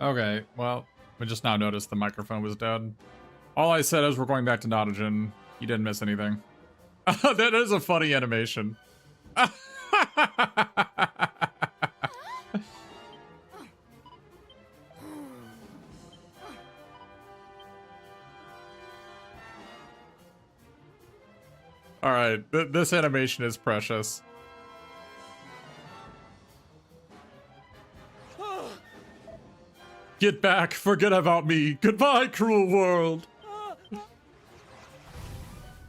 Okay, well, we just now noticed the microphone was dead. All I said is we're going back to Notogen. You didn't miss anything. That is a funny animation. Alright, this animation is precious. Get back, forget about me. Goodbye, cruel world.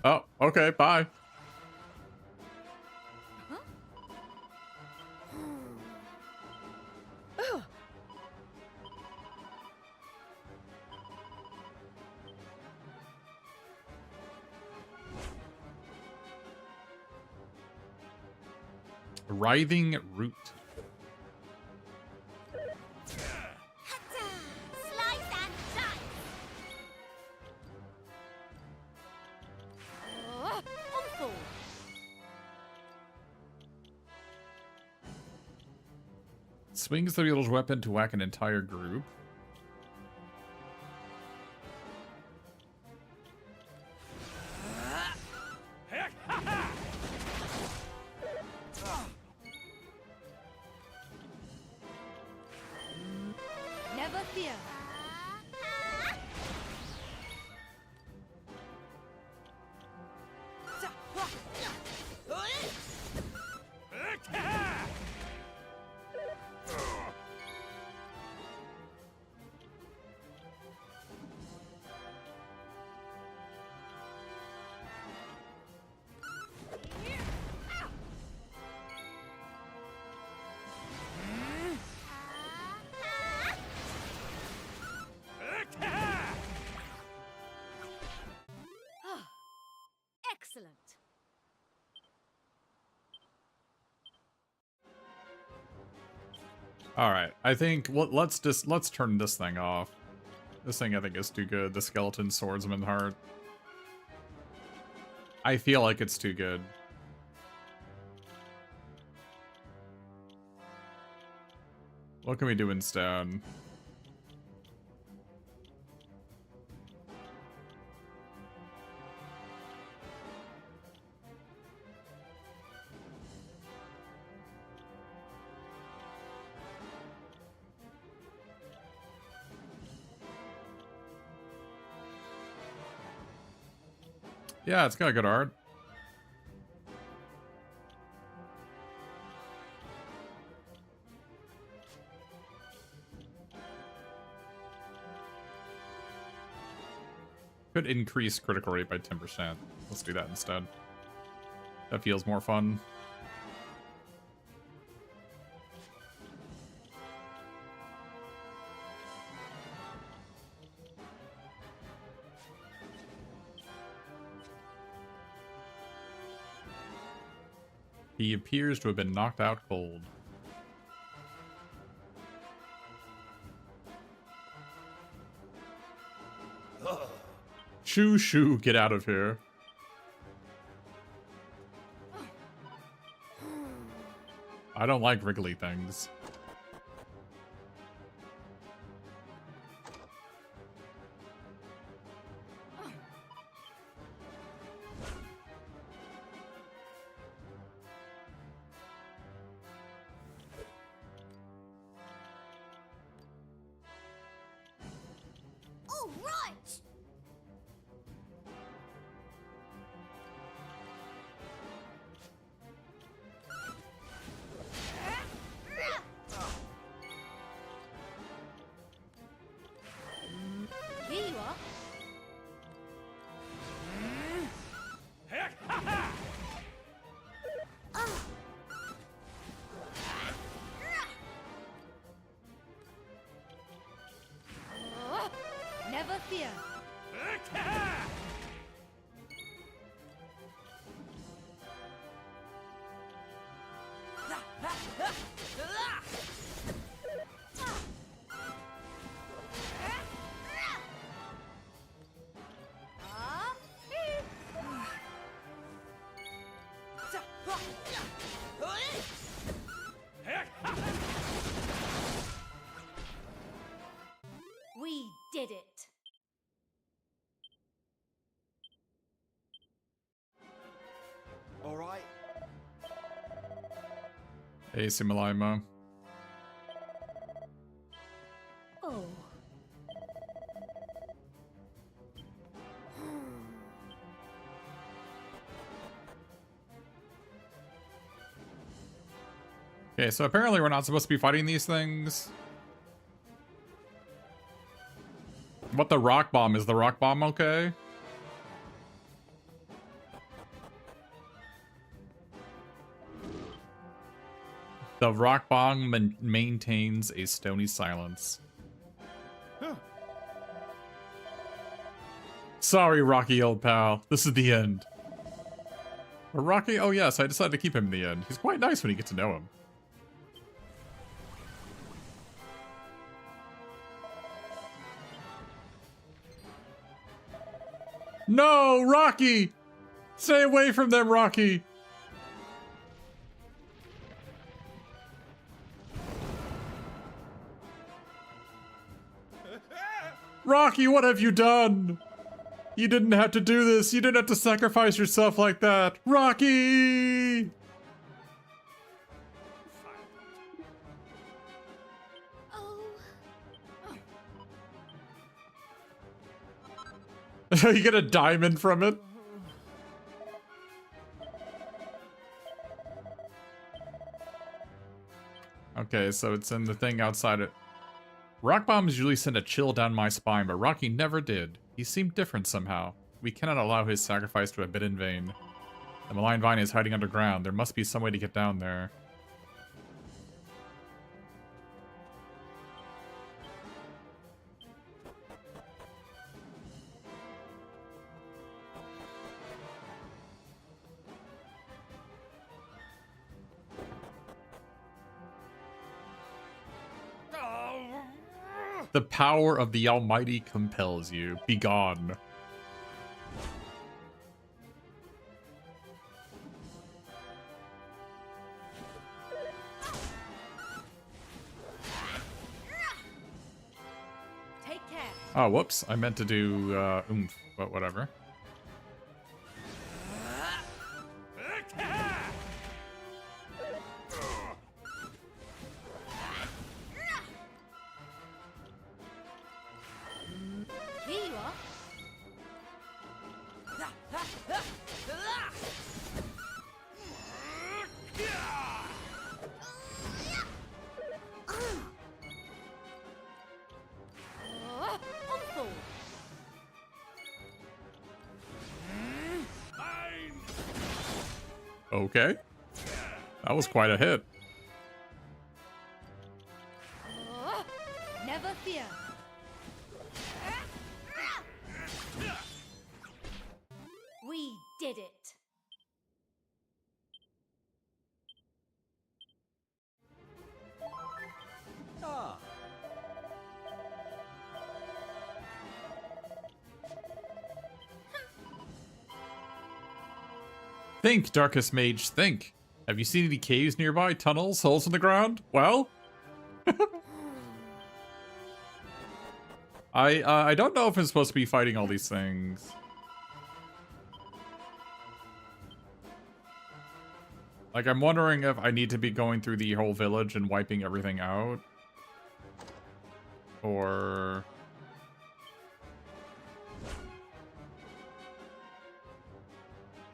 Oh, okay, bye. Writhing root. Swings the wield's weapon to whack an entire group. Never fear. Excellent. All right, I think let's turn this thing off. This thing I think is too good. The skeleton swordsman heart. I feel like it's too good. What can we do instead? Yeah, it's got good art. Could increase critical rate by 10%. Let's do that instead. That feels more fun. He appears to have been knocked out cold. Shoo shoo, get out of here. I don't like wriggly things. Never fear. Hey, Simulaimo. Oh. Okay, so apparently we're not supposed to be fighting these things. What the rock bomb? Is the rock bomb okay? The rock bomb maintains a stony silence. Sorry, Rocky, old pal. This is the end. But Rocky? Oh yes, I decided to keep him in the end. He's quite nice when you get to know him. No, Rocky! Stay away from them, Rocky! Rocky, what have you done? You didn't have to do this. You didn't have to sacrifice yourself like that. Rocky! Oh. You get a diamond from it? Okay, so it's in the thing outside it. Rock bombs usually send a chill down my spine, but Rocky never did. He seemed different somehow. We cannot allow his sacrifice to have been in vain. The malign vine is hiding underground. There must be some way to get down there. The power of the Almighty compels you. Be gone. Take care. Oh, whoops. I meant to do, oomph, but whatever. Here you are. Awful. Okay. That was quite a hit. Never fear. We did it. Think, Darkest Mage, think. Have you seen any caves nearby? Tunnels? Holes in the ground? Well? I don't know if I'm supposed to be fighting all these things. Like, I'm wondering if I need to be going through the whole village and wiping everything out. Or...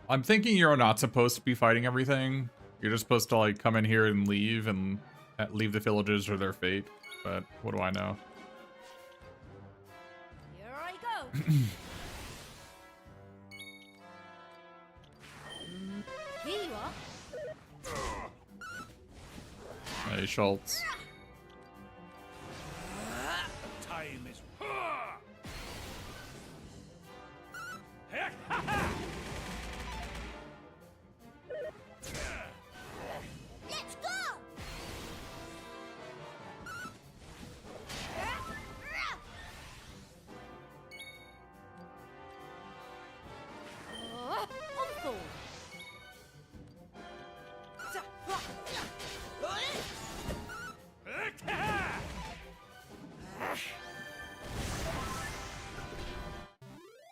I'm thinking you're not supposed to be fighting everything. You're just supposed to, like, come in here and leave the villagers or their fate. But what do I know? Here I go. Here you are. Hey, Schultz. Time is. Let's go. Awful.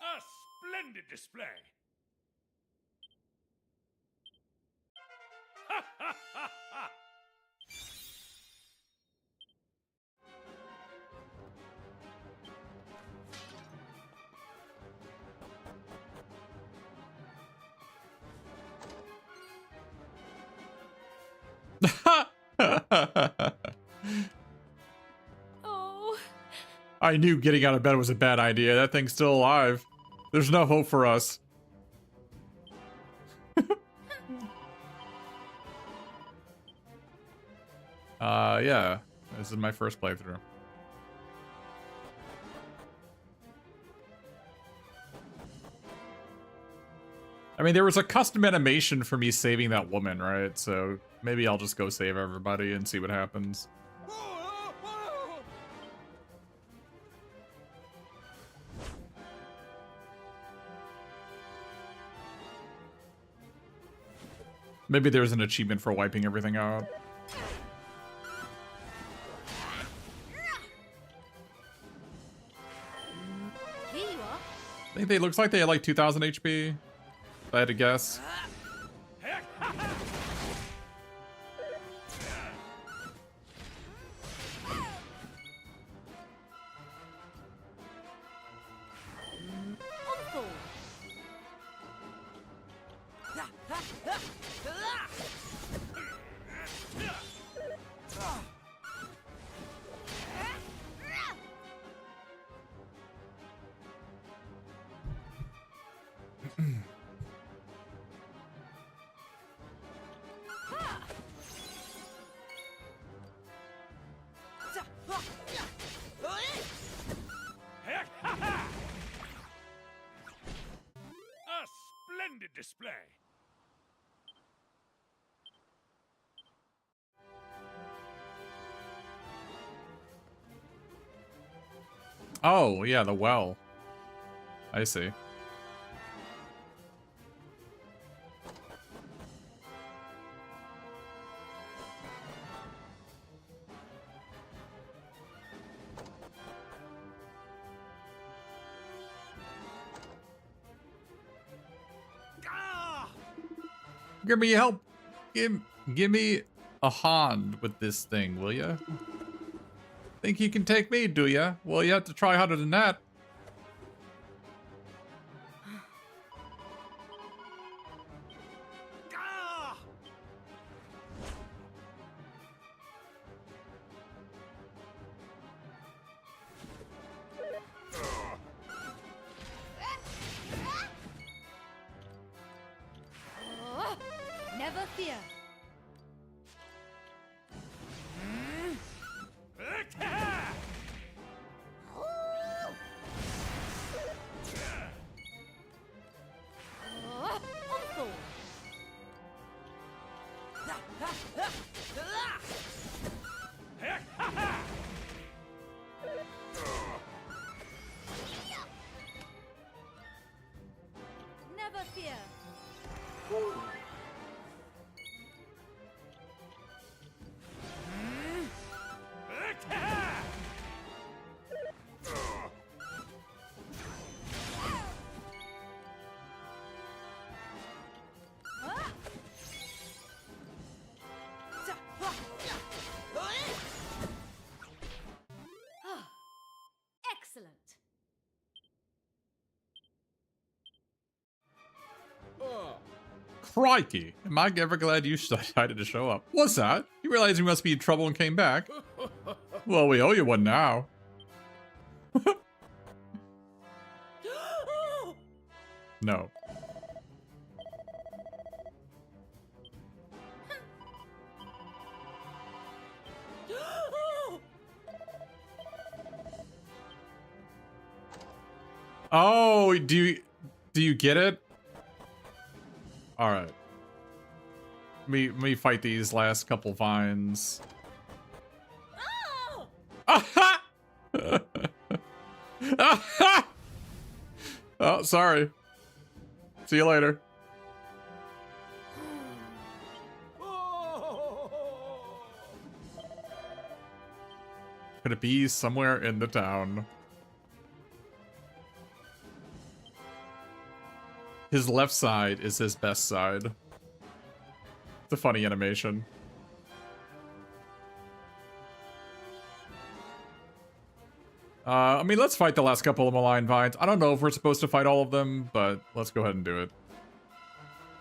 A splendid display. Oh. I knew getting out of bed was a bad idea. That thing's still alive. There's no hope for us. Yeah. This is my first playthrough. I mean, there was a custom animation for me saving that woman, right? So maybe I'll just go save everybody and see what happens. Maybe there's an achievement for wiping everything out. Here you are. I think they looks like they had like 2,000 HP. If I had to guess. Unfold. A splendid display. Oh, yeah, the well. I see. Ah! Give me help. Give me a hand with this thing, will ya? Think you can take me, do ya? Well, you have to try harder than that. Ah! Oh. Never fear. Oh. Unfold. Never fear. Ah. Ah. Excellent. Crikey. Am I ever glad you decided to show up? What's that? You realize you must be in trouble and came back? Well, we owe you one now. No. Oh, do you get it? All right. Let me fight these last couple vines. Oh, sorry. See you later. Could it be somewhere in the town? His left side is his best side. It's a funny animation. I mean, let's fight the last couple of malign vines. I don't know if we're supposed to fight all of them, but let's go ahead and do it.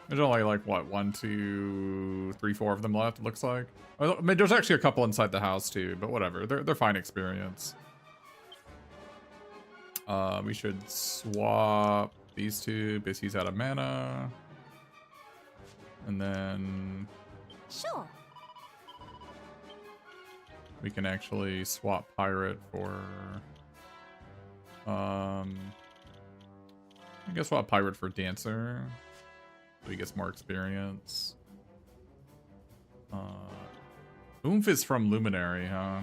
There's only like, what, 1, 2, 3, 4 of them left, it looks like. I mean, there's actually a couple inside the house too, but whatever. They're fine experience. We should swap these two because he's out of mana. And then Sure. we can actually swap pirate for I guess swap pirate for dancer. So he gets more experience. Oomph is from Luminary, huh?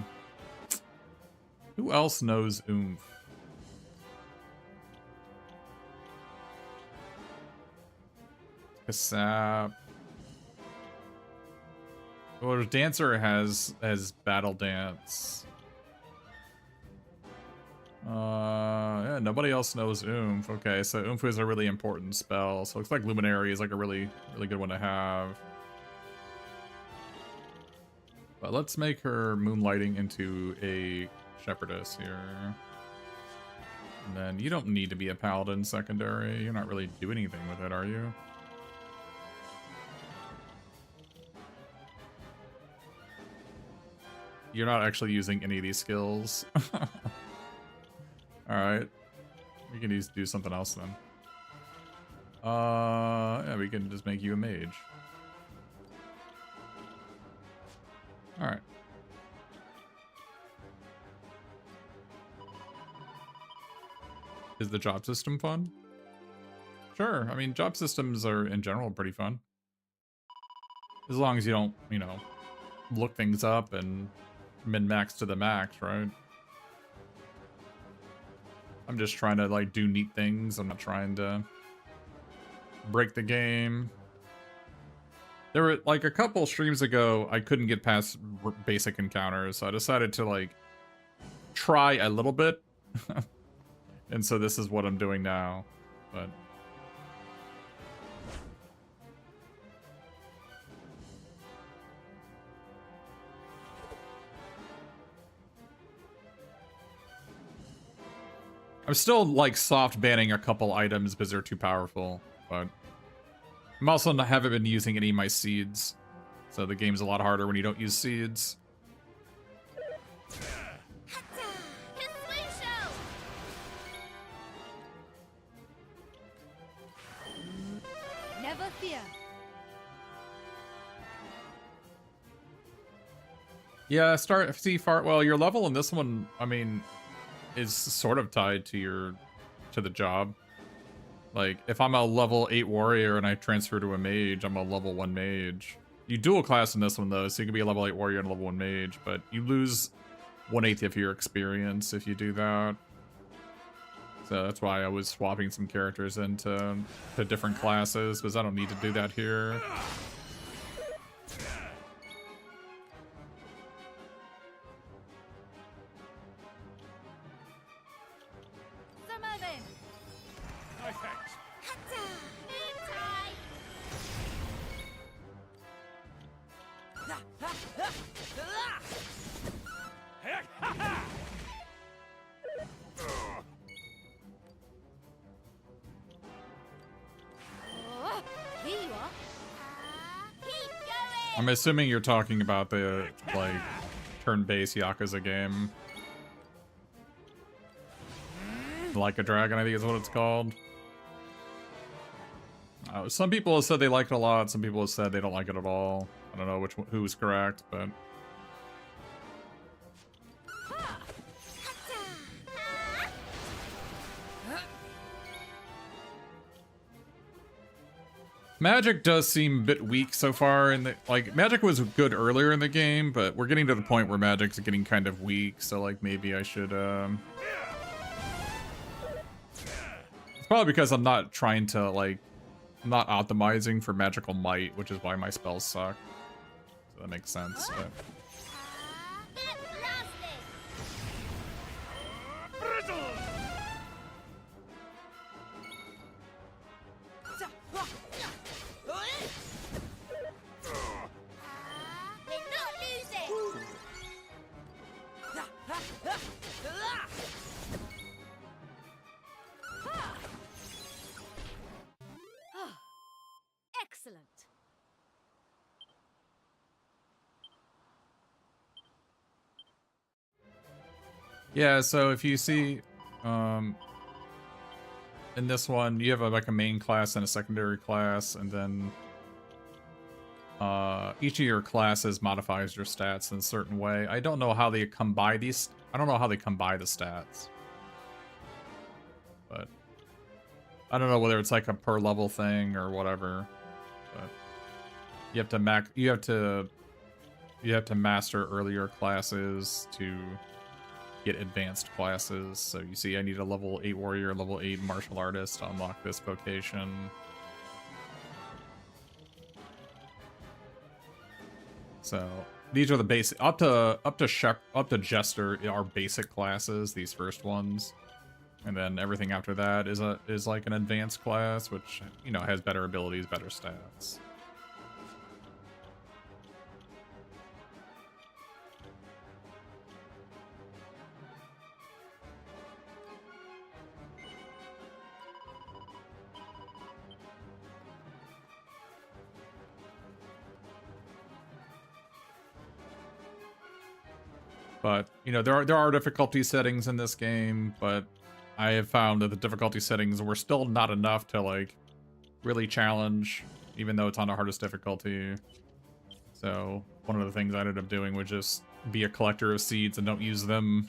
Who else knows Oomph? Kasap. Well, dancer has battle dance. Yeah, nobody else knows Oomph. Okay, so Oomph is a really important spell. So it looks like Luminary is like a really good one to have. But let's make her Moonlighting into a Shepherdess here. And then you don't need to be a Paladin secondary. You're not really doing anything with it, are you? You're not actually using any of these skills. Alright. We can do something else then. Yeah, we can just make you a mage. Alright. Is the job system fun? Sure. I mean, job systems are, in general, pretty fun. As long as you don't, you know, look things up and min-max to the max, right? I'm just trying to, like, do neat things. I'm not trying to break the game. There were, like, a couple streams ago, I couldn't get past basic encounters, so I decided to, like, try a little bit. And so this is what I'm doing now, but... I'm still, like, soft banning a couple items because they're too powerful, but... I'm also haven't been using any of my seeds, so the game's a lot harder when you don't use seeds. Never fear. Yeah, well, your level in this one, I mean, is sort of tied to the job. Like, if I'm a level 8 warrior and I transfer to a mage, I'm a level 1 mage. You dual class in this one, though, so you can be a level 8 warrior and a level 1 mage, but you lose 1/8 of your experience if you do that. So that's why I was swapping some characters into different classes, because I don't need to do that here. My thanks. Heck, ha, ha. Oh, here you are. Keep going. I'm assuming you're talking about the, like, turn-based Yakuza game. Like a Dragon, I think is what it's called. Some people have said they like it a lot, some people have said they don't like it at all. I don't know who's correct, but... Magic does seem a bit weak so far in the, like, Magic was good earlier in the game, but we're getting to the point where Magic's getting kind of weak, so, like, maybe I should, It's probably because I'm not trying to, like, I'm not optimizing for magical might, which is why my spells suck. So that makes sense, but... Yeah, so if you see, in this one, you have like a main class and a secondary class, and then each of your classes modifies your stats in a certain way. I don't know how they come by these. I don't know how they come by the stats, but I don't know whether it's like a per level thing or whatever. But you have to you have to master earlier classes to get advanced classes. So you see, I need a level 8 warrior, level 8 martial artist to unlock this vocation. So these are the basic up to Jester are basic classes, these first ones. And then everything after that is like an advanced class, which, you know, has better abilities, better stats. But, you know, there are difficulty settings in this game, but I have found that the difficulty settings were still not enough to, like, really challenge, even though it's on the hardest difficulty. So, one of the things I ended up doing was just be a collector of seeds and don't use them.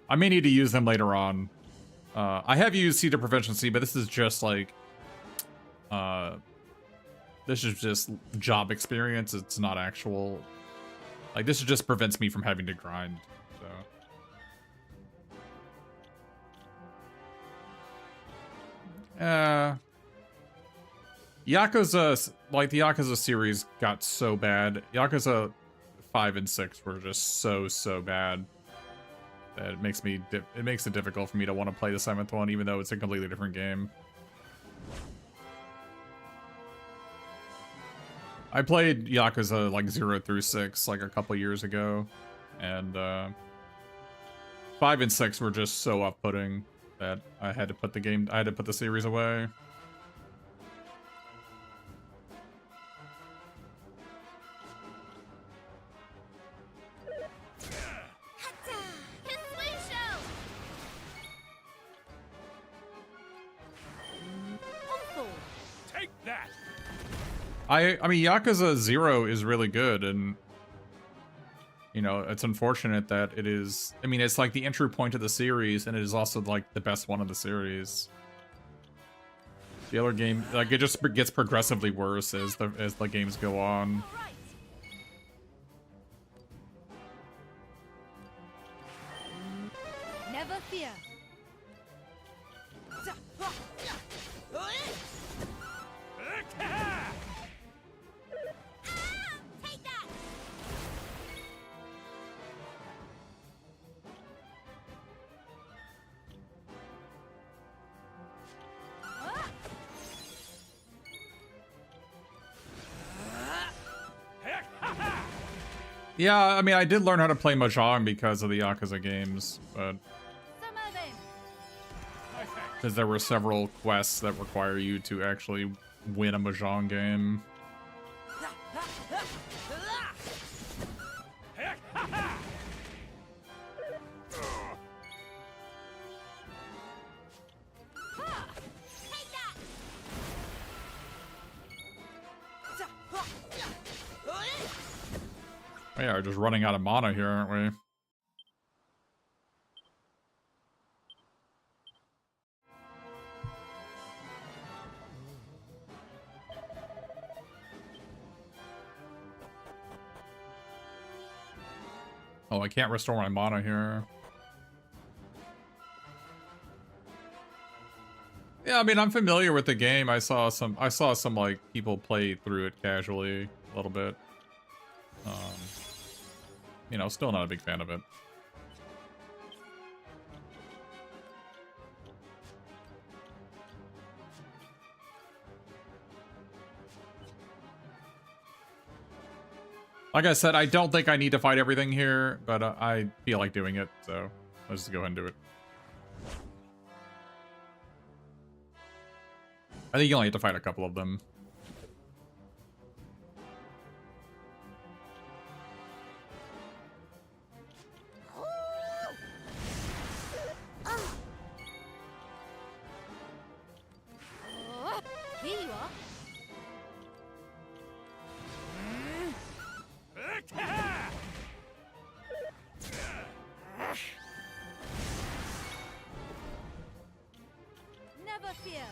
I may need to use them later on. I have used Seed of Proficiency, but this is just, like, this is just job experience. It's not actual... Like, this just prevents me from having to grind, so... Yakuza, like, the Yakuza series got so bad. Yakuza 5 and 6 were just so bad that it makes it difficult for me to want to play the 7th one, even though it's a completely different game. I played Yakuza like 0 through 6 like a couple years ago, and 5 and 6 were just so off-putting that I had to put the series away. Take that. I mean, Yakuza 0 is really good, and, you know, it's unfortunate that it is... I mean, it's like the entry point of the series, and it is also, like, the best one of the series. The other game, like, it just gets progressively worse as the games go on. Never fear. Take that. Yeah, I mean, I did learn how to play Mahjong because of the Yakuza games, but... Because there were several quests that require you to actually win a Mahjong game. Oh yeah, we're just running out of mana here, aren't we? Oh, I can't restore my mana here. Yeah, I mean, I'm familiar with the game. I saw some like people play through it casually a little bit. You know, still not a big fan of it. Like I said, I don't think I need to fight everything here, but I feel like doing it, so let's just go ahead and do it. I think you only have to fight a couple of them. fear.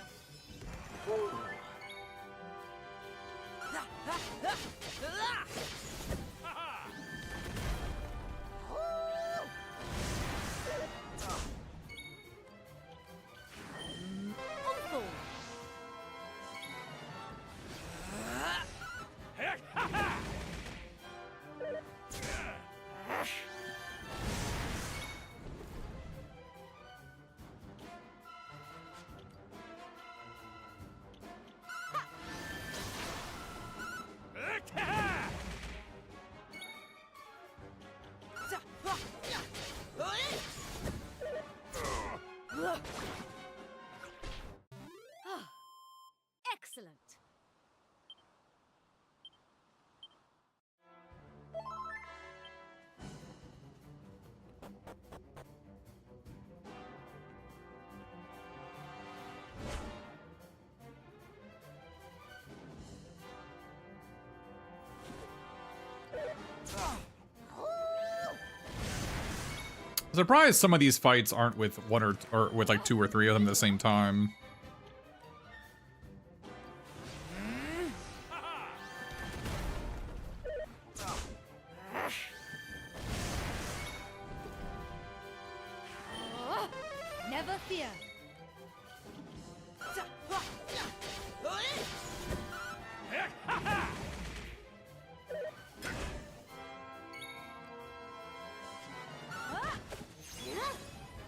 Uncle. Excellent. I'm surprised some of these fights aren't with one or with like 2 or 3 of them at the same time. Never fear.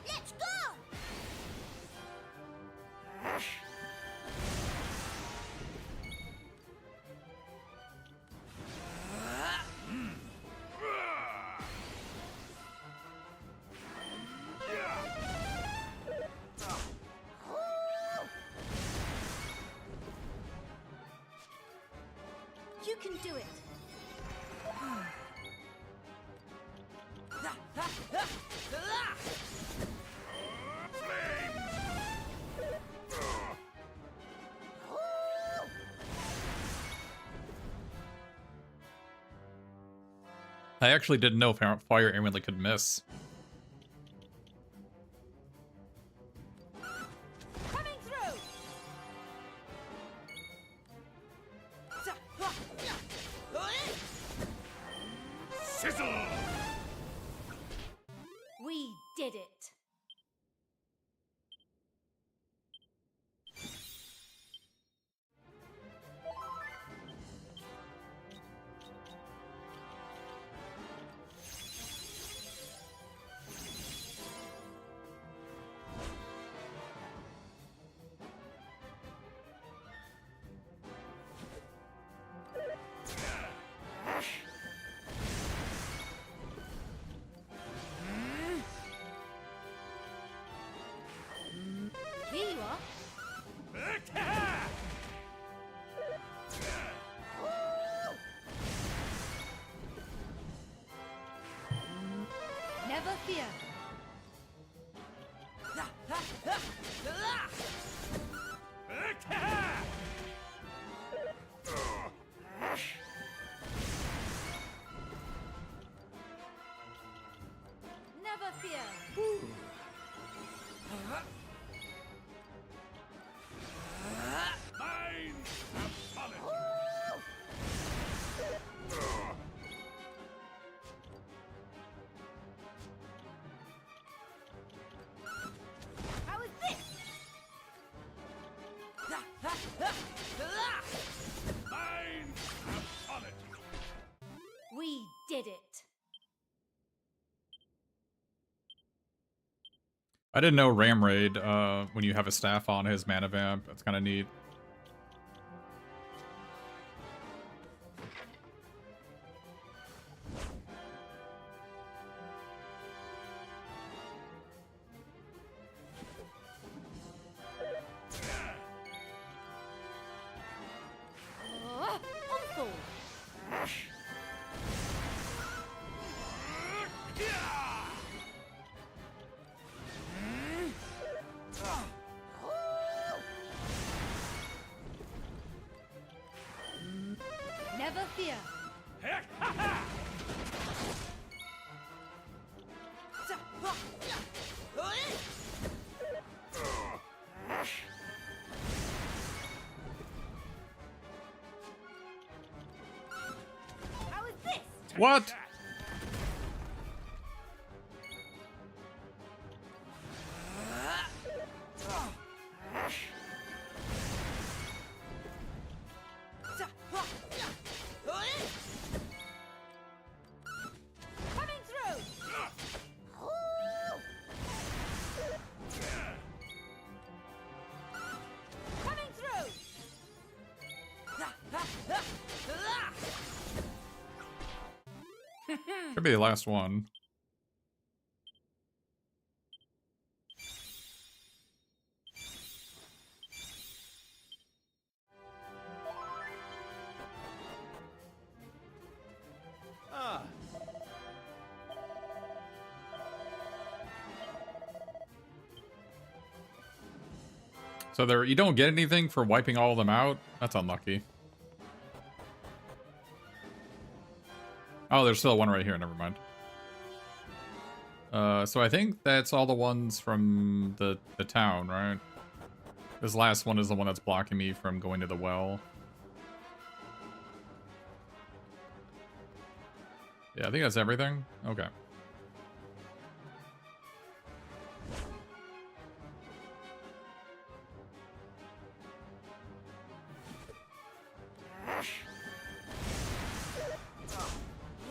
Let's go. You can do it. I actually didn't know fire aim really could miss. Coming through. Sizzle! We did it. Here you are. Never fear. Never fear. Mine apology. How is this? Mine apology. We did it. I didn't know Ram Raid, when you have a staff on his mana vamp. That's kind of neat. Uncle. Never fear. What? Coming through. Coming through. Should be the last one. Ah. So there, you don't get anything for wiping all of them out? That's unlucky. Oh, there's still one right here, never mind. So I think that's all the ones from the town, right? This last one is the one that's blocking me from going to the well. Yeah, I think that's everything. Okay.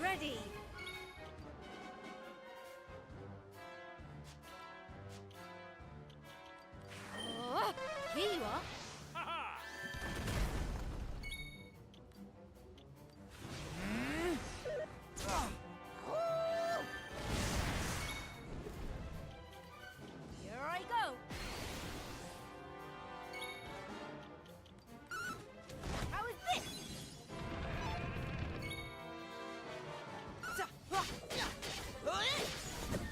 Ready. Oh, here you are. Ha-ha. Here I go. How is this?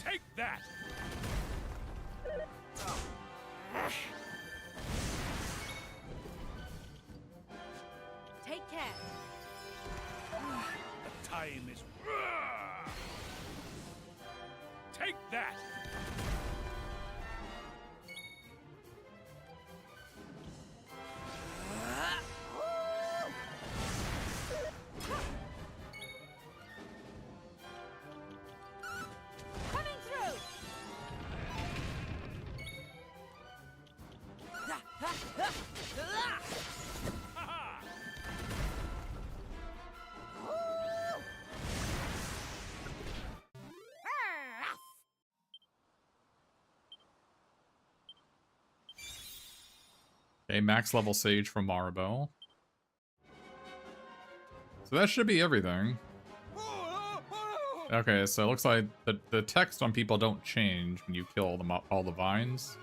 Take that. Take care. The time is. Take that. Coming through. Ha-ha. Okay, max level sage from Maribel. So that should be everything. Okay, so it looks like the text on people don't change when you kill them all the vines.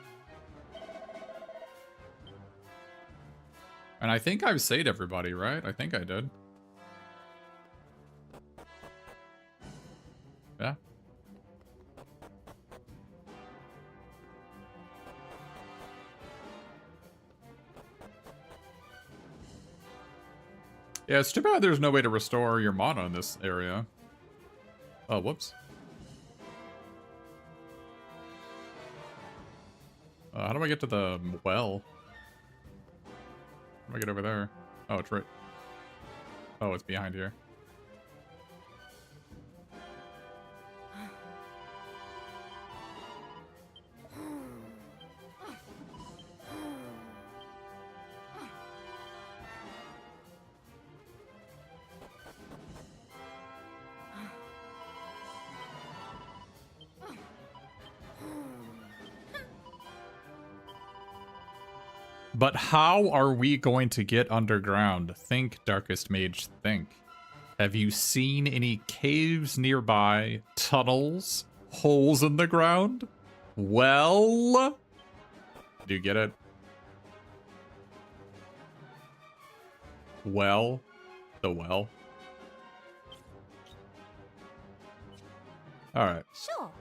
And I think I've saved everybody, right? I think I did. Yeah. Yeah, it's too bad there's no way to restore your mana in this area. Oh, whoops. How do I get to the well? How do I get over there? Oh, it's right. Oh, it's behind here. But how are we going to get underground? Think, Darkest Mage, think. Have you seen any caves nearby? Tunnels? Holes in the ground? Well? Do you get it? Well? The well? Alright. Sure.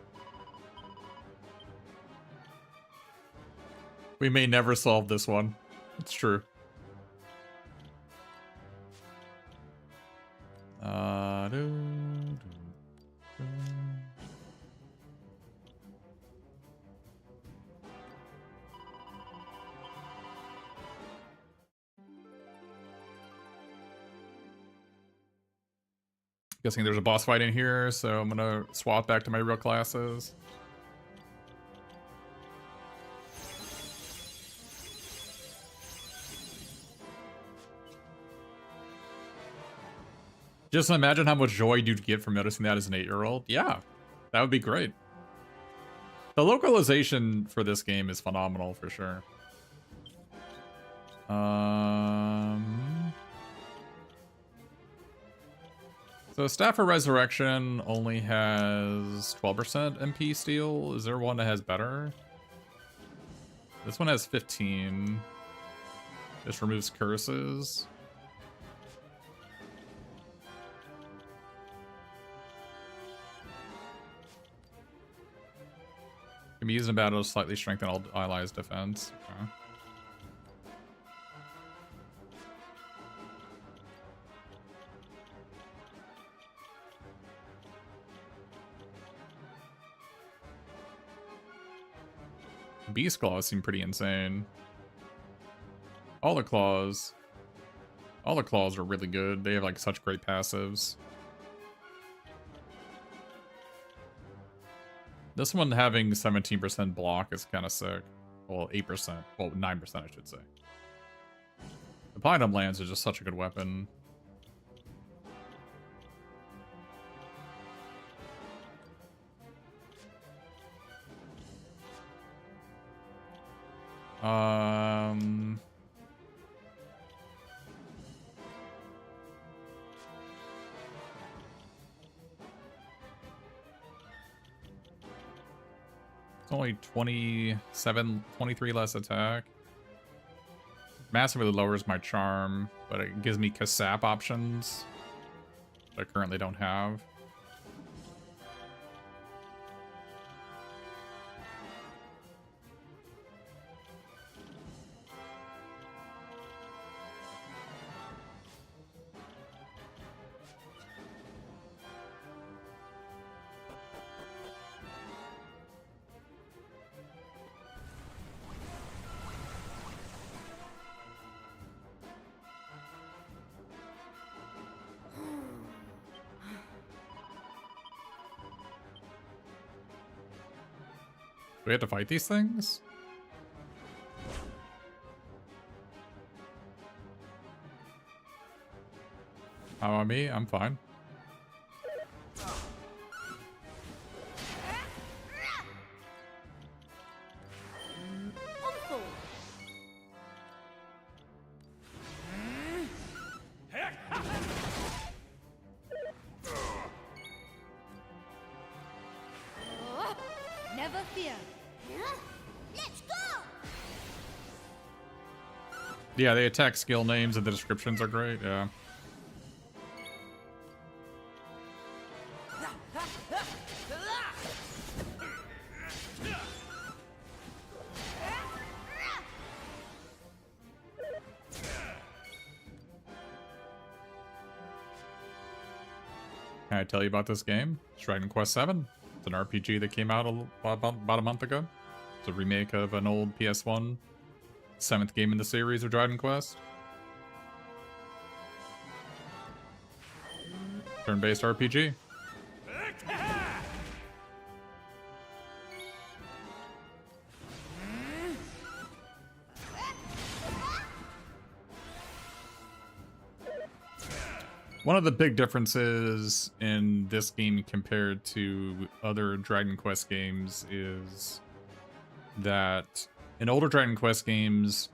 We may never solve this one. It's true. Guessing there's a boss fight in here, so I'm gonna swap back to my real classes. Just imagine how much joy you'd get from noticing that as an 8-year-old. Yeah, that would be great. The localization for this game is phenomenal for sure. So Staff of Resurrection only has 12% MP steal. Is there one that has better? This one has 15. This removes curses. Can be used in battle to slightly strengthen all allies' defense. Okay. Beast claws seem pretty insane. All the claws are really good. They have like such great passives. This one having 17% block is kind of sick. Well, 8%. Well, 9% I should say. The Platinum Lance is just such a good weapon. It's only 23 less attack. Massively lowers my charm, but it gives me Kasap options that I currently don't have. Do we have to fight these things? How about me? I'm fine. Never fear. Let's go! Yeah, the attack skill names and the descriptions are great, yeah. Can I tell you about this game? It's Dragon Quest VII. It's an RPG that came out about a month ago. It's a remake of an old PS1, 7th game in the series of Dragon Quest. Turn-based RPG. One of the big differences in this game compared to other Dragon Quest games is that in older Dragon Quest games,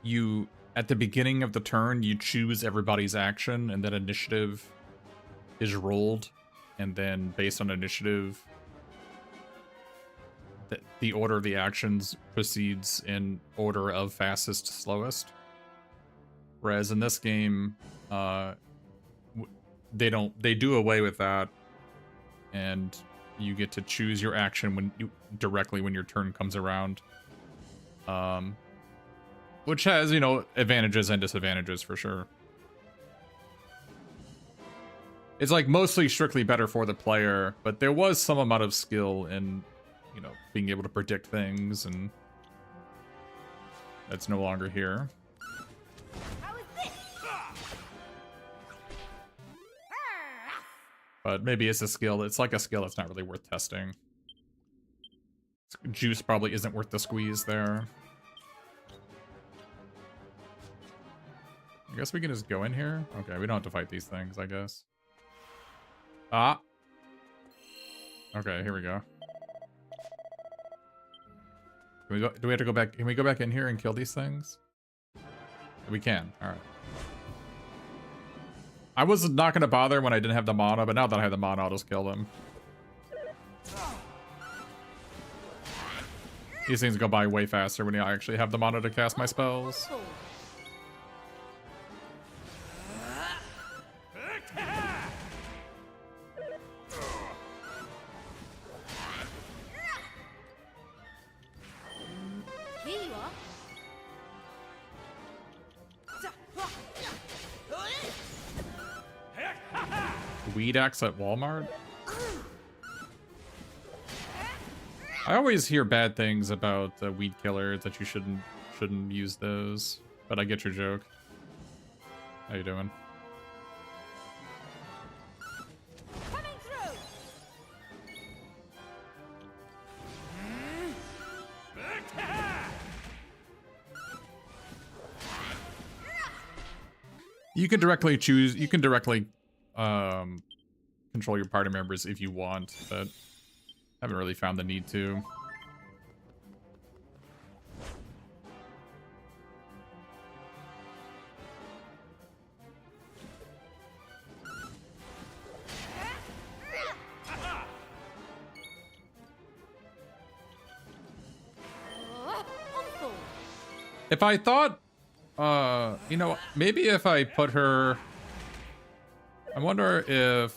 you, at the beginning of the turn, you choose everybody's action, and then initiative is rolled, and then based on initiative, the order of the actions proceeds in order of fastest to slowest. Whereas in this game, they do away with that, and you get to choose your action directly when your turn comes around. Which has, you know, advantages and disadvantages for sure. It's like mostly strictly better for the player, but there was some amount of skill in, you know, being able to predict things, and that's no longer here. How is this? But maybe it's a skill. It's like a skill that's not really worth testing. Juice probably isn't worth the squeeze there. I guess we can just go in here. Okay, we don't have to fight these things, I guess. Ah. Okay, here we go. Can we go? Do we have to go back? Can we go back in here and kill these things? We can. All right. I was not going to bother when I didn't have the mana, but now that I have the mana, I'll just kill them. These things go by way faster when I actually have the mana to cast my spells. Here you are. Weed axe at Walmart? I always hear bad things about weed killers, that you shouldn't use those. But I get your joke. How you doing? Coming through. You can directly choose. You can directly control your party members if you want, but I haven't really found the need to. If I thought, you know, maybe if I put her, I wonder if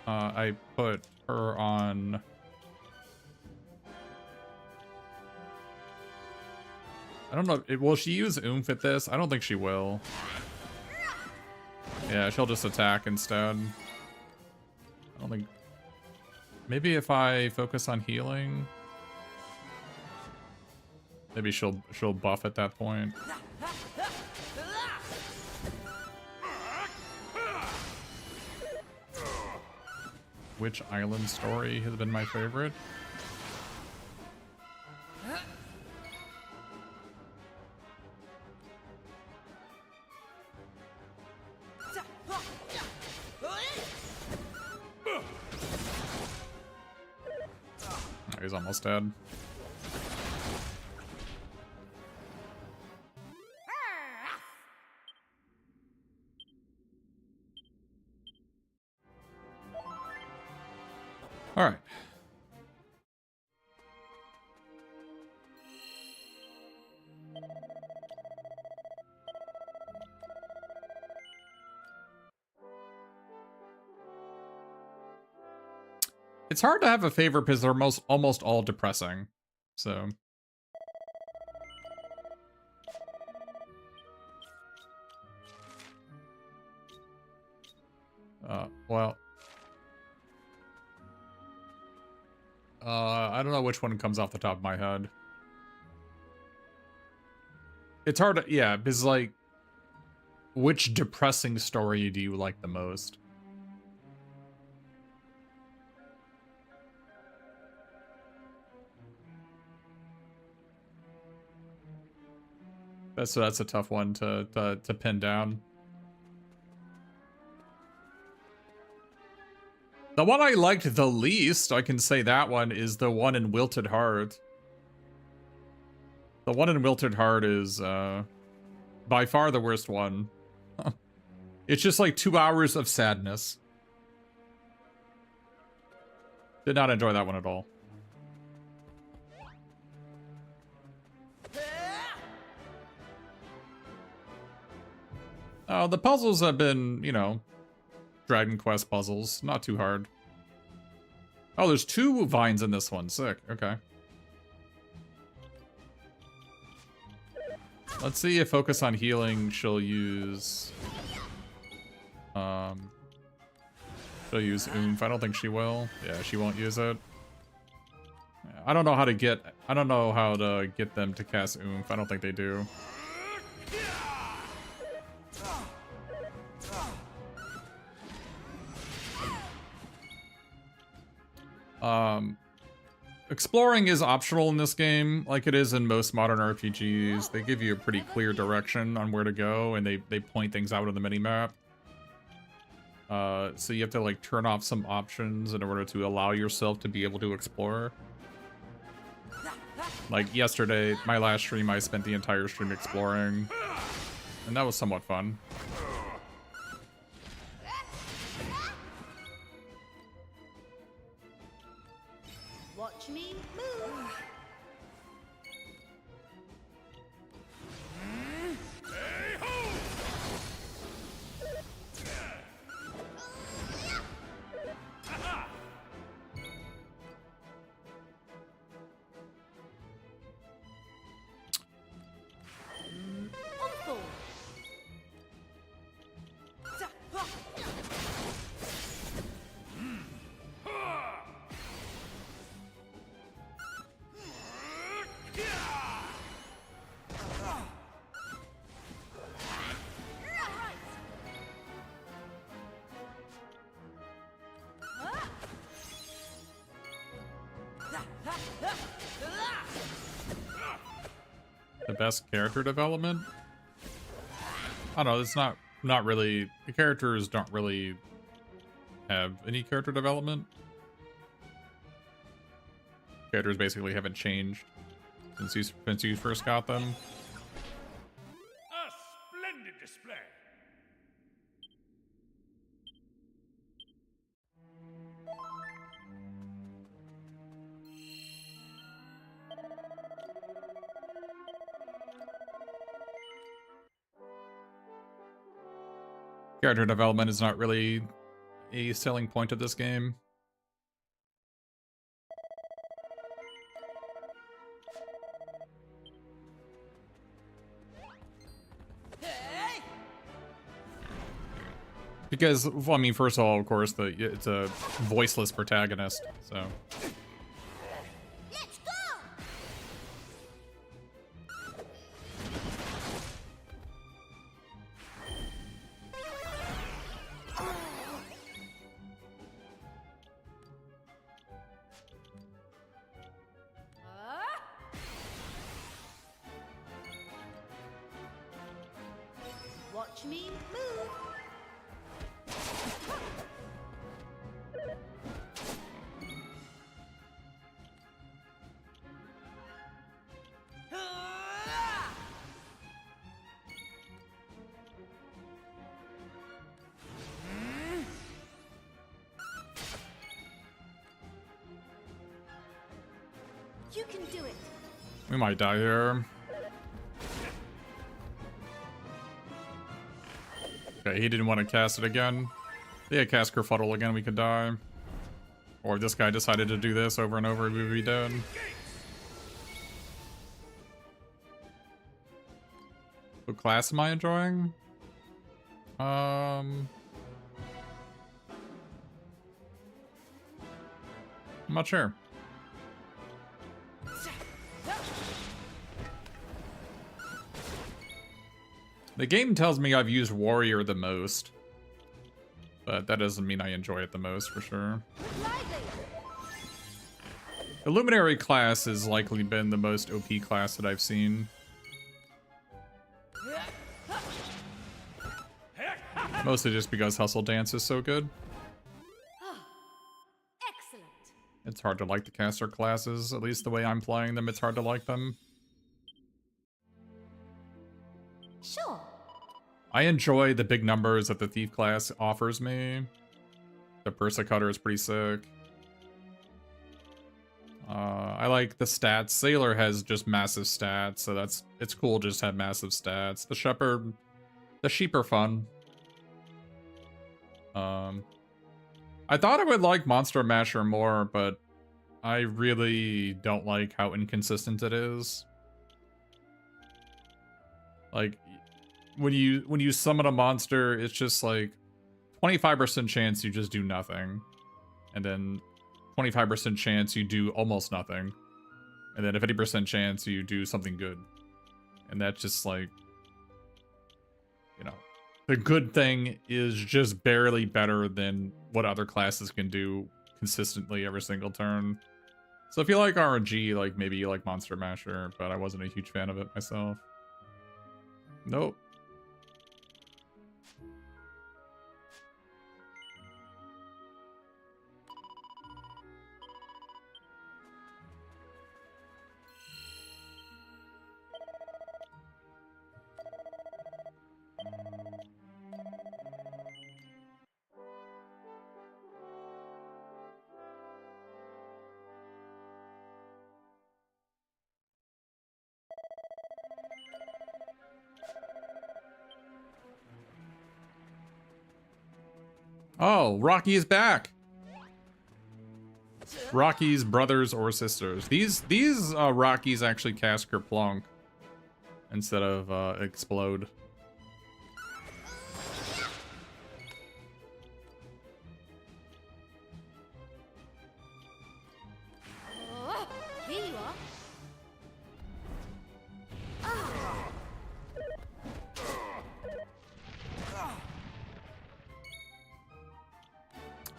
I put her on. I don't know. Will she use oomph at this? I don't think she will. Yeah, she'll just attack instead. I don't think. Maybe if I focus on healing. Maybe she'll buff at that point. Which island story has been my favorite? Oh, he's almost dead. All right. It's hard to have a favorite because they're almost all depressing. So. Well. I don't know which one comes off the top of my head. It's hard to, yeah, because like, which depressing story do you like the most? That's a tough one to pin down. The one I liked the least, I can say that one, is the one in Wilted Heart. The one in Wilted Heart is by far the worst one. It's just like 2 hours of sadness. Did not enjoy that one at all. Oh, the puzzles have been, you know, Dragon Quest puzzles. Not too hard. Oh, there's 2 vines in this one. Sick. Okay. Let's see if focus on healing she'll use. She'll use oomph. I don't think she will. Yeah, she won't use it. I don't know how to get them to cast oomph. I don't think they do. Exploring is optional in this game, like it is in most modern RPGs. They give you a pretty clear direction on where to go, and they point things out on the minimap. So you have to like turn off some options in order to allow yourself to be able to explore. Like yesterday, my last stream, I spent the entire stream exploring, and that was somewhat fun. Watch me move. Awful. The best character development? I don't know, it's not really, the characters don't really have any character development. Characters basically haven't changed since you first got them. A splendid display. Character development is not really a selling point of this game. Because, well, I mean, first of all, of course, it's a voiceless protagonist, so... Let's go. Watch me move. You can do it. We might die here. Okay, he didn't want to cast it again. Yeah, cast Kerfuddle again, we could die. Or if this guy decided to do this over and over, we would be dead. What class am I enjoying? I'm not sure. The game tells me I've used Warrior the most, but that doesn't mean I enjoy it the most, for sure. The Luminary class has likely been the most OP class that I've seen. Mostly just because Hustle Dance is so good. Excellent. It's hard to like the caster classes, at least the way I'm playing them, it's hard to like them. Sure. I enjoy the big numbers that the Thief class offers me. The Persecutor is pretty sick. I like the stats. Sailor has just massive stats, so it's cool just to have massive stats. The Shepherd, the sheep are fun. I thought I would like Monster Masher more, but I really don't like how inconsistent it is. Like, when you summon a monster, it's just like 25% chance you just do nothing, and then 25% chance you do almost nothing, and then a 50% chance you do something good. And that's just like, you know, the good thing is just barely better than what other classes can do consistently every single turn. So if you like RNG, like maybe you like Monster Masher, but I wasn't a huge fan of it myself. Nope. Oh, Rocky is back. Rocky's brothers or sisters. These Rockies actually cast Kerplunk instead of explode. Oh, here you are.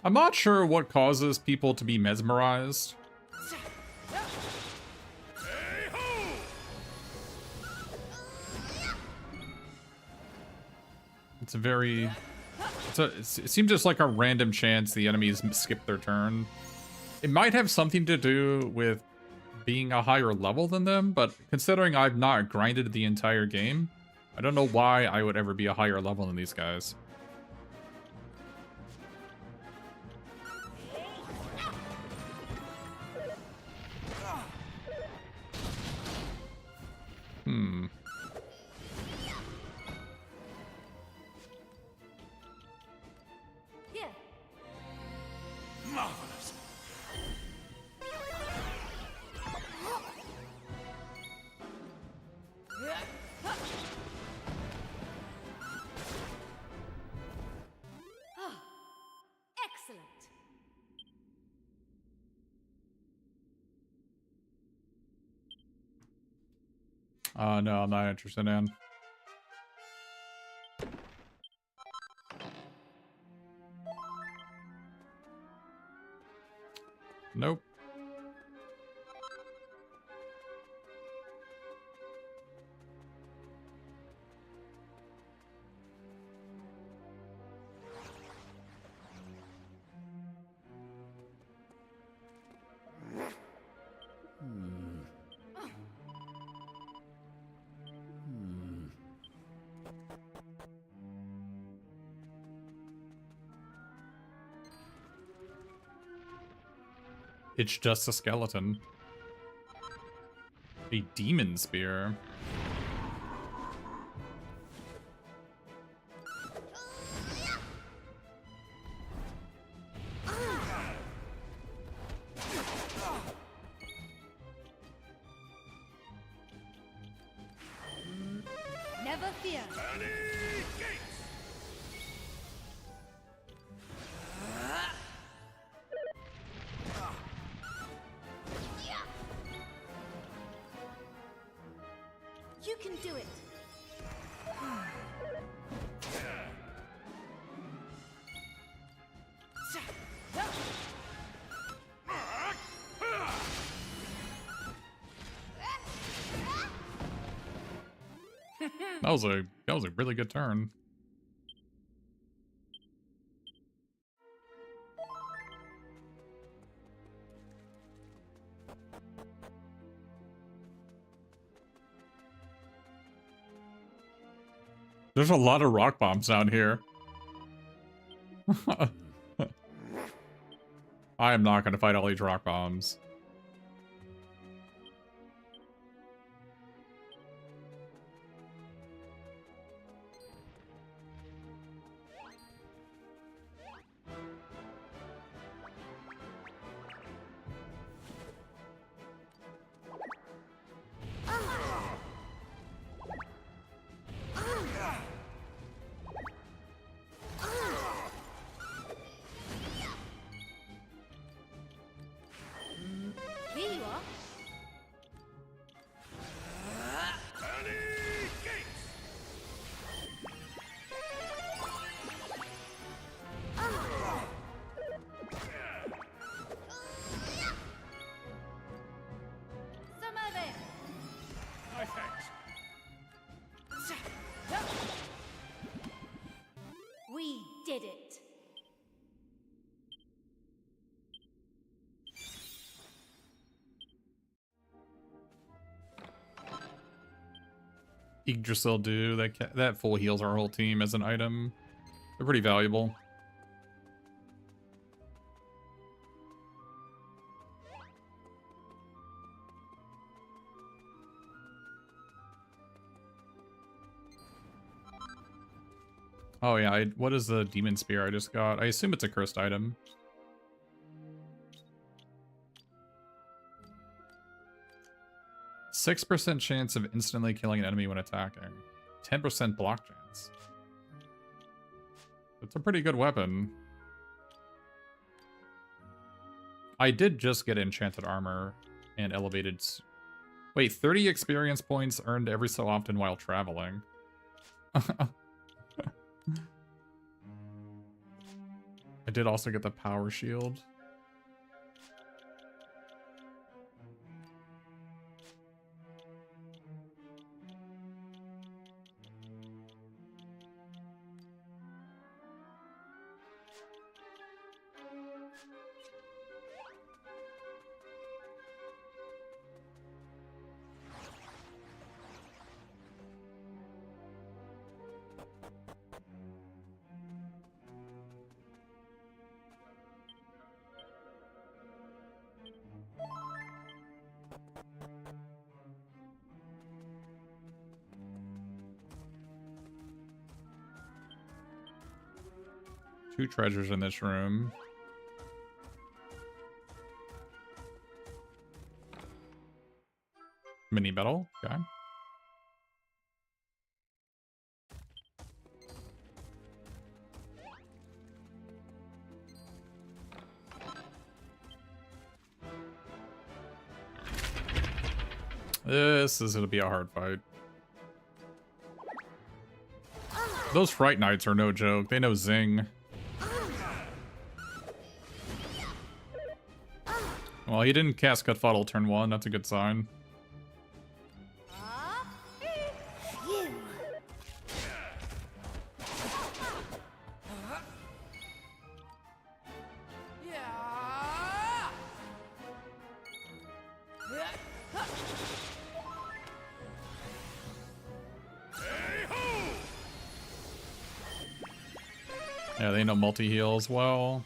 I'm not sure what causes people to be mesmerized. It's a very... it seems just like a random chance the enemies skip their turn. It might have something to do with being a higher level than them, but considering I've not grinded the entire game, I don't know why I would ever be a higher level than these guys. Hmm. Here. Marvelous. Oh, excellent. No, I'm not interested in. Nope. It's just a skeleton. A demon spear. Never fear. You can do it. That was a really good turn. There's a lot of rock bombs out here. I am not going to fight all these rock bombs. Yggdrasil do. That full heals our whole team as an item. They're pretty valuable. Oh yeah, what is the demon spear I just got? I assume it's a cursed item. %6 chance of instantly killing an enemy when attacking. 10% block chance. It's a pretty good weapon. I did just get enchanted armor and elevated... Wait, 30 experience points earned every so often while traveling. I did also get the power shield. Two treasures in this room. Mini battle, okay. This is gonna be a hard fight. Those Fright Knights are no joke. They know Zing. Well, he didn't cast Cutfuddle turn 1. That's a good sign. Yeah, they know multi-heal as well.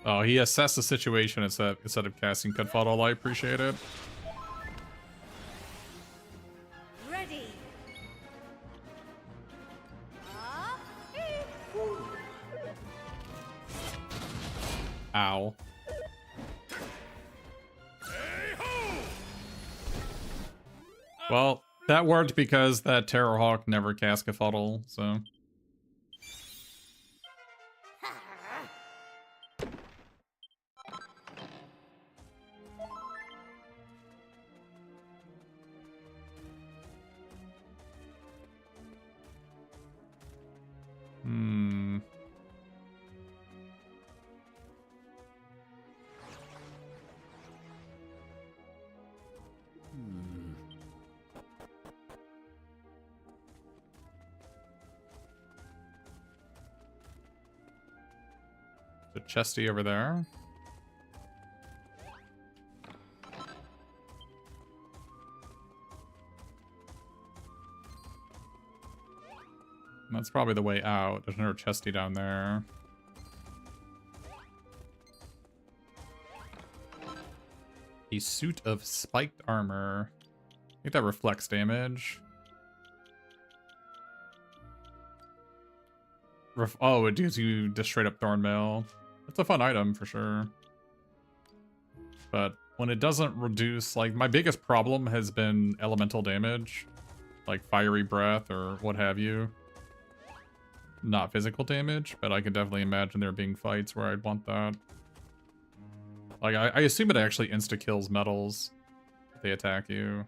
Oh, he assessed the situation instead of casting Cutfuddle. I appreciate it. Ready. Ow. Well, that worked because that Terrorhawk never cast Cutfuddle, so... Hmm. The chesty over there. That's probably the way out. There's another chesty down there. A suit of spiked armor. I think that reflects damage. Oh, it gives you just straight up Thornmail. It's a fun item for sure. But when it doesn't reduce, like, my biggest problem has been elemental damage. Like fiery breath or what have you. Not physical damage, but I can definitely imagine there being fights where I'd want that. Like, I assume it actually insta-kills metals if they attack you.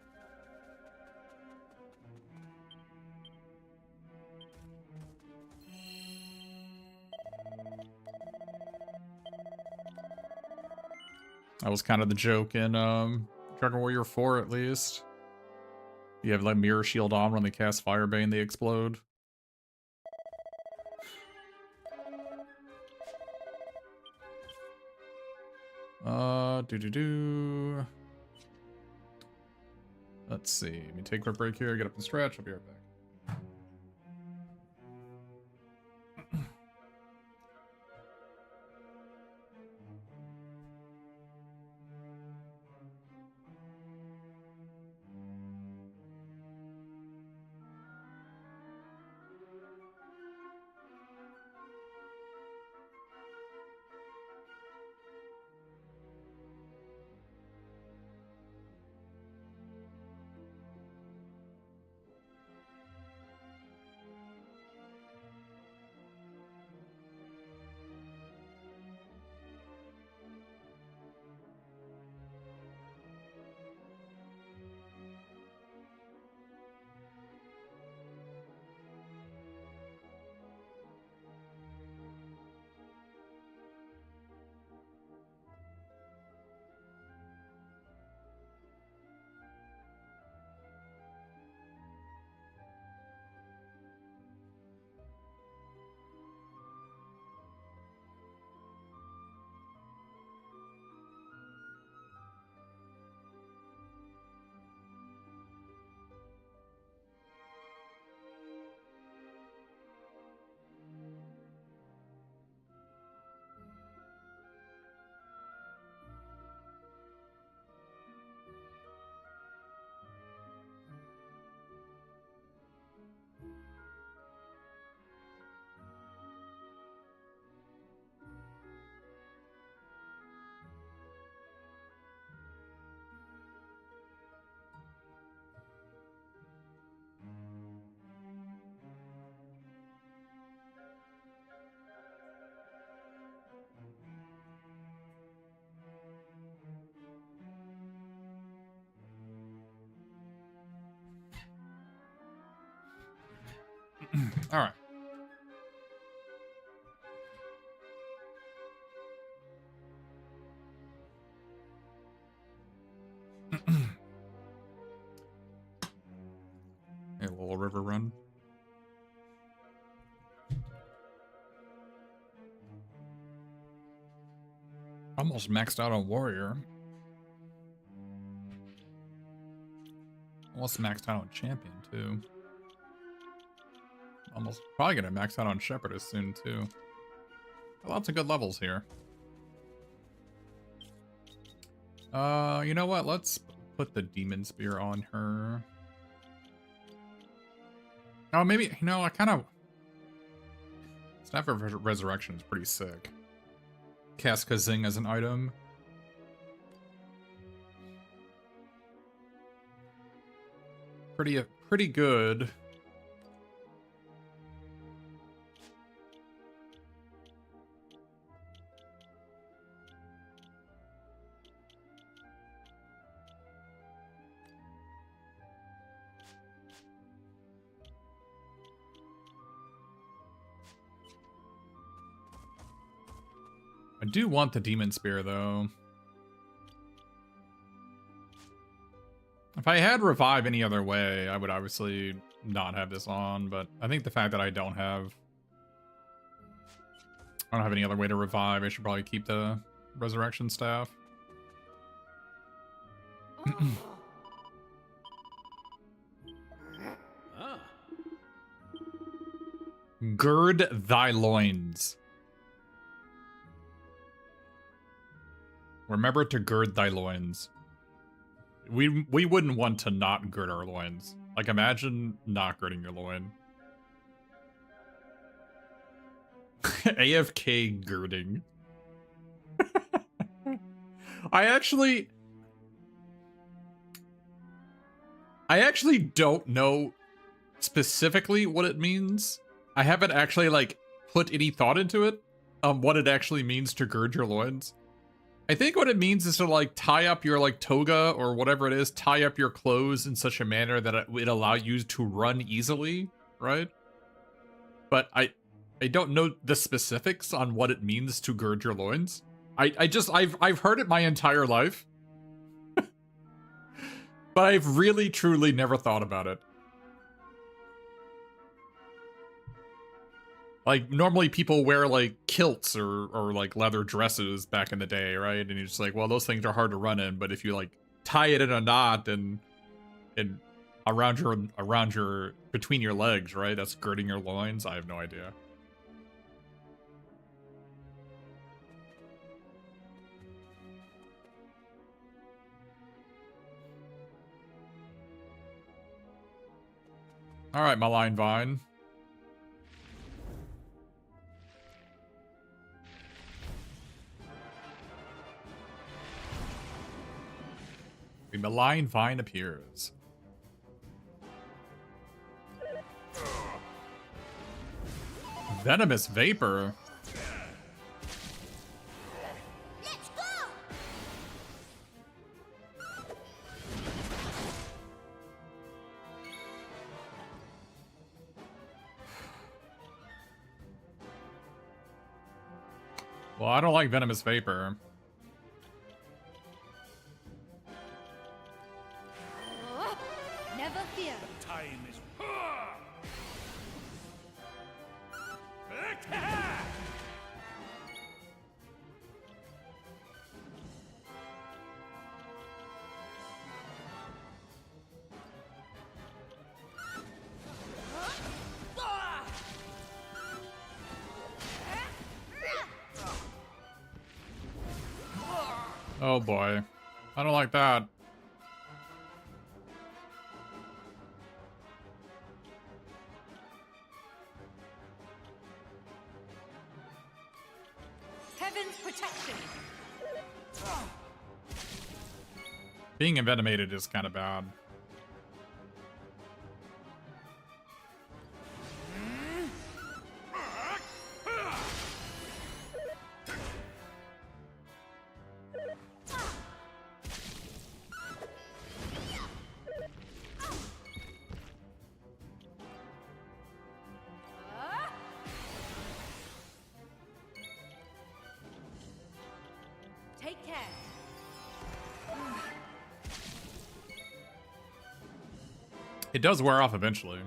That was kind of the joke in Dragon Warrior 4, at least. You have like Mirror Shield on when they cast Firebane, they explode. Do. Let's see. Let me take a quick break here, get up and stretch. I'll be right back. All right. A little river run. Almost maxed out on warrior. Almost maxed out on champion too. Almost probably gonna max out on shepherdess soon too. Lots of good levels here. You know what? Let's put the demon spear on her. Oh, maybe, you know, I kind of... Staff of Resurrection is pretty sick. Cast Kazing as an item. Pretty good. I do want the demon spear though. If I had revive any other way, I would obviously not have this on, but I think the fact that I don't have any other way to revive, I should probably keep the resurrection staff. Gird thy loins. Remember to gird thy loins. We wouldn't want to not gird our loins. Like, imagine not girding your loin. AFK girding. I actually don't know specifically what it means. I haven't actually, like, put any thought into it, what it actually means to gird your loins. I think what it means is to, like, tie up your, like, toga or whatever it is, tie up your clothes in such a manner that it would allow you to run easily, right? But I don't know the specifics on what it means to gird your loins. I've heard it my entire life. But I've really, truly never thought about it. Like, normally people wear, like, kilts or like, leather dresses back in the day, right? And you're just like, well, those things are hard to run in, but if you, like, tie it in a knot and in around your between your legs, right? That's girding your loins. I have no idea. All right, Malign Vine. The Malign Vine appears. Venomous Vapor. Let's go! Well, I don't like Venomous Vapor. Never fear. Time is. Oh boy. I don't like that. Heaven's protection. Being envenomated is kind of bad. Take care. It does wear off eventually.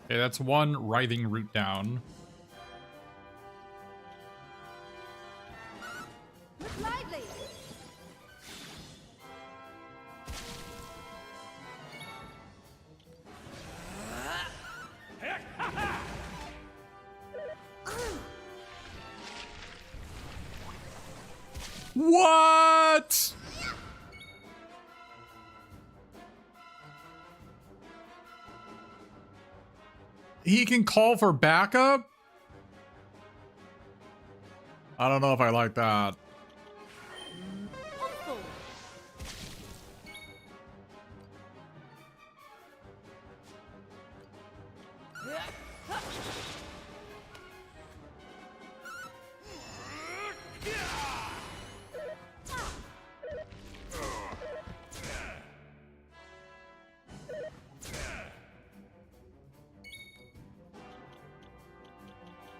Okay, that's one writhing root down. Look lively. What? He can call for backup? I don't know if I like that. Hopeful.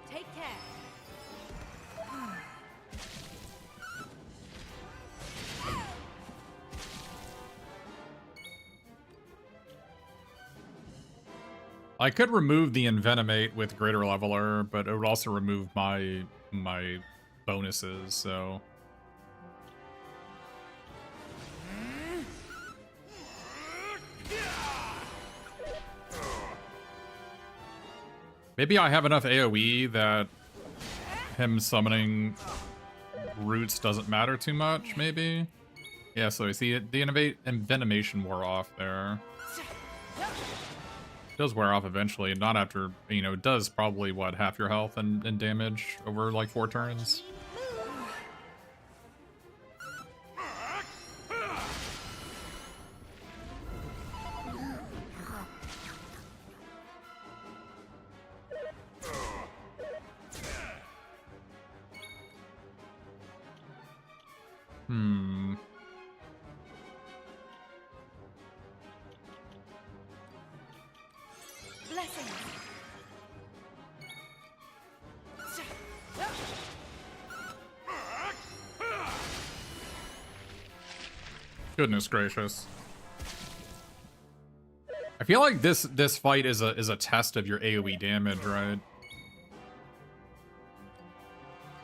Take care. I could remove the Envenomate with Greater Leveler, but it would also remove my bonuses, so... Maybe I have enough AoE that him summoning roots doesn't matter too much, maybe? Yeah, so you see, the Envenomation wore off there. It does wear off eventually, not after, you know, it does probably, what, half your health and damage over, like, 4 turns? Hmm. Blessings. Goodness gracious. feel like this fight is a test of your AoE damage, right?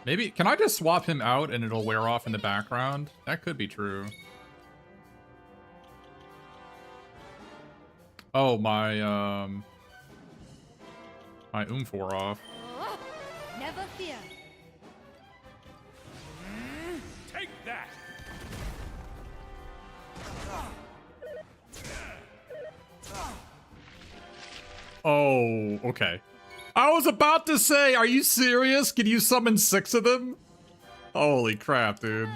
Maybe, can I just swap him out and it'll wear off in the background? That could be true. Oh, my oomph wore off. Oh, never fear. Take that! Oh, okay. I was about to say, are you serious? Can you summon 6 of them? Holy crap, dude.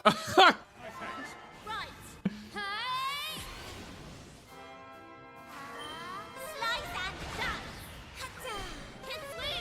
My thanks. Right. Hey. Slice and dice. Hatta. Hit swoosh.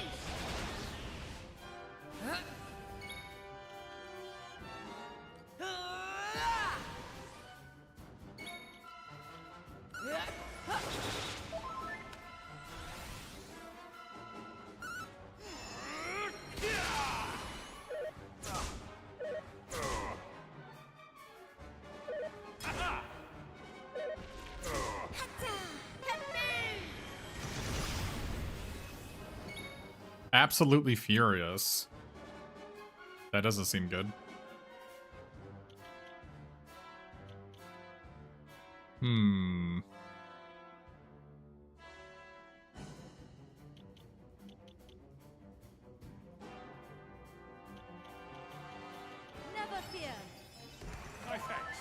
Absolutely furious. That doesn't seem good. Hmm. Never fear. My thanks.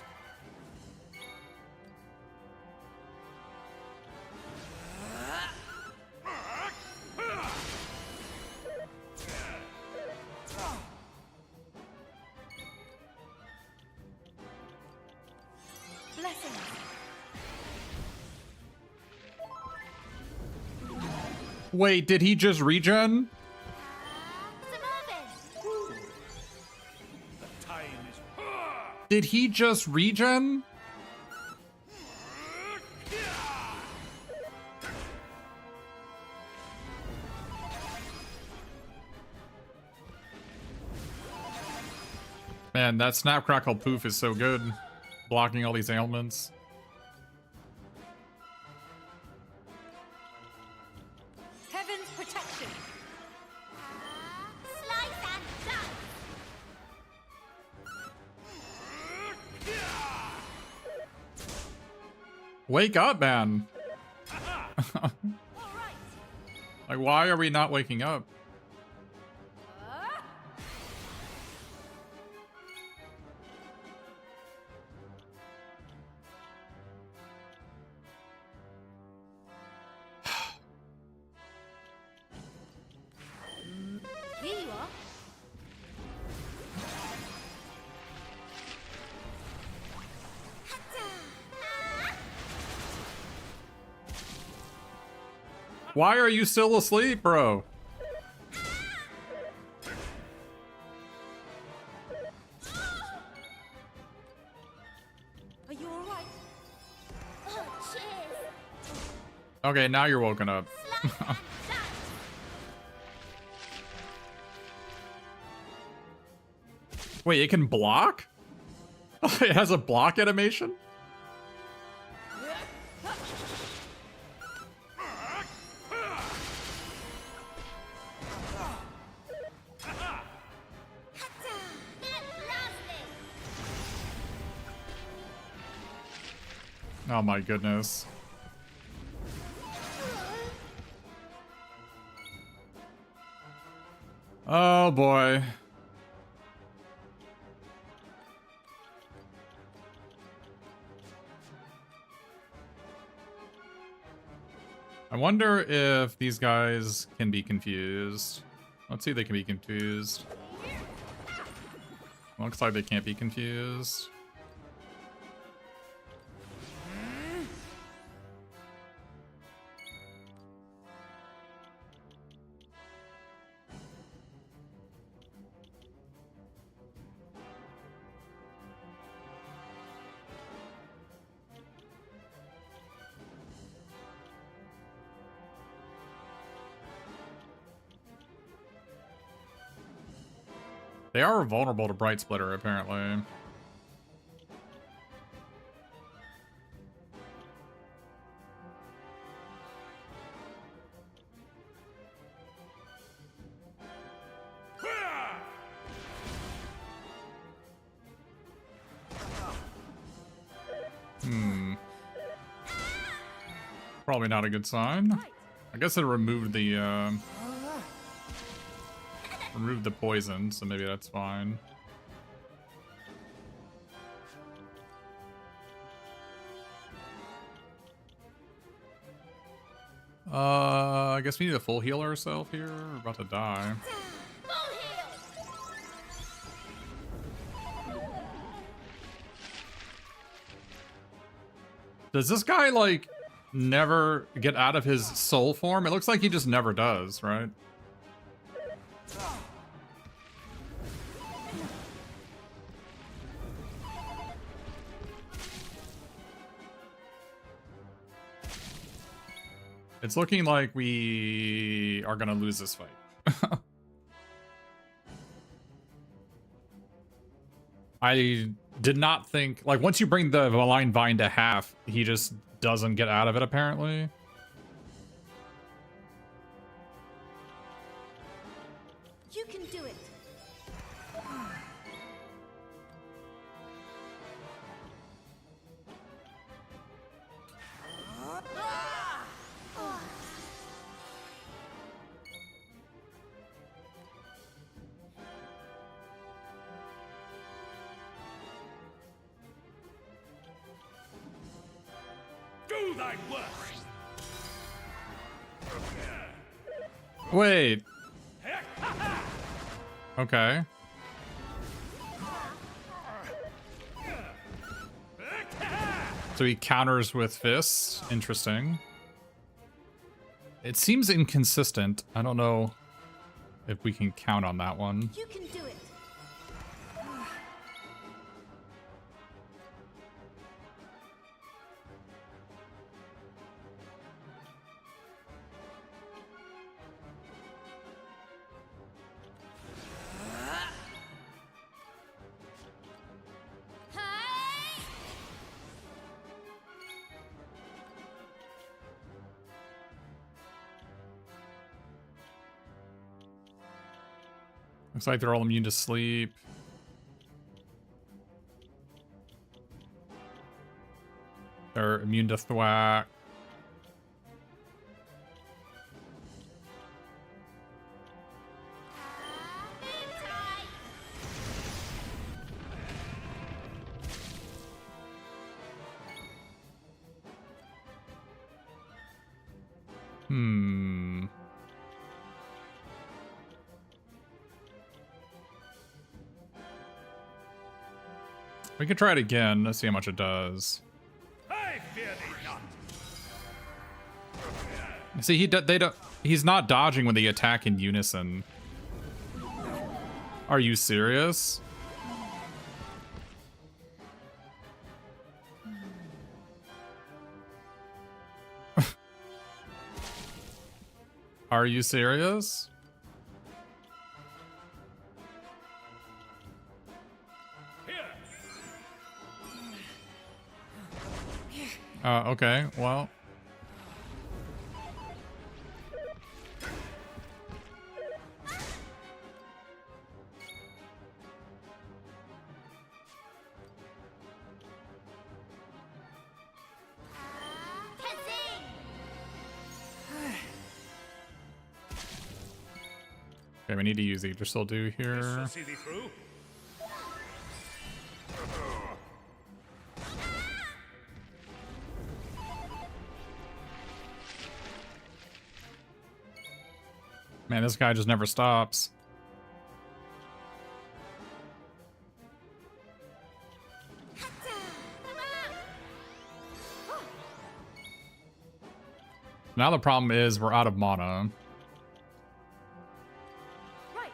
Blessings. Wait, did he just regen? Samovin. The time is. Did he just regen? Man, that snap crackle poof is so good. Blocking all these ailments. Heaven's protection. Slice and dice. Wake up, man. All right. Like, why are we not waking up? Here you are. Why are you still asleep, bro? Are you all right? Oh, cheers. Okay, now you're woken up. Slice and dice. Wait, it can block? It has a block animation? Oh my goodness. Oh boy. I wonder if these guys can be confused. Let's see if they can be confused. Looks like they can't be confused. They are vulnerable to Bright Splitter, apparently. Probably not a good sign. Right. I guess it removed the poison, so maybe that's fine. I guess we need to full heal ourselves here. We're about to die. Full heal. Does this guy, like, never get out of his soul form? It looks like he just never does, right? It's looking like we are gonna lose this fight. I did not think, like, once you bring the malign vine to half, he just doesn't get out of it, apparently. You can do it. Do thy worst. Wait. Okay. So he counters with fists. Interesting. It seems inconsistent. I don't know if we can count on that one. You can do it. Hi. Looks like they're all immune to sleep. They're immune to thwack. Hmm. We could try it again. Let's see how much it does. I fear thee not. See, they don't. He's not dodging when they attack in unison. Are you serious? Are you serious? Okay, well. Kazing. Okay, we need to use Yggdrasil do This here. shall see thee through. Man, this guy just never stops. Now the problem is we're out of mana. Right.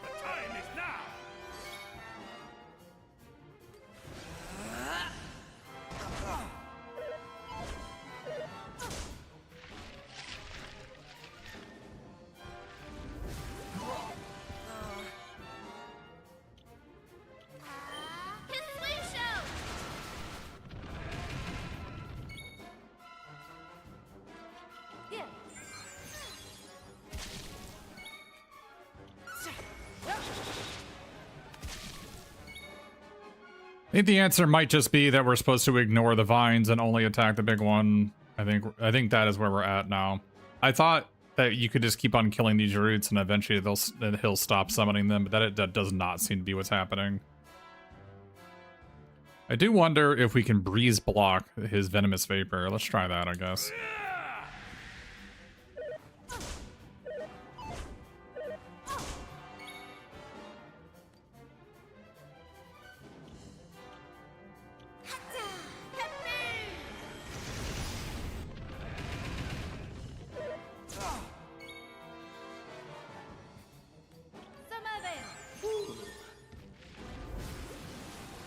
The time is now. I think the answer might just be that we're supposed to ignore the vines and only attack the big one. I think that is where we're at now. I thought that you could just keep on killing these roots and eventually he'll stop summoning them, but that does not seem to be what's happening. I do wonder if we can breeze block his venomous vapor. Let's try that, I guess.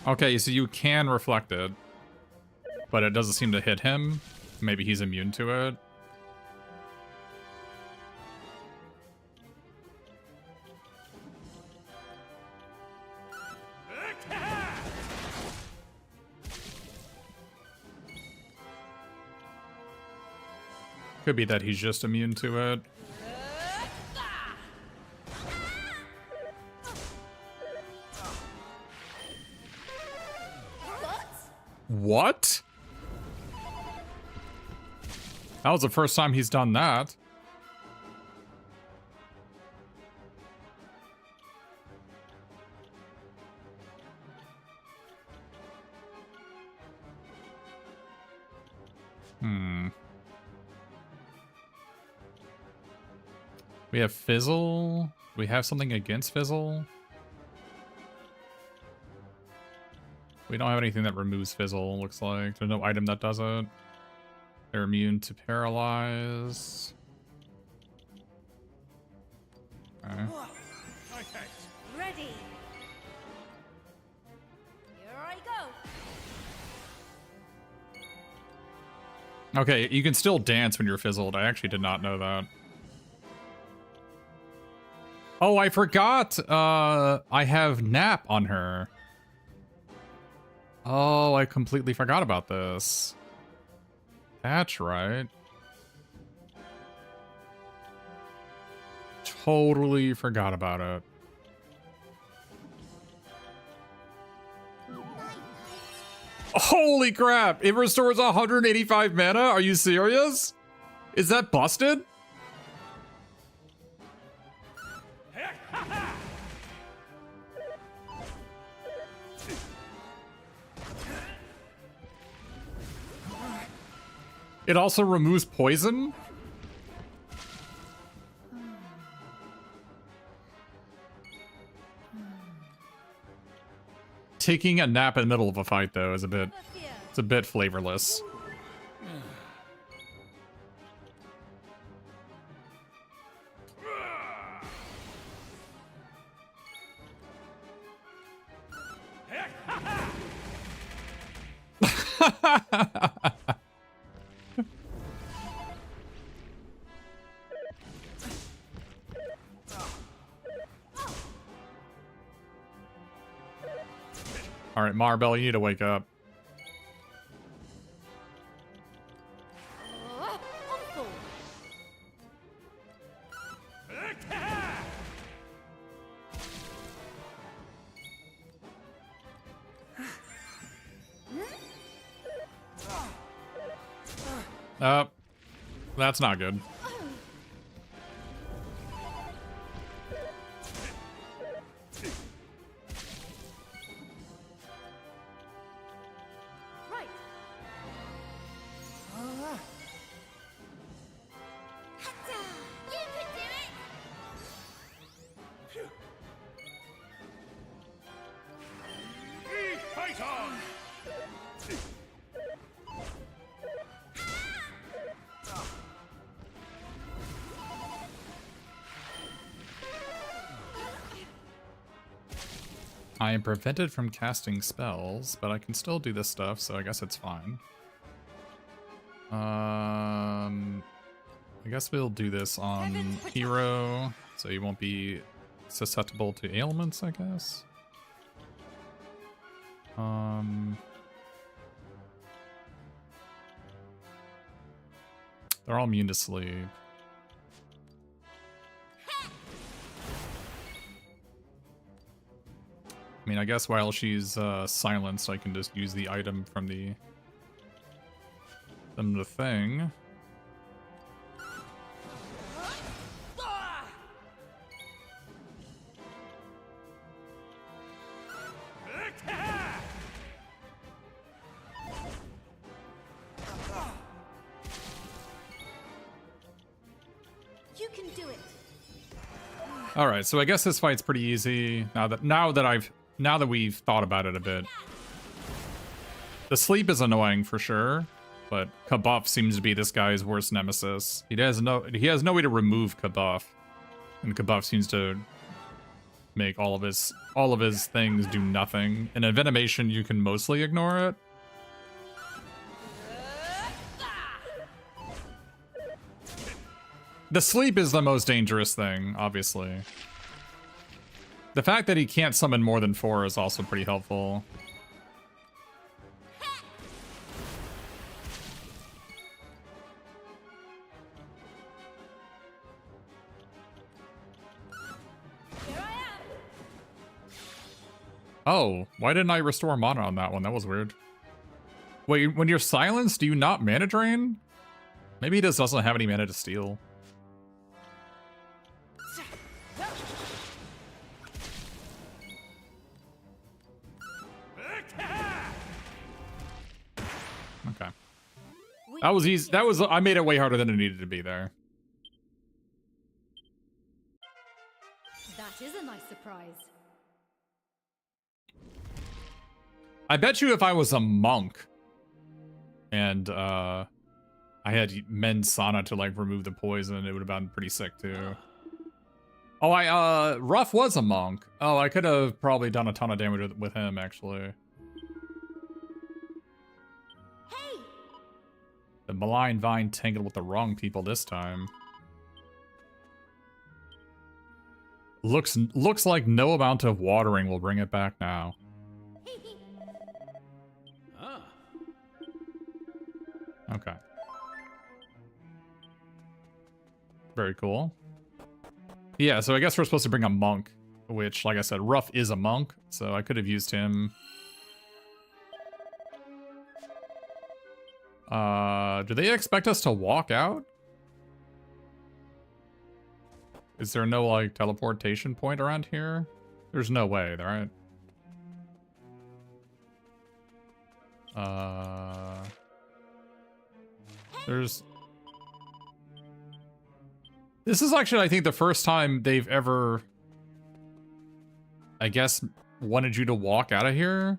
Okay, so you can reflect it, but it doesn't seem to hit him. Maybe he's immune to it. Could be that he's just immune to it. What? That was the first time he's done that. We have Fizzle. Do we have something against Fizzle? We don't have anything that removes Fizzle, looks like. There's no item that does it. They're immune to Paralyze. Okay. Ready. Here I go. Okay, you can still dance when you're fizzled. I actually did not know that. Oh, I forgot. I have Nap on her. Oh, I completely forgot about this. That's right. Totally forgot about it. Holy crap! It restores 185 mana? Are you serious? Is that busted? It also removes poison? Taking a nap in the middle of a fight, though, is a bit flavorless. All right, Marbell, you need to wake up. That's not good. Right. You can do it. Fight on! I am prevented from casting spells, but I can still do this stuff, so I guess it's fine. I guess we'll do this on Hero, so he won't be susceptible to ailments, I guess. They're all immune to sleep. I mean, I guess while she's silenced, I can just use the item from the thing. You can do it. All right, so I guess this fight's pretty easy now that we've thought about it a bit. The sleep is annoying for sure, but Kabuff seems to be this guy's worst nemesis. He has no way to remove Kabuff, and Kabuff seems to make all of his things do nothing. In a Venomation, you can mostly ignore it. The sleep is the most dangerous thing, obviously. The fact that he can't summon more than 4 is also pretty helpful. Here I am. Oh, why didn't I restore mana on that one? That was weird. Wait, when you're silenced, do you not mana drain? Maybe he just doesn't have any mana to steal. Okay. That was easy. I made it way harder than it needed to be there. That is a nice surprise. I bet you if I was a monk and I had Mend Sana to like remove the poison, it would have been pretty sick too. Oh, Ruff was a monk. Oh, I could have probably done a ton of damage with him actually. Hey, The malign vine tangled with the wrong people this time. Looks like no amount of watering will bring it back now. Okay. Very cool. Yeah, so I guess we're supposed to bring a monk, which, like I said, Ruff is a monk, so I could have used him. Do they expect us to walk out? Is there no, like, teleportation point around here? There's no way, right? This is actually, I think, the first time they've ever, I guess, wanted you to walk out of here.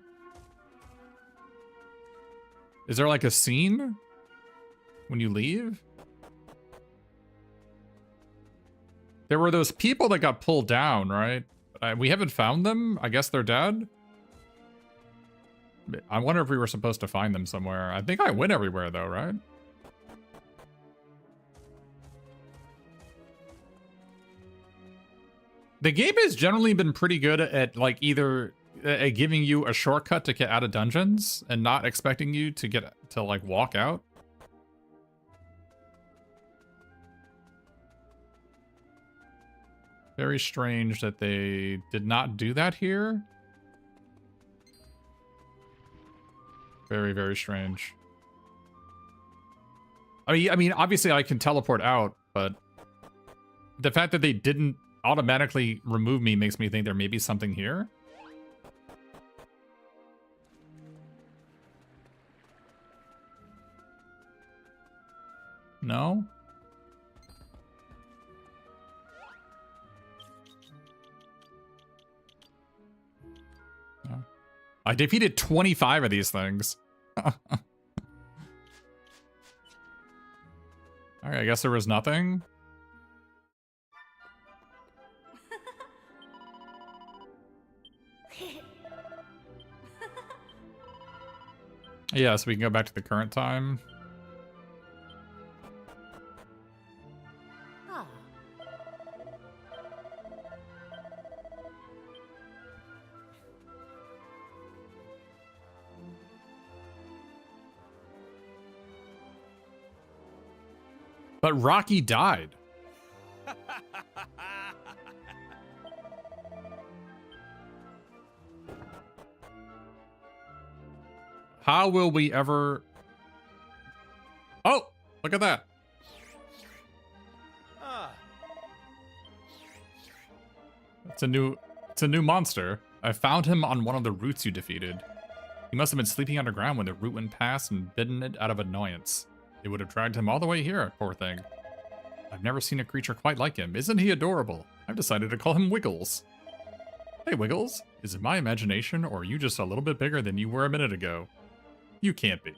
Is there like a scene when you leave? There were those people that got pulled down, right? We haven't found them. I guess they're dead. I wonder if we were supposed to find them somewhere. I think I went everywhere though, right? The game has generally been pretty good at like either giving you a shortcut to get out of dungeons and not expecting you to get to like walk out. Very strange that they did not do that here. Very, very strange. I mean, obviously I can teleport out, but the fact that they didn't automatically remove me makes me think there may be something here. No? No. I defeated 25 of these things. Alright, I guess there was nothing. Yeah, so we can go back to the current time. Ah, But Rocky died. How will we ever... Oh, look at that. It's a new monster. I found him on one of the roots you defeated. He must have been sleeping underground when the root went past and bitten it out of annoyance. It would have dragged him all the way here, poor thing. I've never seen a creature quite like him. Isn't he adorable? I've decided to call him Wiggles. Hey, Wiggles. Is it my imagination, or are you just a little bit bigger than you were a minute ago? You can't be.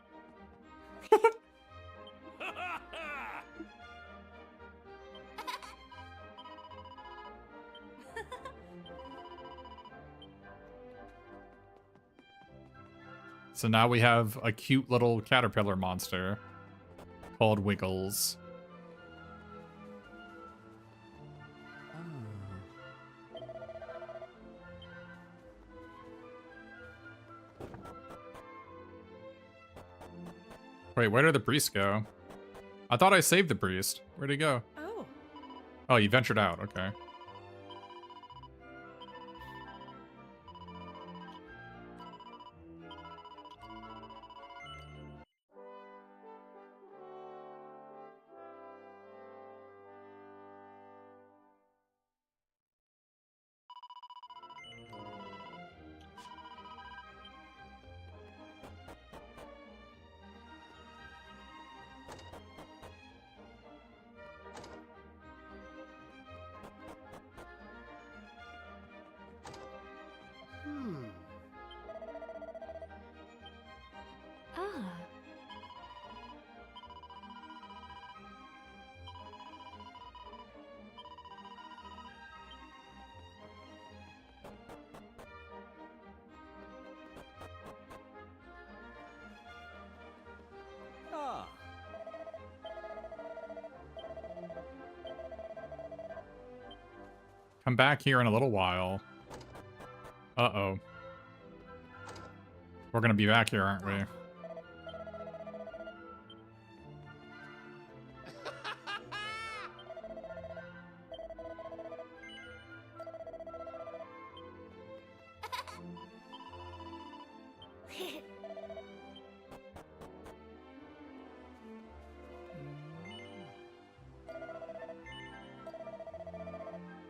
So now we have a cute little caterpillar monster called Wiggles. Wait, where did the priest go? I thought I saved the priest. Where'd he go? Oh. Oh, he ventured out. Okay. Ah. Come back here in a little while. Uh-oh. We're gonna be back here, aren't we?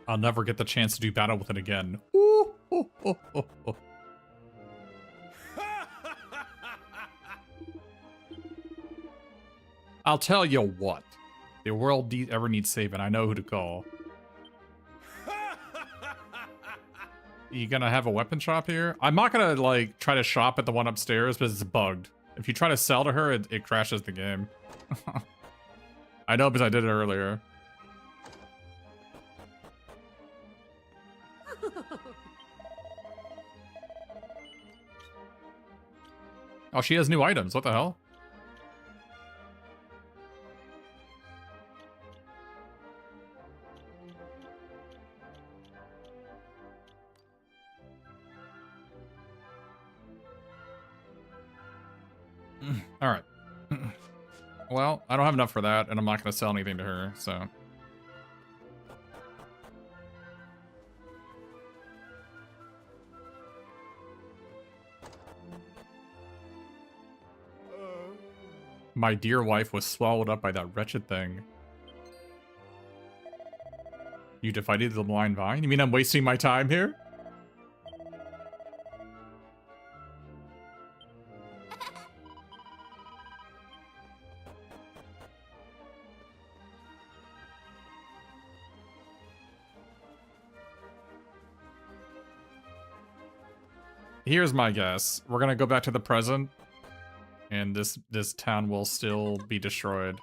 I'll never get the chance to do battle with it again. Ooh, ooh, ooh, ooh, ooh. I'll tell you what. The world ever needs saving, I know who to call. You gonna have a weapon shop here? I'm not gonna, like, try to shop at the one upstairs because it's bugged. If you try to sell to her, it crashes the game. I know because I did it earlier. Oh, she has new items. What the hell? All right. Well, I don't have enough for that, and I'm not going to sell anything to her, so... My dear wife was swallowed up by that wretched thing. You defeated the blind vine? You mean I'm wasting my time here? Here's my guess. We're gonna go back to the present, and this town will still be destroyed.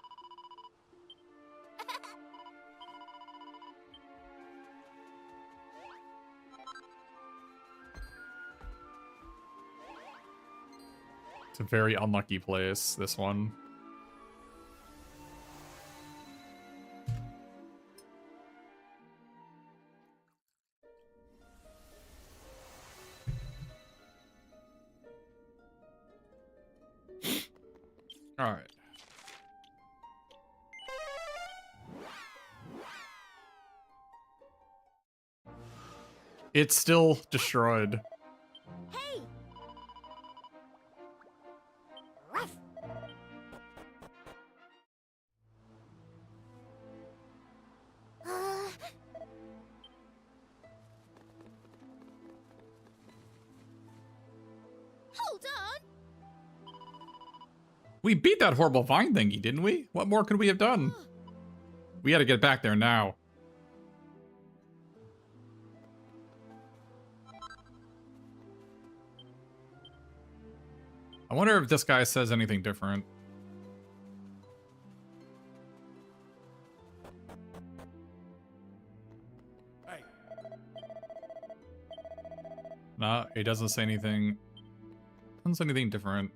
It's a very unlucky place, this one. All right. It's still destroyed. Hey! We beat that horrible vine thingy, didn't we? What more could we have done? We gotta get back there now. I wonder if this guy says anything different. Hey, Nah, he doesn't say anything. Doesn't say anything different.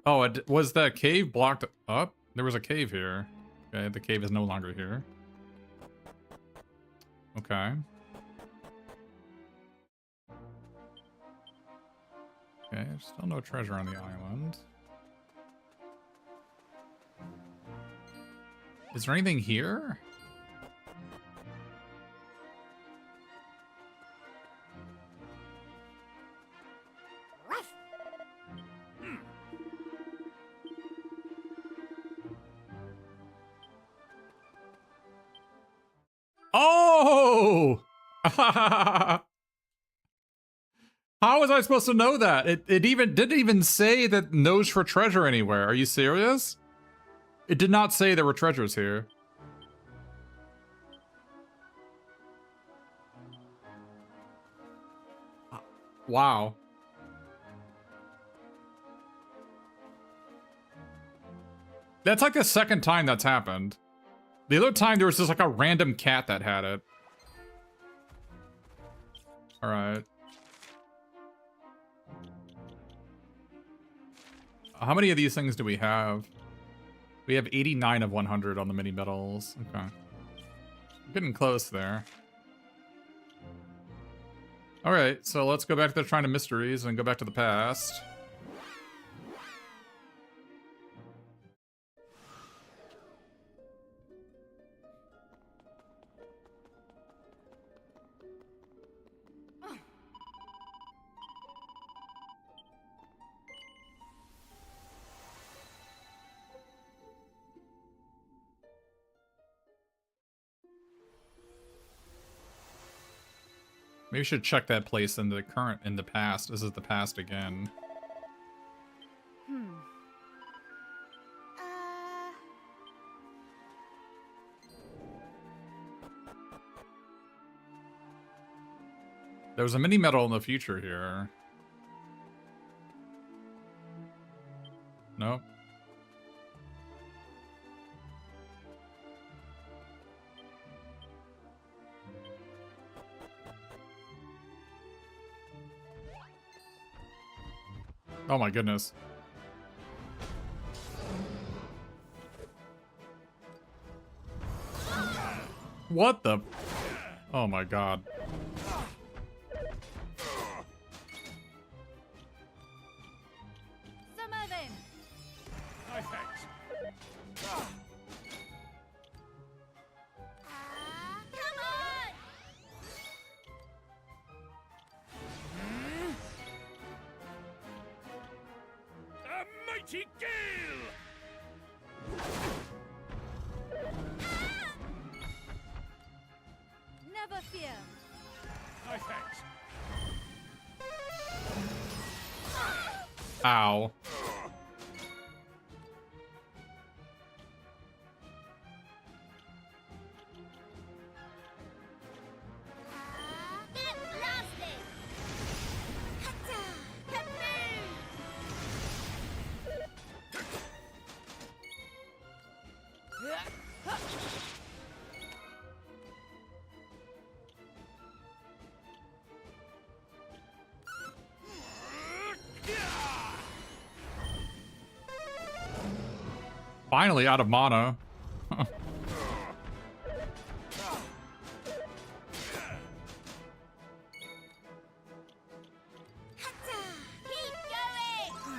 Oh, was that cave blocked up? There was a cave here. Okay, the cave is no longer here. Okay. Okay, still no treasure on the island. Is there anything here? Oh! How was I supposed to know that? It even didn't even say that nose for treasure anywhere. Are you serious? It did not say there were treasures here. Wow. That's like the second time that's happened. The other time there was just like a random cat that had it. Alright. How many of these things do we have? We have 89 of 100 on the mini medals. Okay. Getting close there. Alright, so let's go back to the Shrine of Mysteries and go back to the past. Maybe we should check that place in the past. This is the past again. There was a mini medal in the future here. Nope. Oh my goodness. What the? Oh my god. Some of them. no thanks. Come on! A mighty gale! Never fear. No thanks. Ow. Get blasted! Kaboom! Finally out of mana. Keep going!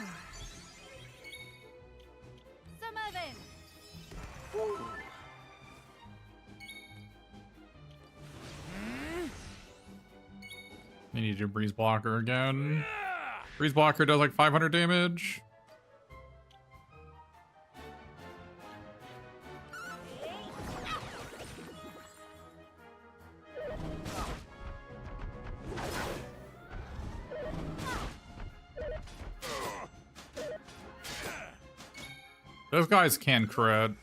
Some of them. You need your breeze blocker again. Breeze blocker does like 500 damage. Those guys can crit. Boom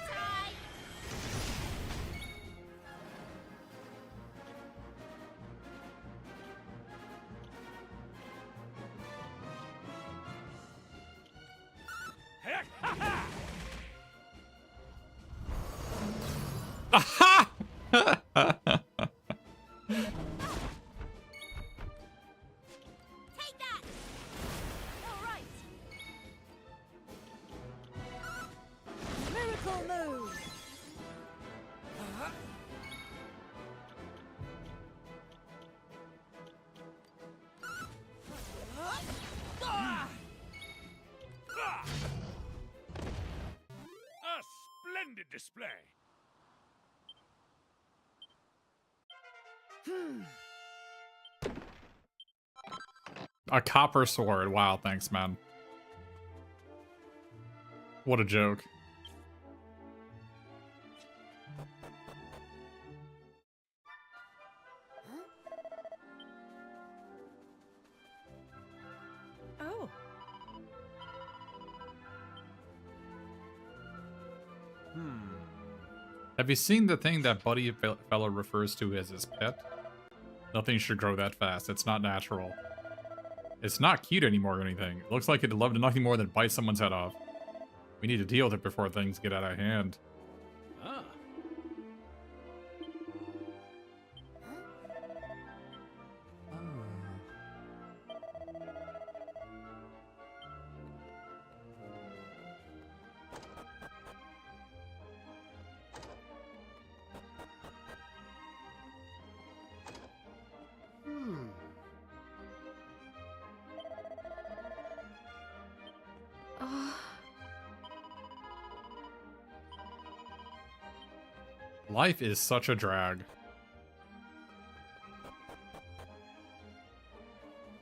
time. Heck, ha, ha! Aha! Take that. All right. Miracle move. Ah! A splendid display. A copper sword. Wow, thanks, man. What a joke. Oh. Have you seen the thing that Buddy Fella refers to as his pet? Nothing should grow that fast. It's not natural. It's not cute anymore or anything. It looks like it'd love nothing more than bite someone's head off. We need to deal with it before things get out of hand. Ah. Life is such a drag.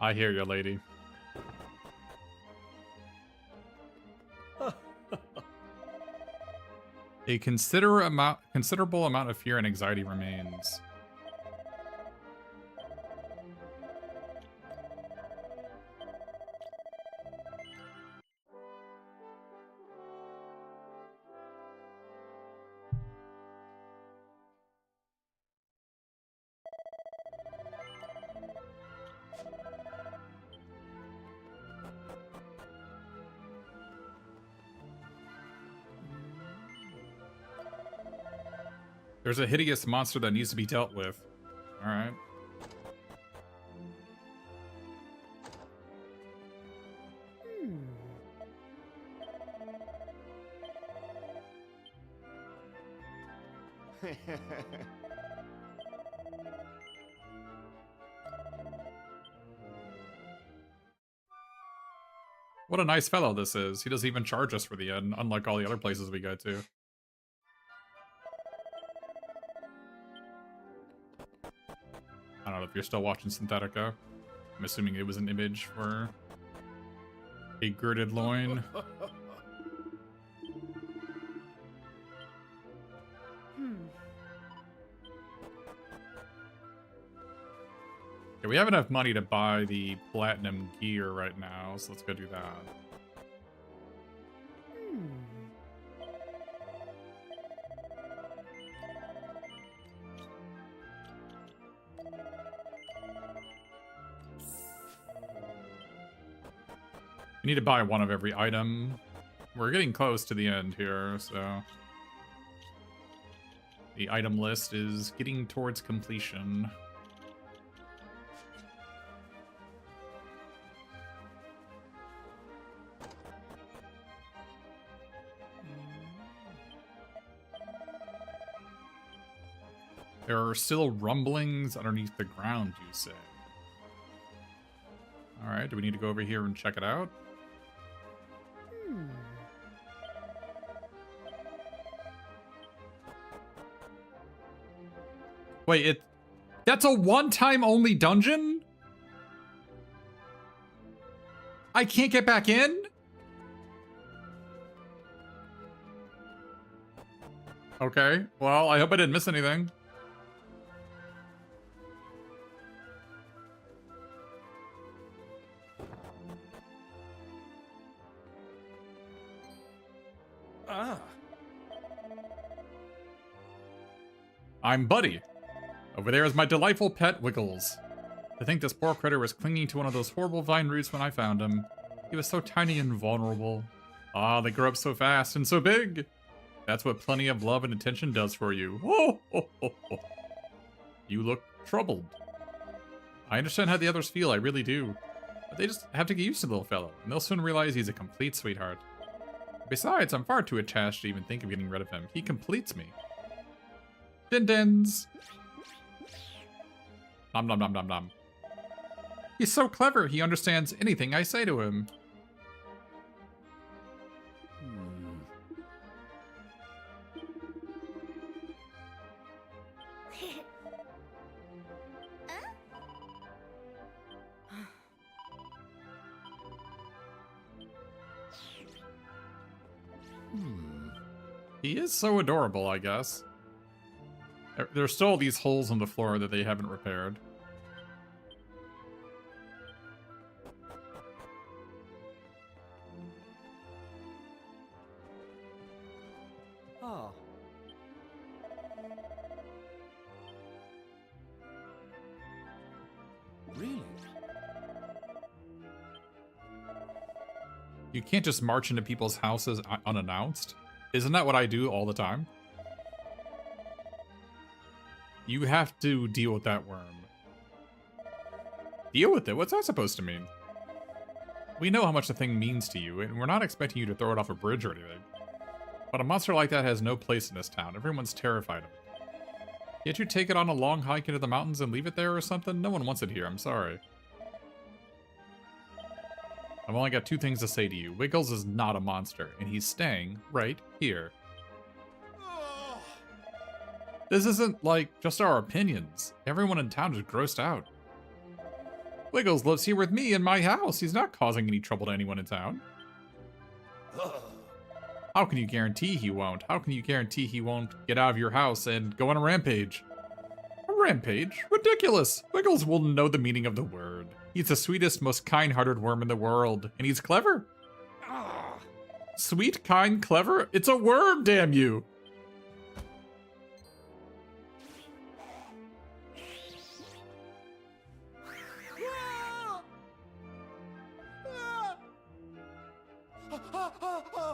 I hear you, lady. A considerable amount of fear and anxiety remains. There's a hideous monster that needs to be dealt with. Alright. What a nice fellow this is. He doesn't even charge us for the end, unlike all the other places we go to. I don't know if you're still watching Synthetica. I'm assuming it was an image for a girded loin. Okay, we have enough money to buy the platinum gear right now, so let's go do that. We need to buy one of every item. We're getting close to the end here, so... The item list is getting towards completion. There are still rumblings underneath the ground, you say? Alright, do we need to go over here and check it out? Wait, that's a one-time only dungeon? I can't get back in? Okay, well, I hope I didn't miss anything. Ah. I'm Buddy. Over there is my delightful pet, Wiggles. To think this poor critter was clinging to one of those horrible vine roots when I found him. He was so tiny and vulnerable. Ah, they grow up so fast and so big. That's what plenty of love and attention does for you. Oh, oh, oh, oh. You look troubled. I understand how the others feel, I really do. But they just have to get used to the little fellow, and they'll soon realize he's a complete sweetheart. Besides, I'm far too attached to even think of getting rid of him. He completes me. Din-dins! Nom nom nom nom nom. He's so clever, he understands anything I say to him. He is so adorable, I guess. There's still these holes in the floor that they haven't repaired. Oh. Really? You can't just march into people's houses unannounced. Isn't that what I do all the time? You have to deal with that worm. Deal with it? What's that supposed to mean? We know how much the thing means to you, and we're not expecting you to throw it off a bridge or anything. But a monster like that has no place in this town. Everyone's terrified of it. Can't you take it on a long hike into the mountains and leave it there or something? No one wants it here, I'm sorry. I've only got two things to say to you. Wiggles is not a monster, and he's staying right here. This isn't, like, just our opinions. Everyone in town is grossed out. Wiggles lives here with me in my house. He's not causing any trouble to anyone in town. How can you guarantee he won't? How can you guarantee he won't get out of your house and go on a rampage? A rampage? Ridiculous! Wiggles will know the meaning of the word. He's the sweetest, most kind-hearted worm in the world, and he's clever. Sweet, kind, clever? It's a worm, damn you!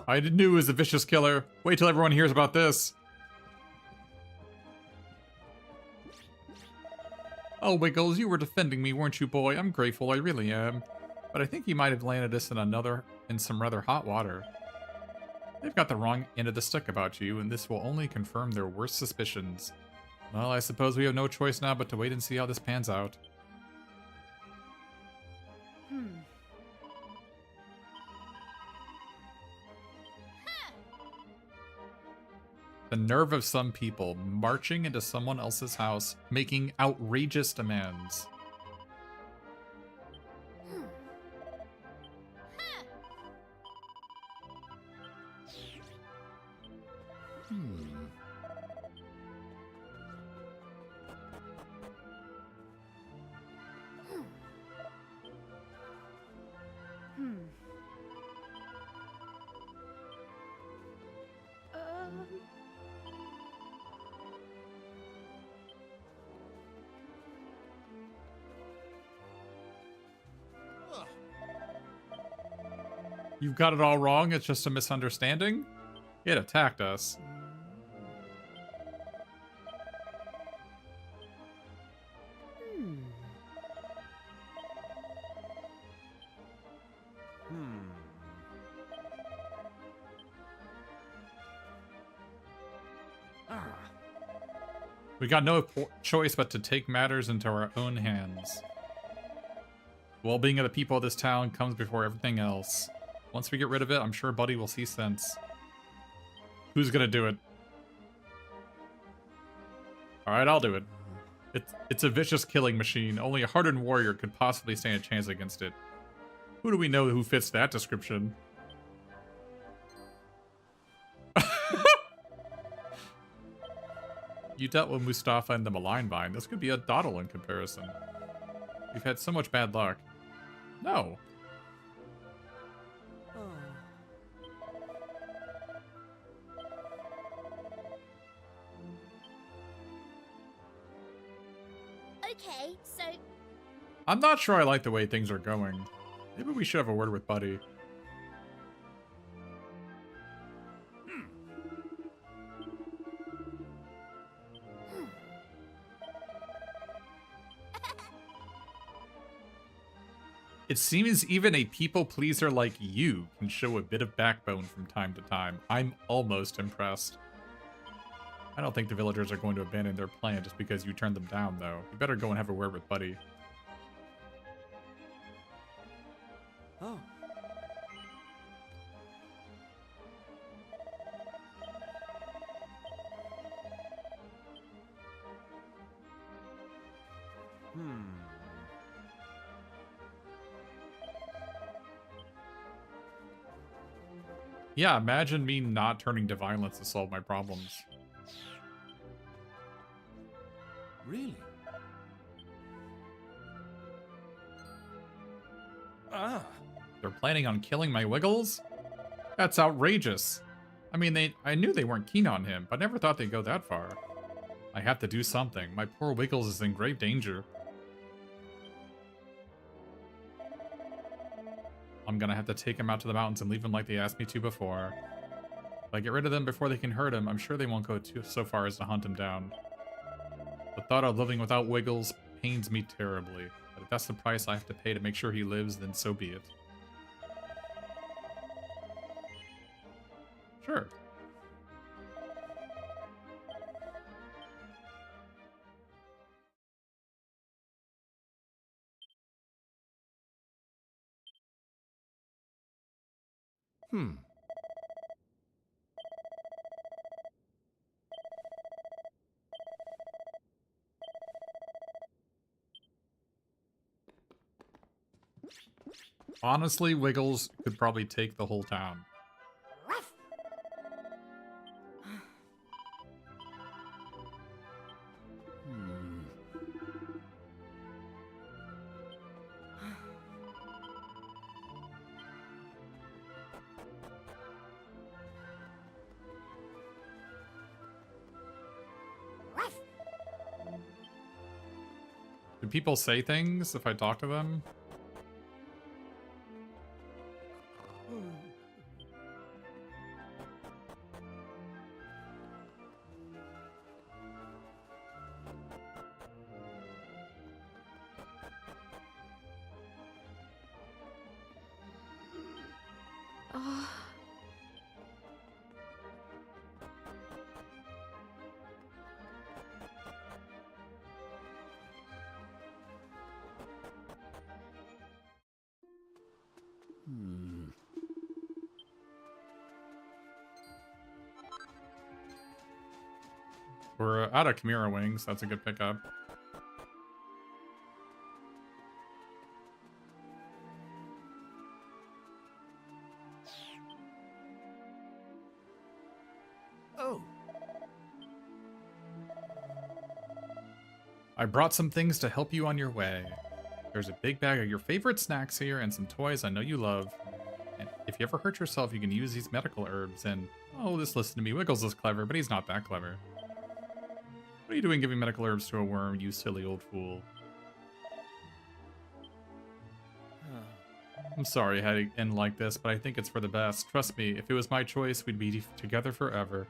I knew he was a vicious killer. Wait till everyone hears about this. Oh, Wiggles, you were defending me, weren't you, boy? I'm grateful, I really am. But I think you might have landed us in some rather hot water. They've got the wrong end of the stick about you, and this will only confirm their worst suspicions. Well, I suppose we have no choice now but to wait and see how this pans out. The nerve of some people marching into someone else's house, making outrageous demands. You've got it all wrong, it's just a misunderstanding? It attacked us. We got no choice but to take matters into our own hands. The well-being of the people of this town comes before everything else. Once we get rid of it, I'm sure Buddy will see sense. Who's gonna do it? Alright, I'll do it. It's a vicious killing machine. Only a hardened warrior could possibly stand a chance against it. Who do we know who fits that description? You dealt with Mustafa and the Malign Vine. This could be a Doddle in comparison. We've had so much bad luck. No. Okay, so I'm not sure I like the way things are going. Maybe we should have a word with Buddy. It seems even a people pleaser like you can show a bit of backbone from time to time. I'm almost impressed. I don't think the villagers are going to abandon their plan just because you turned them down, though. You better go and have a word with Buddy. Oh. Hmm. Yeah, imagine me not turning to violence to solve my problems. Really? Ah. They're planning on killing my Wiggles? That's outrageous. I mean, I knew they weren't keen on him, but never thought they'd go that far. I have to do something. My poor Wiggles is in grave danger. I'm gonna have to take him out to the mountains and leave him like they asked me to before. If I get rid of them before they can hurt him, I'm sure they won't go so far as to hunt him down. The thought of living without Wiggles pains me terribly, but if that's the price I have to pay to make sure he lives, then so be it. Sure. Hmm. Honestly, Wiggles could probably take the whole town. Hmm. Do people say things if I talk to them? Hmm. We're out of Chimera Wings. That's a good pickup. Oh. I brought some things to help you on your way. There's a big bag of your favorite snacks here and some toys I know you love. And if you ever hurt yourself, you can use these medical herbs and... Oh, just listen to me. Wiggles is clever, but he's not that clever. What are you doing giving medical herbs to a worm, you silly old fool? I'm sorry I had to end like this, but I think it's for the best. Trust me, if it was my choice, we'd be together forever.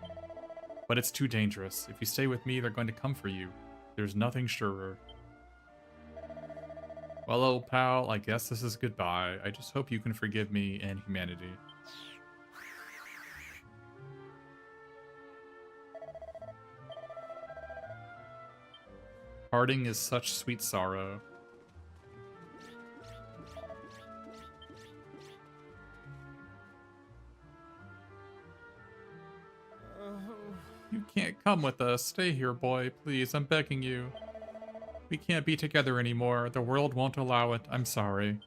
But it's too dangerous. If you stay with me, they're going to come for you. There's nothing surer. Well, old pal, I guess this is goodbye. I just hope you can forgive me and humanity. Parting is such sweet sorrow. You can't come with us. Stay here, boy. Please, I'm begging you. We can't be together anymore. The world won't allow it. I'm sorry.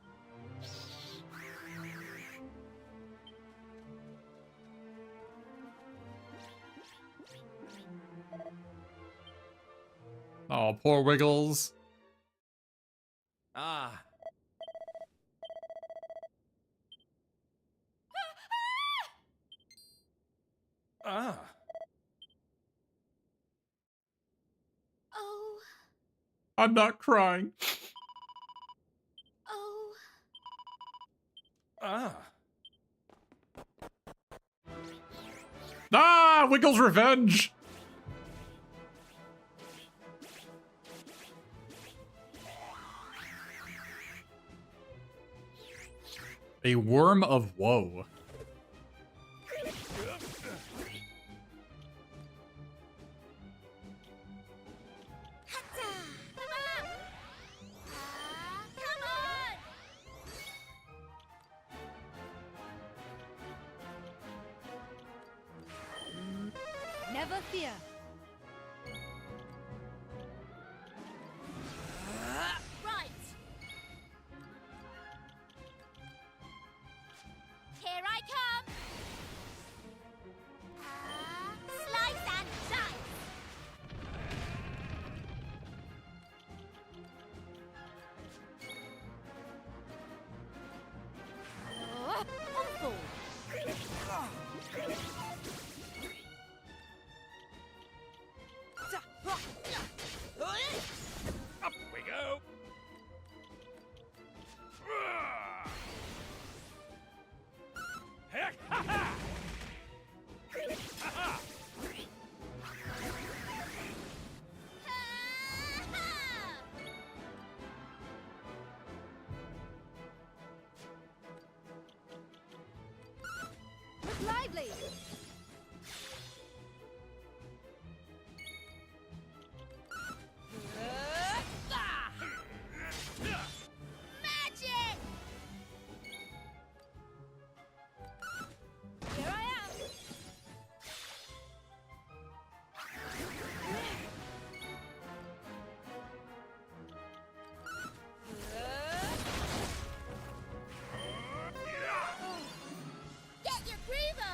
Oh, poor Wiggles. Ah. Ah. oh, I'm not crying. Oh. Ah. Ah, Wiggles' revenge. A worm of woe. Hatta. Come on. Come on. Never fear. Right. Here I come. Slice and dice. Awful. Up we go. Ah. Heck, ha ha! Ha ha! Look lively. Magic! Here I am. Get your groove on.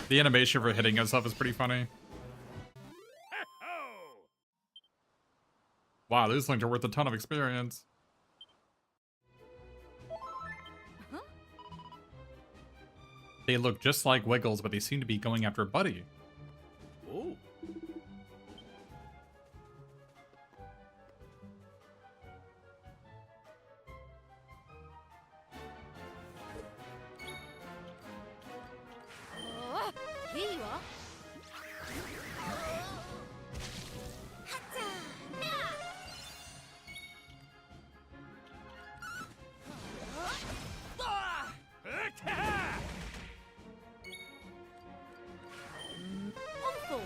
The animation for hitting himself is pretty funny. Ho! Wow, these things are worth a ton of experience. They look just like Wiggles, but they seem to be going after Buddy. Oh. Oh, here you are. Hatta! Yeah! Heck, ha ha! Awful!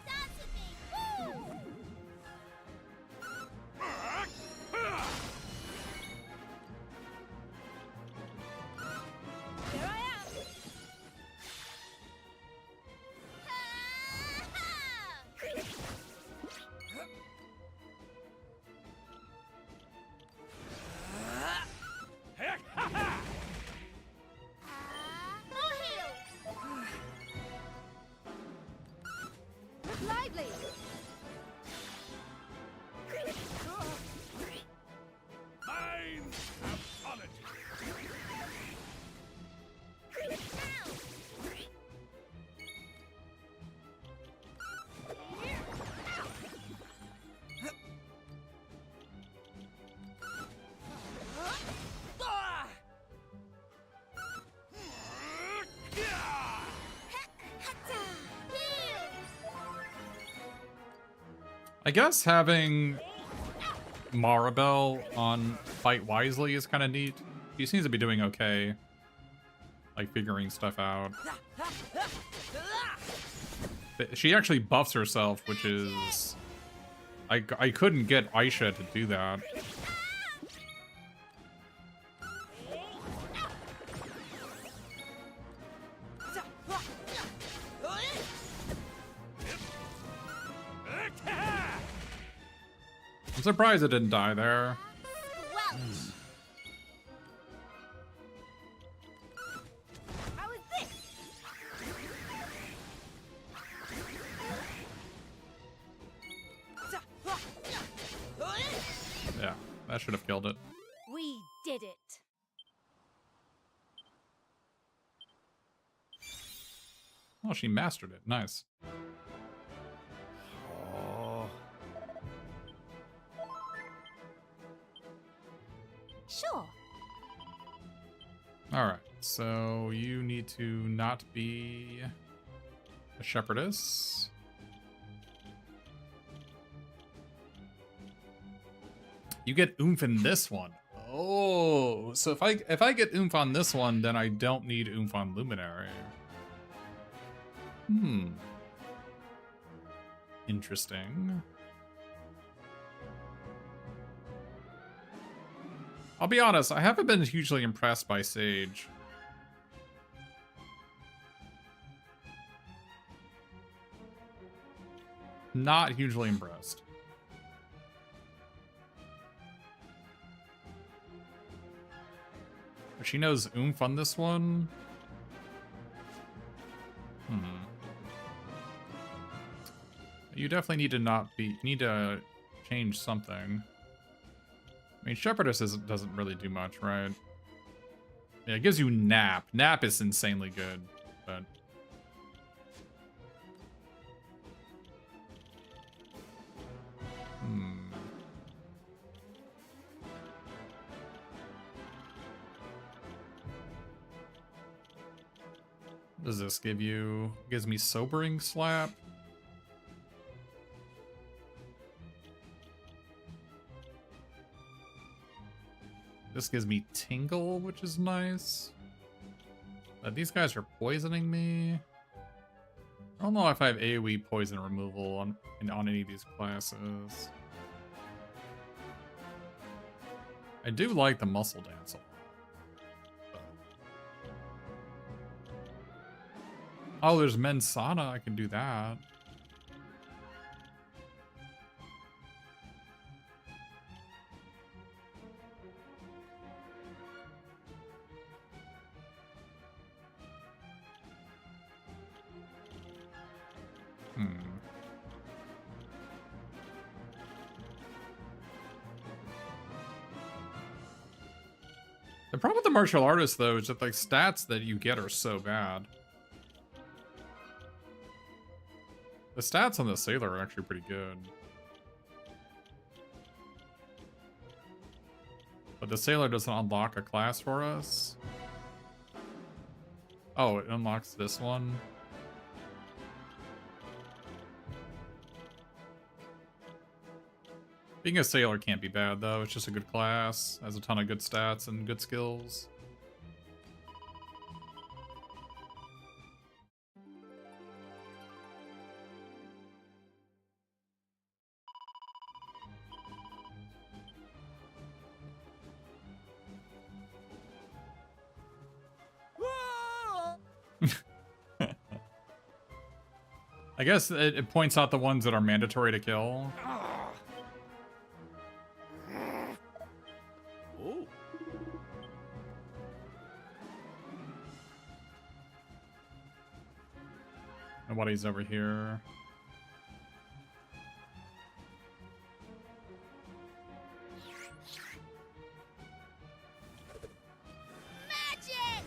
Dance with me! Woo! Here I am! Heck, ha ha! More heals! Look lively! Mind apology. I guess having Maribel on Fight Wisely is kind of neat. She seems to be doing okay. Like, figuring stuff out. She actually buffs herself, which is... I couldn't get Aisha to do that. I'm surprised it didn't die there. Squelch. How is this? Yeah, that should have killed it. We did it. Oh, she mastered it. Nice. Oh. Sure. Alright, so you need to not be a shepherdess. You get oomph in this one. Oh, so if I get oomph on this one, then I don't need oomph on Luminary. Interesting. I'll be honest, I haven't been hugely impressed by Sage. Not hugely impressed. But she knows oomph on this one. You definitely need to need to change something. I mean, Shepherdess doesn't really do much, right? Yeah, it gives you Nap. Nap is insanely good, but... What does this give you? It gives me Sobering Slap. This gives me Tingle, which is nice. These guys are poisoning me. I don't know if I have AoE poison removal on any of these classes. I do like the Muscle Dance a lot. Oh, there's Mensana. I can do that. The problem with the martial artist, though, is that like stats that you get are so bad. The stats on the sailor are actually pretty good. But the sailor doesn't unlock a class for us. Oh, it unlocks this one. Being a sailor can't be bad, though. It's just a good class. Has a ton of good stats and good skills. I guess it points out the ones that are mandatory to kill. Oh. Nobody's over here. Magic!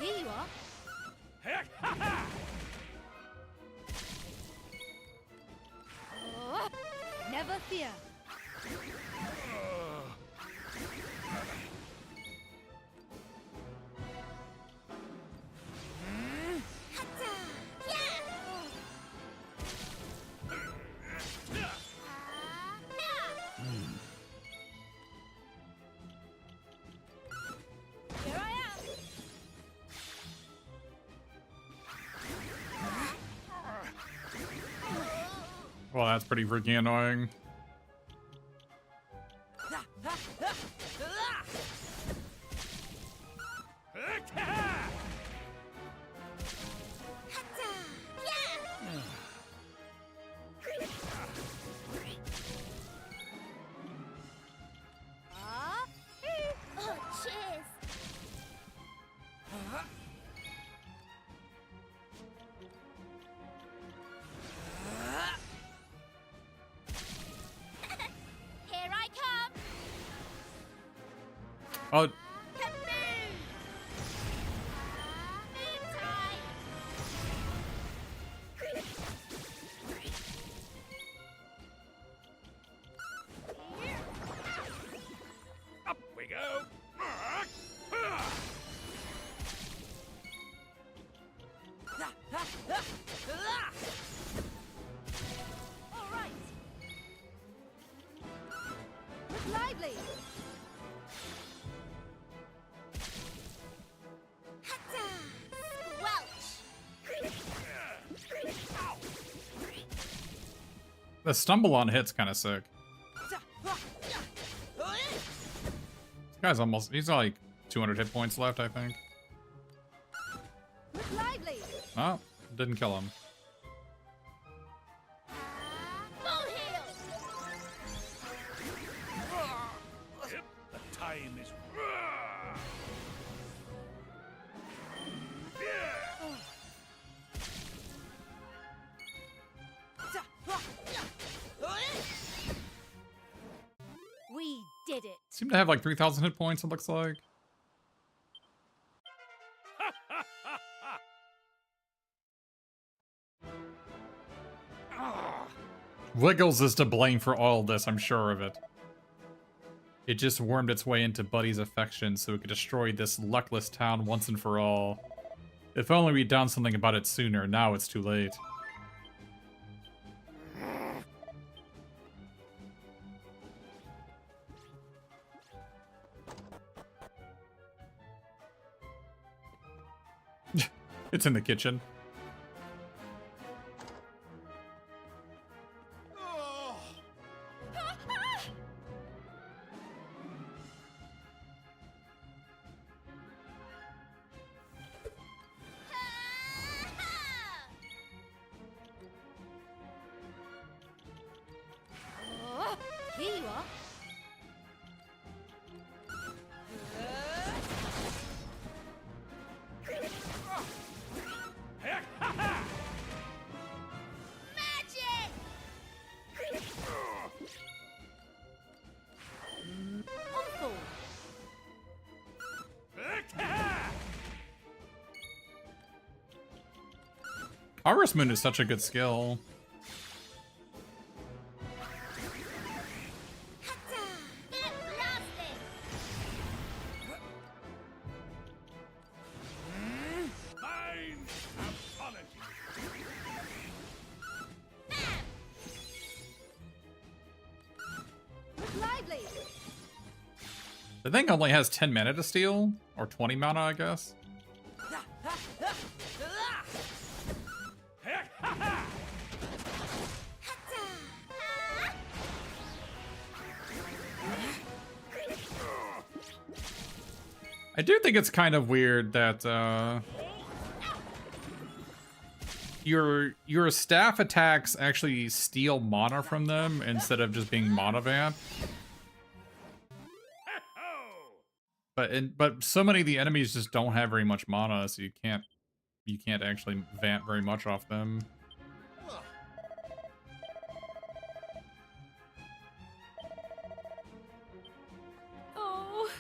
Here you are. Heck, ha ha! Oh, never fear. Hatta! Yeah! Here I am. Well, that's pretty freaking annoying. Hacha! Yeah! Ah! Oh, cheers! Here I come! Oh, Kaboom! Boom time! Up we go. All right. Look lively. Hacha! Squelch! the stumble on hit's kind of sick. This guy's almost, he's got like 200 hit points left, I think. Look lively. Oh, didn't kill him. Full heal. Yep, the time is. We did it. Seem to have like 3,000 hit points, it looks like. Wiggles is to blame for all this, I'm sure of it. It just wormed its way into Buddy's affection so it could destroy this luckless town once and for all. If only we'd done something about it sooner, now it's too late. It's in the kitchen. Oh, here you are. Magic! Awful. Harvest Moon is such a good skill. Hacha! Get blasted! Fine apology. Look lively. The thing only has 10 mana to steal, or 20 mana, I guess. I do think it's kind of weird that your staff attacks actually steal mana from them instead of just being mana vamp. But so many of the enemies just don't have very much mana, so you can't actually vamp very much off them. Oh.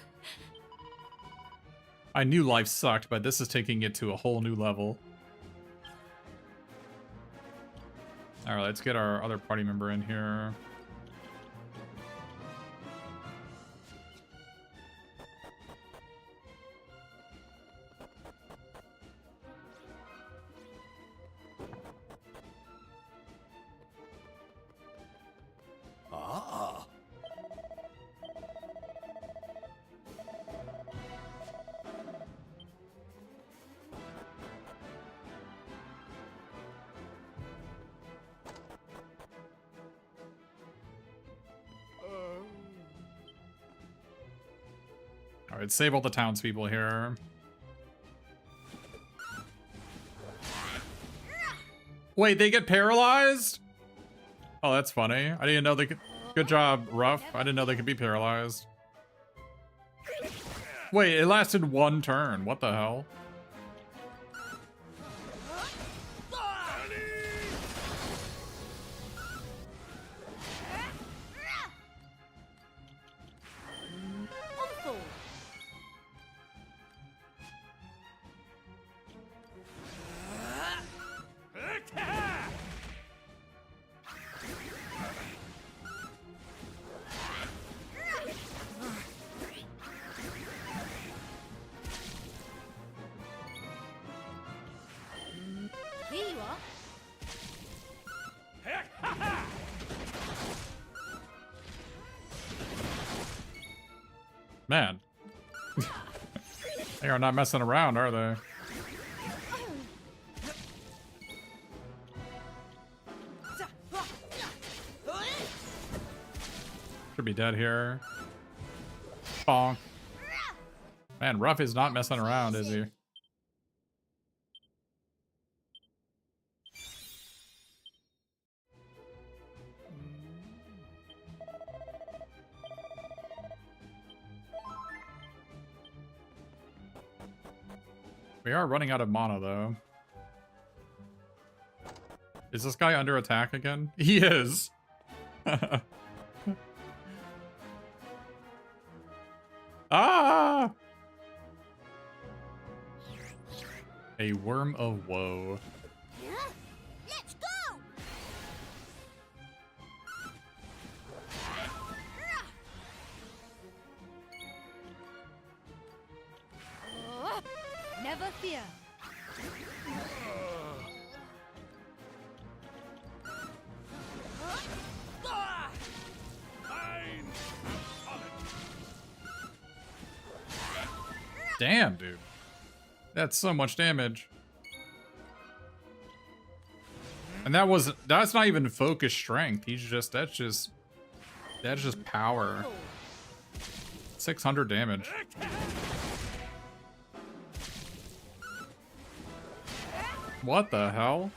I knew life sucked, but this is taking it to a whole new level. Alright, let's get our other party member in here. Ah. Alright, save all the townspeople here. Wait, they get paralyzed? Oh, that's funny. I didn't know they could... Good job, Ruff. I didn't know they could be paralyzed. Wait, it lasted one turn. What the hell? Awful. Here you are. Man. They are not messing around, are they? Should be dead here. Bonk. Man, Ruff is not messing around, is he? We are running out of mana, though. Is this guy under attack again? He is! Ah! A worm of woe. Let's go. Never fear. Damn, dude. That's so much damage. And that's not even focus strength. That's just power. 600 damage. What the hell?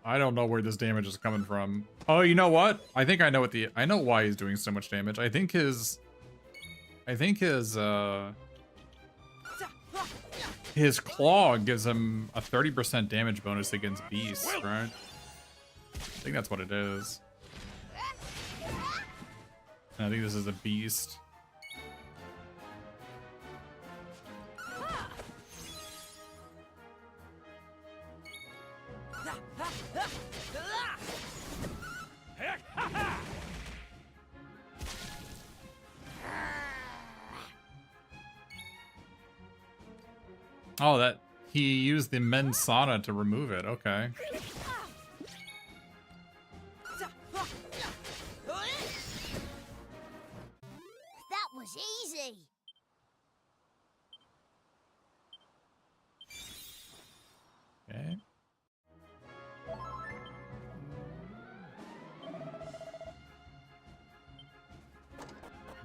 I don't know where this damage is coming from. Oh, you know what? I think I know I know why he's doing so much damage. I think his claw gives him a 30% damage bonus against beasts, right? I think that's what it is. And I think this is a beast. Oh, that he used the Mensana to remove it. Okay. That was easy. Okay.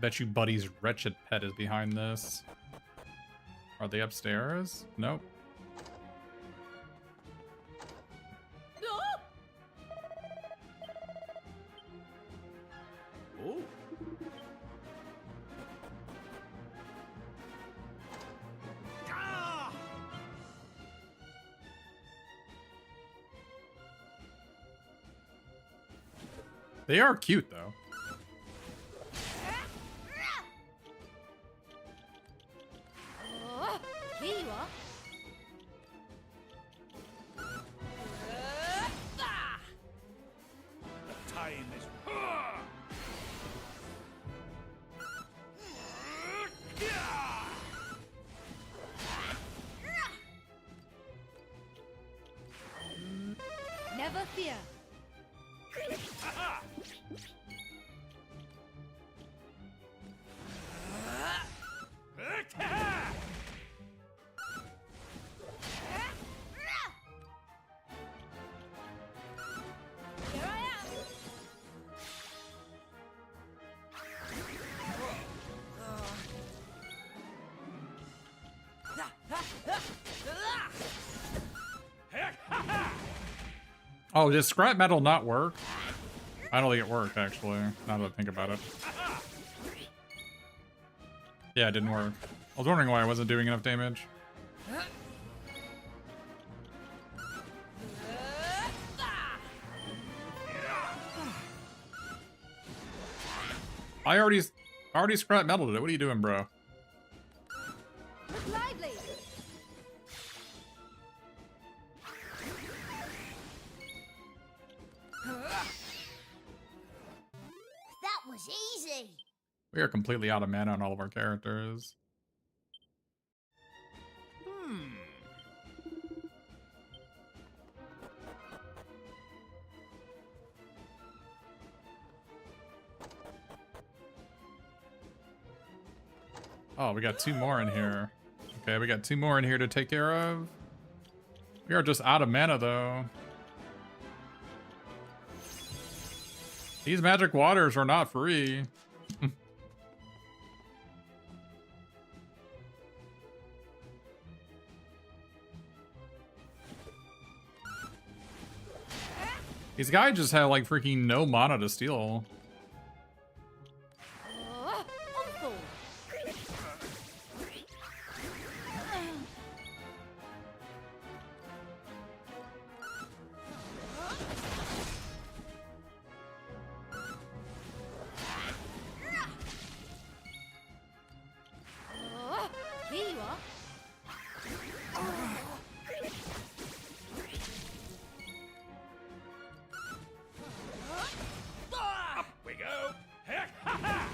Bet you Buddy's wretched pet is behind this. Are they upstairs? Nope. Oh. They are cute, though. Here you are. The time is. Never fear. Here I am. Oh, does scrap metal not work? I don't think it worked, actually, now that I think about it. Yeah, it didn't work. I was wondering why I wasn't doing enough damage. I already scrap metaled it. What are you doing, bro? Look lively. That was easy. We are completely out of mana on all of our characters. Oh, we got two more in here. Okay, we got two more in here to take care of. We are just out of mana, though. These magic waters are not free. These guys just have like freaking no mana to steal. Awful. Here you are. Up we go. Heck, ha, ha.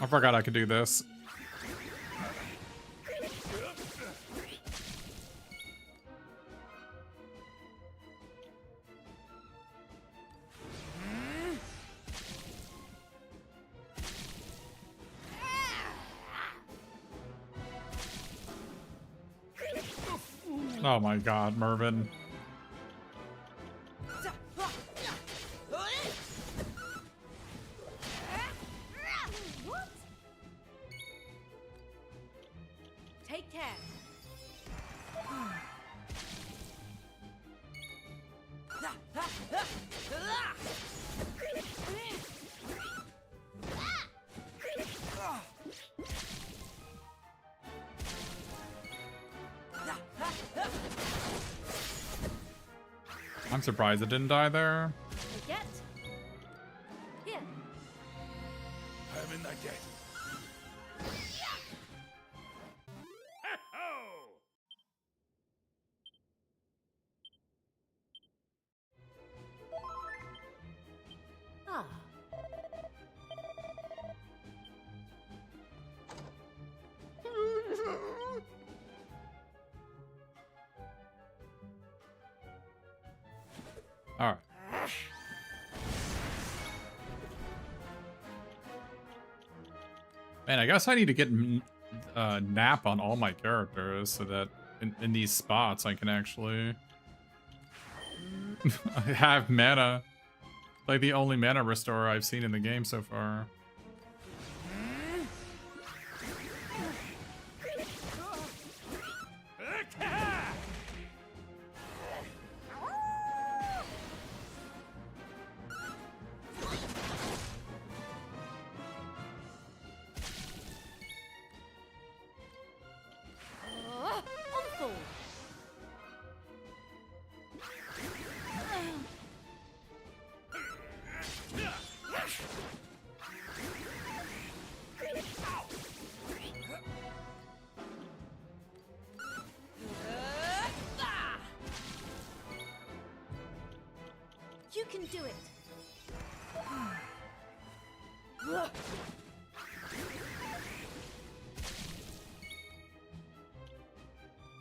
I forgot I could do this. Oh my god, Mervin. What? Take care. I'm surprised it didn't die there. Forget. Here. I'm in thy debt. Ho-ho! Ah. All right. Man, I guess I need to get nap on all my characters so that in these spots I can actually have mana. Like the only mana restorer I've seen in the game so far. Awful. You can do it.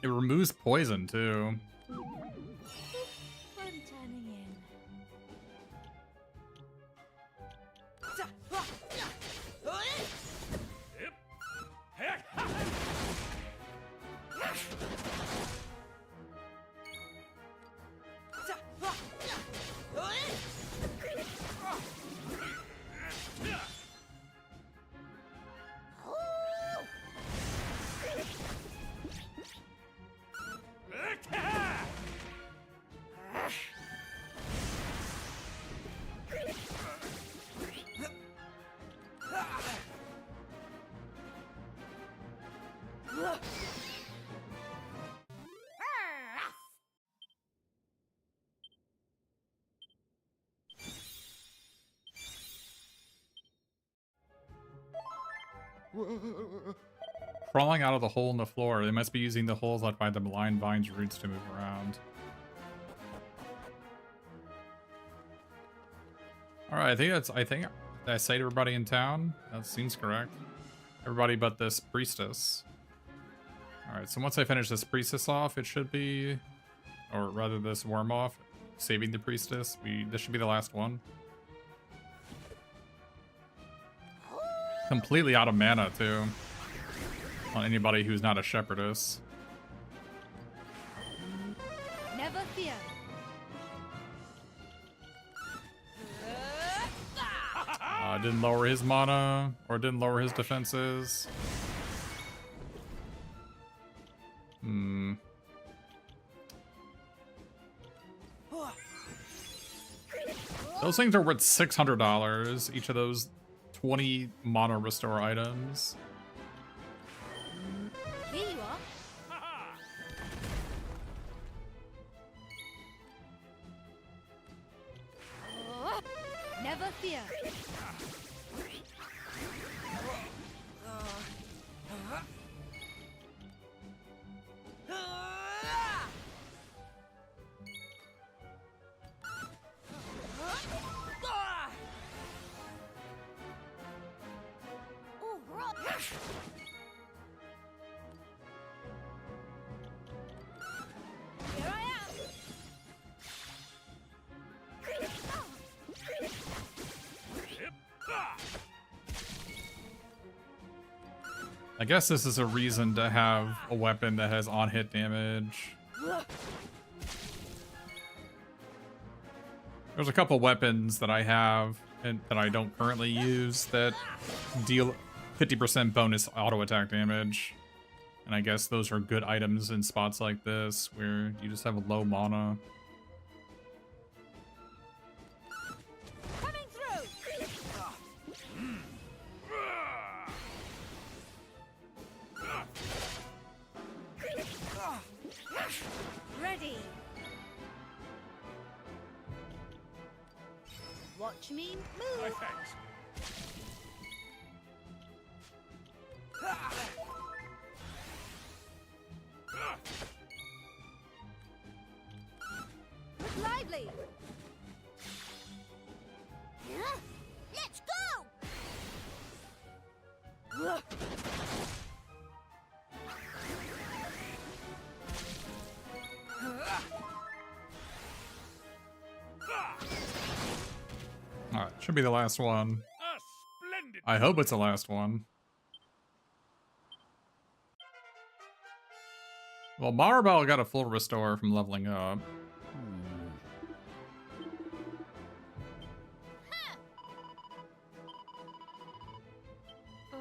It removes poison too. Fun turning in. Yep. Heck, ha, ha. Crawling out of the hole in the floor. They must be using the holes left by the blind vine's roots to move around. Alright, I think I say to everybody in town. That seems correct. Everybody but this priestess. Alright, so once I finish this priestess off, it should be, or rather this worm off, saving the priestess. This should be the last one. Completely out of mana too. On anybody who's not a shepherdess. Never fear. Didn't lower his mana, or didn't lower his defenses. Those things are worth $600, each of those 20 mana restore items. Here you are. Never fear. Here I am. I guess this is a reason to have a weapon that has on-hit damage. There's a couple weapons that I have and that I don't currently use that deal 50% bonus auto attack damage. And I guess those are good items in spots like this where you just have low mana. Coming through. Ready. Watch me My move. thanks. Look lively. Let's go. Alright, should be the last one. A splendid. I hope it's the last one. Well, Maribel got a full restore from leveling up. Oh.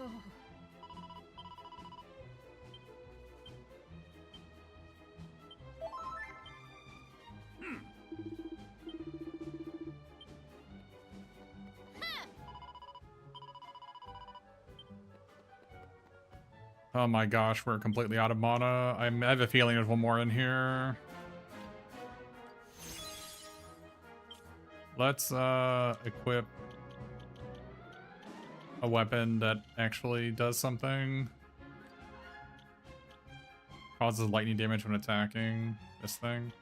Oh my gosh, we're completely out of mana. I have a feeling there's one more in here. Let's equip a weapon that actually does something. Causes lightning damage when attacking. This thing.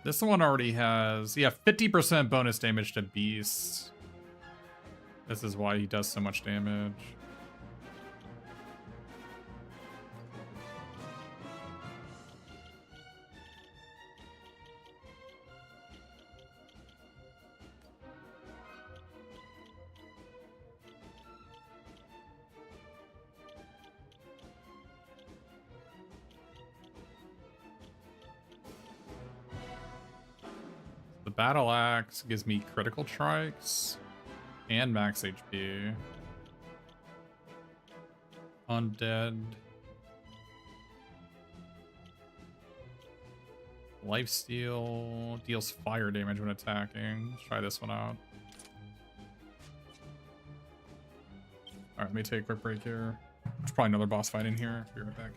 This one already has, yeah, 50% bonus damage to beasts. This is why he does so much damage. The battle axe gives me critical strikes and max HP. Undead. Lifesteal deals fire damage when attacking. Let's try this one out. Alright, let me take a quick break here. There's probably another boss fight in here. Be right back.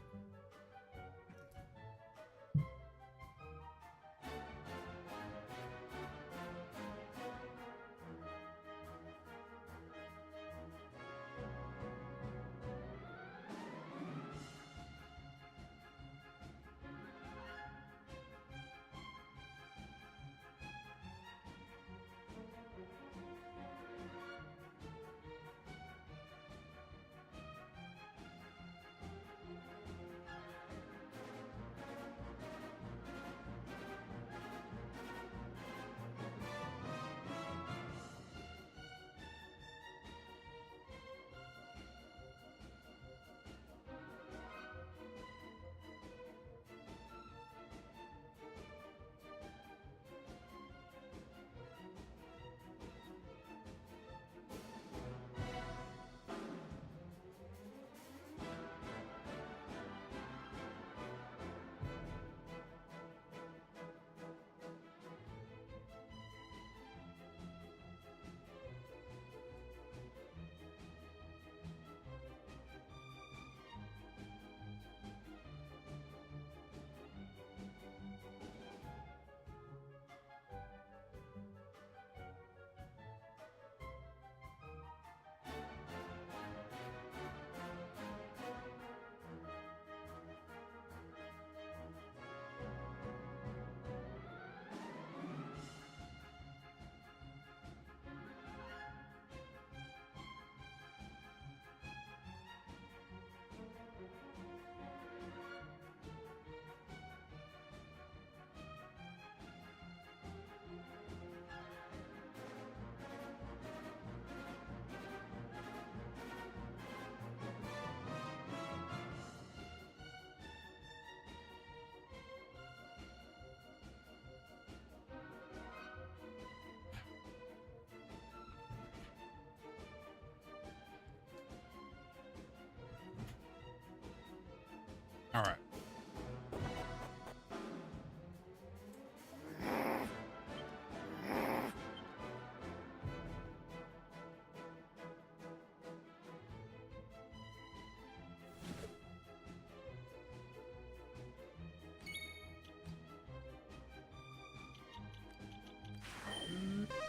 All right.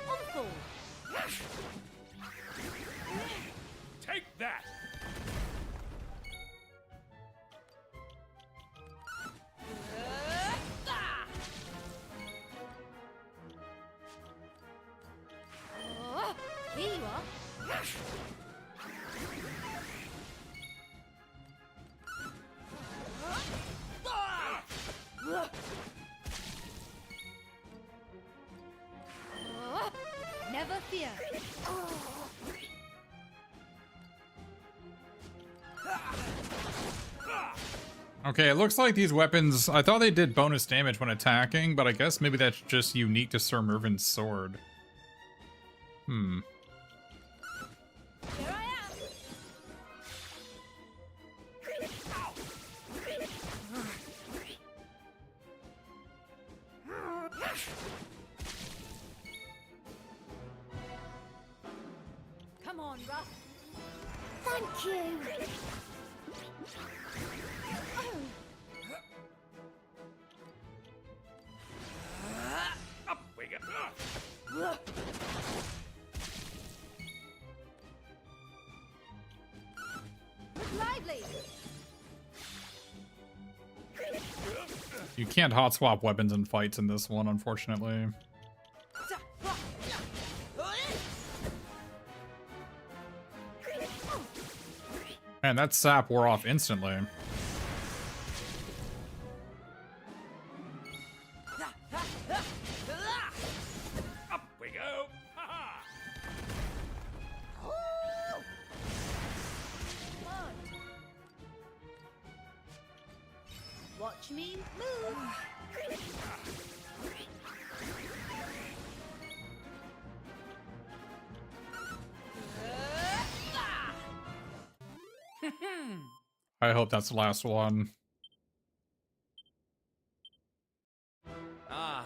Awful. Take that! Oh, here you are. Oh, never fear. Okay, it looks like these weapons, I thought they did bonus damage when attacking, but I guess maybe that's just unique to Sir Mervin's sword. Hmm. Here I am. Come on, Ruff. Thank you. Up we go! Look lively. You can't hot swap weapons in fights in this one, unfortunately. Man, that sap wore off instantly. Up we go! Ha-ha! Watch me move. I hope that's the last one. Ah.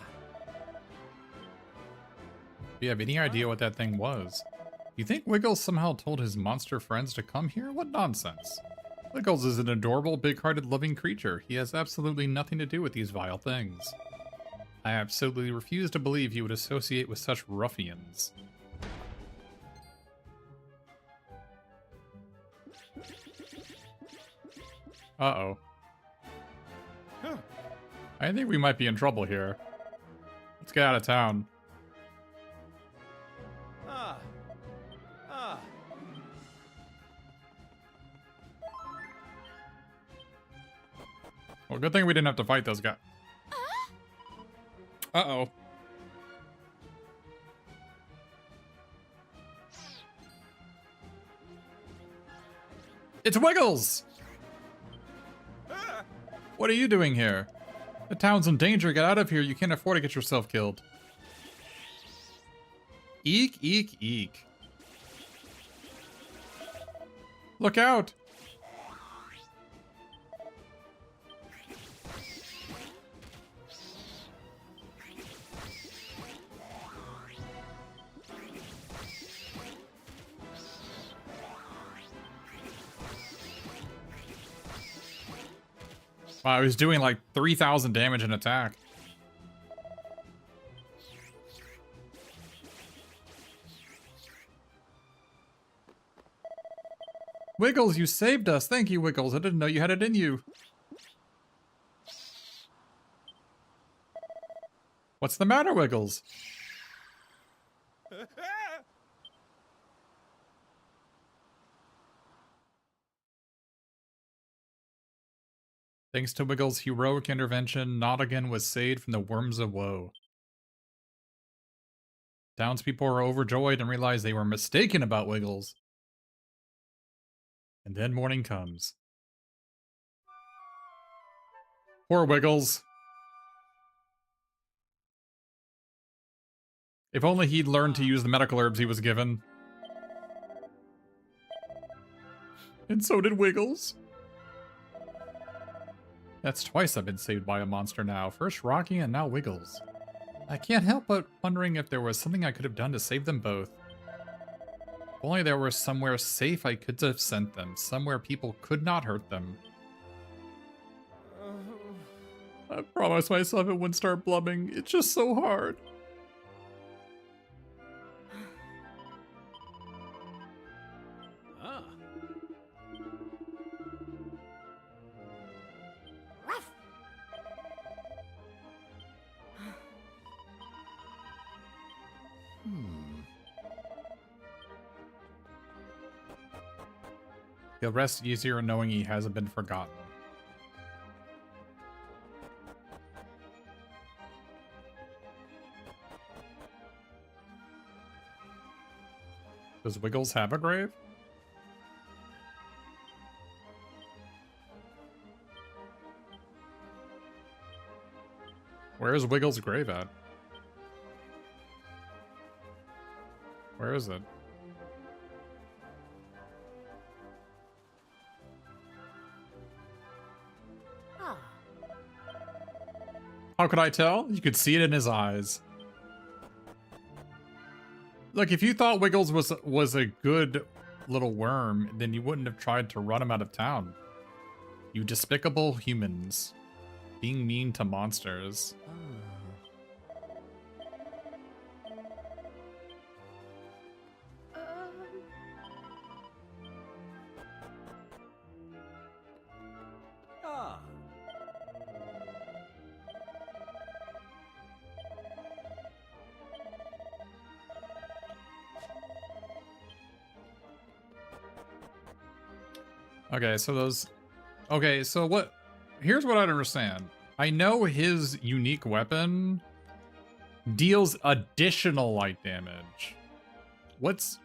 Do you have any idea what that thing was? You think Wiggles somehow told his monster friends to come here? What nonsense. Wiggles is an adorable, big-hearted, loving creature. He has absolutely nothing to do with these vile things. I absolutely refuse to believe he would associate with such ruffians. Uh-oh. Huh. I think we might be in trouble here. Let's get out of town. Ah. Ah. Well, good thing we didn't have to fight those guys. Uh-oh. It's Wiggles! Ah. What are you doing here? The town's in danger. Get out of here. You can't afford to get yourself killed. Eek, eek, eek. Look out! Wow, he's doing like 3,000 damage in attack. Wiggles, you saved us. Thank you, Wiggles. I didn't know you had it in you. What's the matter, Wiggles? Thanks to Wiggles' heroic intervention, Nottingham was saved from the worms of woe. Townspeople were overjoyed and realized they were mistaken about Wiggles. And then morning comes. Poor Wiggles. If only he'd learned to use the medical herbs he was given. And so did Wiggles. That's twice I've been saved by a monster now. First Rocky and now Wiggles. I can't help but wondering if there was something I could have done to save them both. If only there was somewhere safe I could have sent them. Somewhere people could not hurt them. I promised myself it wouldn't start blubbing. It's just so hard. Ah. Ruff. He'll rest easier knowing he hasn't been forgotten. Does Wiggles have a grave? Where is Wiggles' grave at? Where is it? Ah. How could I tell? You could see it in his eyes. Look, if you thought Wiggles was a good little worm, then you wouldn't have tried to run him out of town. You despicable humans. Being mean to monsters. Ah. Okay, so those... Okay, so what... Here's what I don't understand. I know his unique weapon deals additional light damage. What's...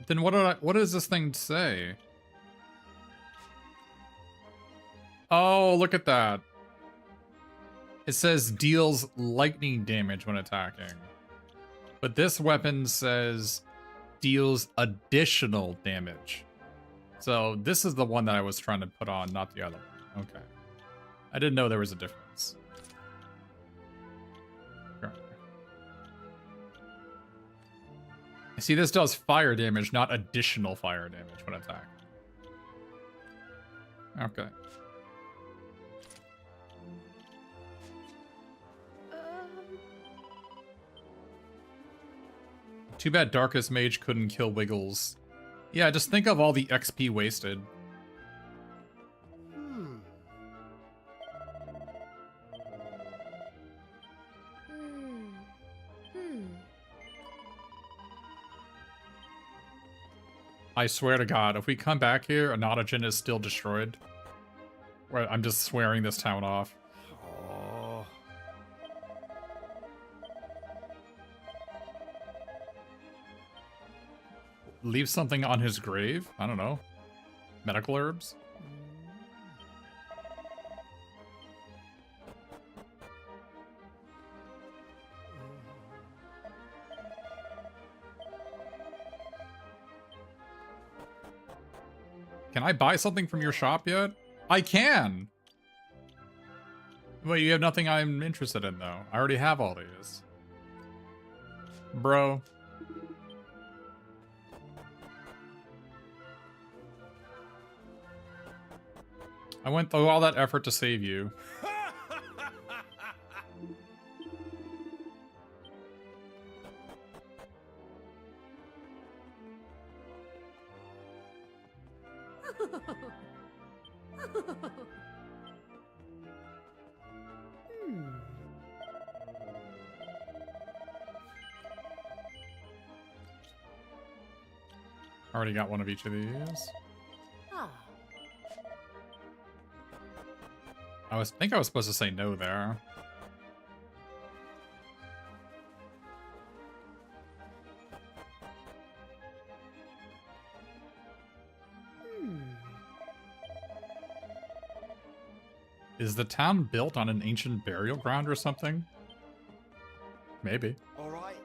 Then what does this thing say? Oh, look at that. It says deals lightning damage when attacking. But this weapon says deals additional damage. So this is the one that I was trying to put on, not the other one. Okay. I didn't know there was a difference. Sure. See, this does fire damage, not additional fire damage when attacked. Okay. Too bad Darkest Mage couldn't kill Wiggles. Yeah, just think of all the XP wasted. I swear to God, if we come back here, Anotogen is still destroyed. Well, I'm just swearing this town off. Oh. Leave something on his grave? I don't know. Medical herbs? Can I buy something from your shop yet? I can! Well, you have nothing I'm interested in, though. I already have all these. Bro. I went through all that effort to save you. Already got one of each of these. I think I was supposed to say no there. Is the town built on an ancient burial ground or something? Maybe. All right.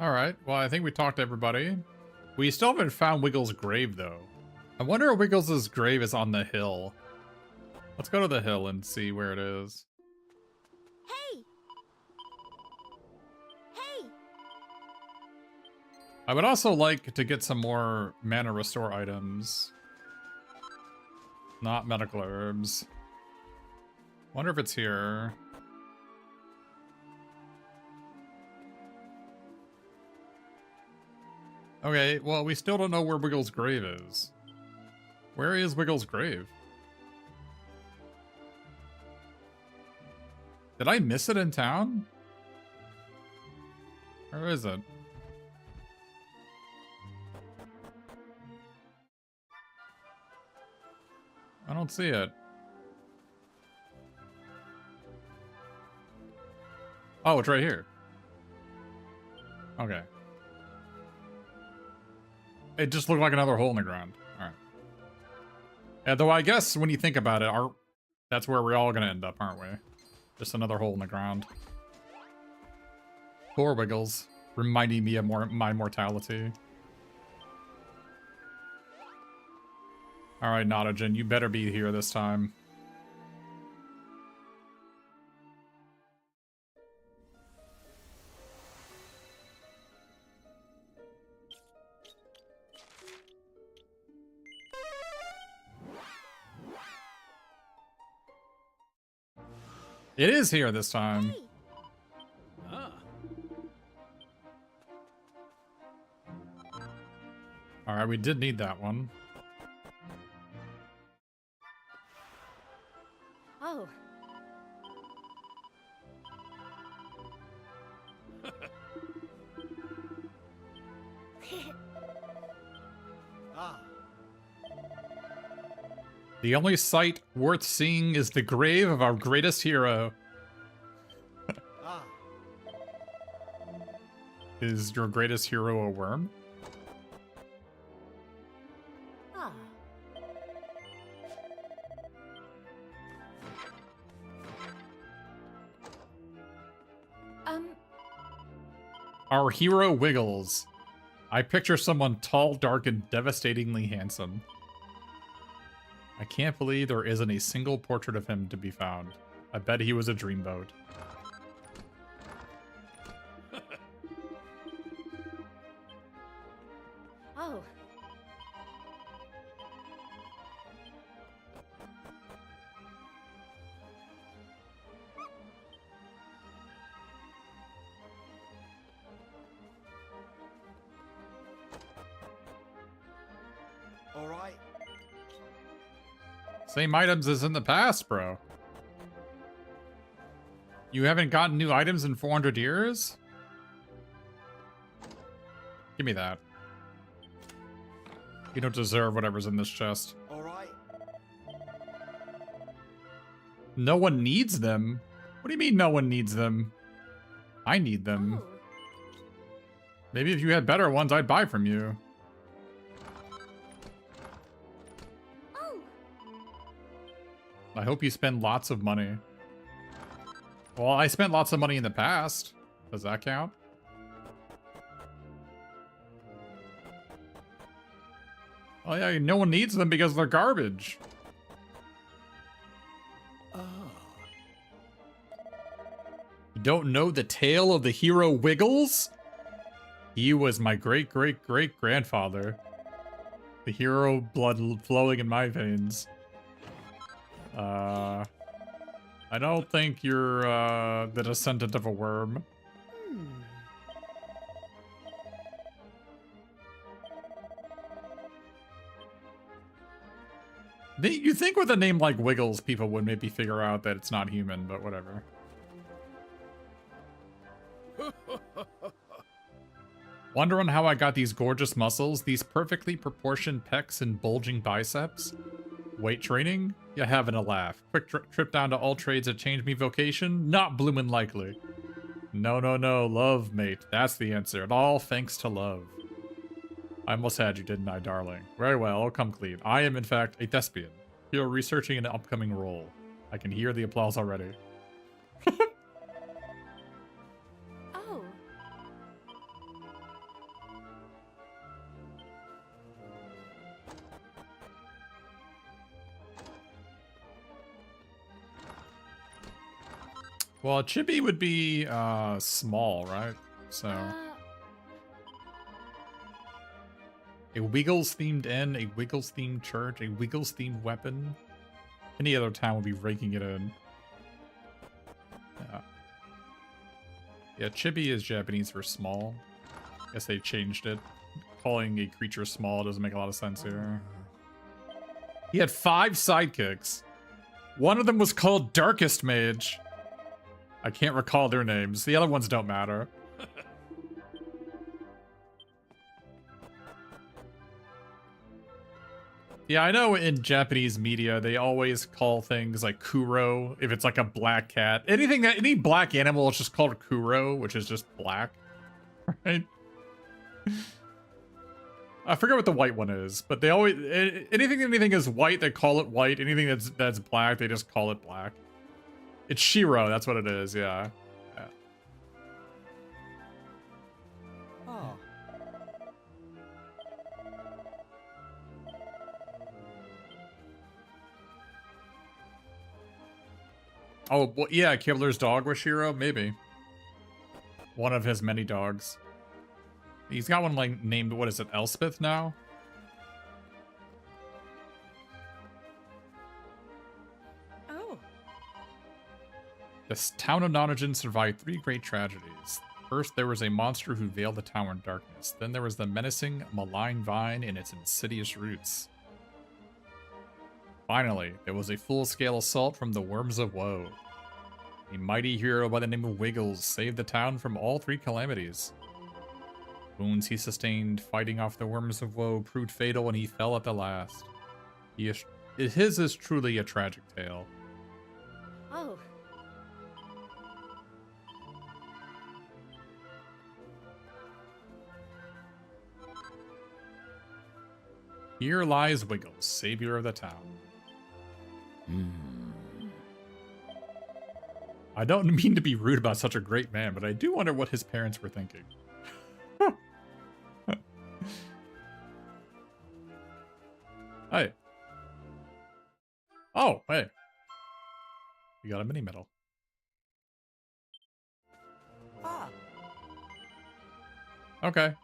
Alright, well, I think we talked to everybody. We still haven't found Wiggles' grave, though. I wonder if Wiggles' grave is on the hill. Let's go to the hill and see where it is. Hey! Hey! I would also like to get some more mana restore items. Not medical herbs. Wonder if it's here. Okay, well, we still don't know where Wiggles' grave is. Where is Wiggles' grave? Did I miss it in town? Where is it? I don't see it. Oh, it's right here. Okay. It just looked like another hole in the ground. Alright. Yeah, though I guess when you think about it, that's where we're all gonna end up, aren't we? Just another hole in the ground. Poor Wiggles. Reminding me of my mortality. Alright, Notogen, you better be here this time. It is here this time. Hey! Ah. Alright, we did need that one. Oh. Ah. The only sight worth seeing is the grave of our greatest hero. Ah. Is your greatest hero a worm? Ah. Our hero Wiggles. I picture someone tall, dark, and devastatingly handsome. I can't believe there isn't a single portrait of him to be found. I bet he was a dreamboat. Oh. All right. Same items as in the past, bro. You haven't gotten new items in 400 years? Give me that. You don't deserve whatever's in this chest. All right. No one needs them? What do you mean no one needs them? I need them. Oh. Maybe if you had better ones, I'd buy from you. Oh. I hope you spend lots of money. Well, I spent lots of money in the past. Does that count? Oh yeah, no one needs them because they're garbage. Ah. You don't know the tale of the hero Wiggles? He was my great-great-great-grandfather. The hero blood flowing in my veins. I don't think you're, the descendant of a worm. Hmm. You think with a name like Wiggles, people would maybe figure out that it's not human, but whatever. Wondering how I got these gorgeous muscles, these perfectly proportioned pecs and bulging biceps? Weight training? You having a laugh. Quick trip down to All Trades to change me vocation? Not bloomin' likely. No, no, no. Love, mate. That's the answer. And all thanks to love. I almost had you, didn't I, darling? Very well, I'll come clean. I am, in fact, a thespian. You're researching an upcoming role. I can hear the applause already. Oh. Well, a chibi would be small, right? So a Wiggles themed inn, a Wiggles themed church, a Wiggles themed weapon. Any other town would be raking it in. Yeah, chibi is Japanese for small. Guess they changed it. Calling a creature small doesn't make a lot of sense here. He had 5 sidekicks. One of them was called Darkest Mage. I can't recall their names. The other ones don't matter. Yeah, I know in Japanese media, they always call things like Kuro, if it's like a black cat. Any black animal is just called Kuro, which is just black. Right? I forget what the white one is, but they always... Anything is white, they call it white. Anything that's black, they just call it black. It's Shiro, that's what it is, yeah. Ah. Oh, well, yeah, Kibler's dog was Shiro? Maybe. One of his many dogs. He's got one, like, named, what is it, Elspeth now? Oh. This town of Nonagen survived 3 great tragedies. First, there was a monster who veiled the town in darkness. Then there was the menacing, malign vine and its insidious roots. Finally, there was a full-scale assault from the Worms of Woe. A mighty hero by the name of Wiggles saved the town from all 3 calamities. Wounds he sustained fighting off the Worms of Woe proved fatal and he fell at the last. His is truly a tragic tale. Oh. Here lies Wiggles, savior of the town. I don't mean to be rude about such a great man, but I do wonder what his parents were thinking. Hey. Oh, hey. You got a mini medal. Ah. Okay.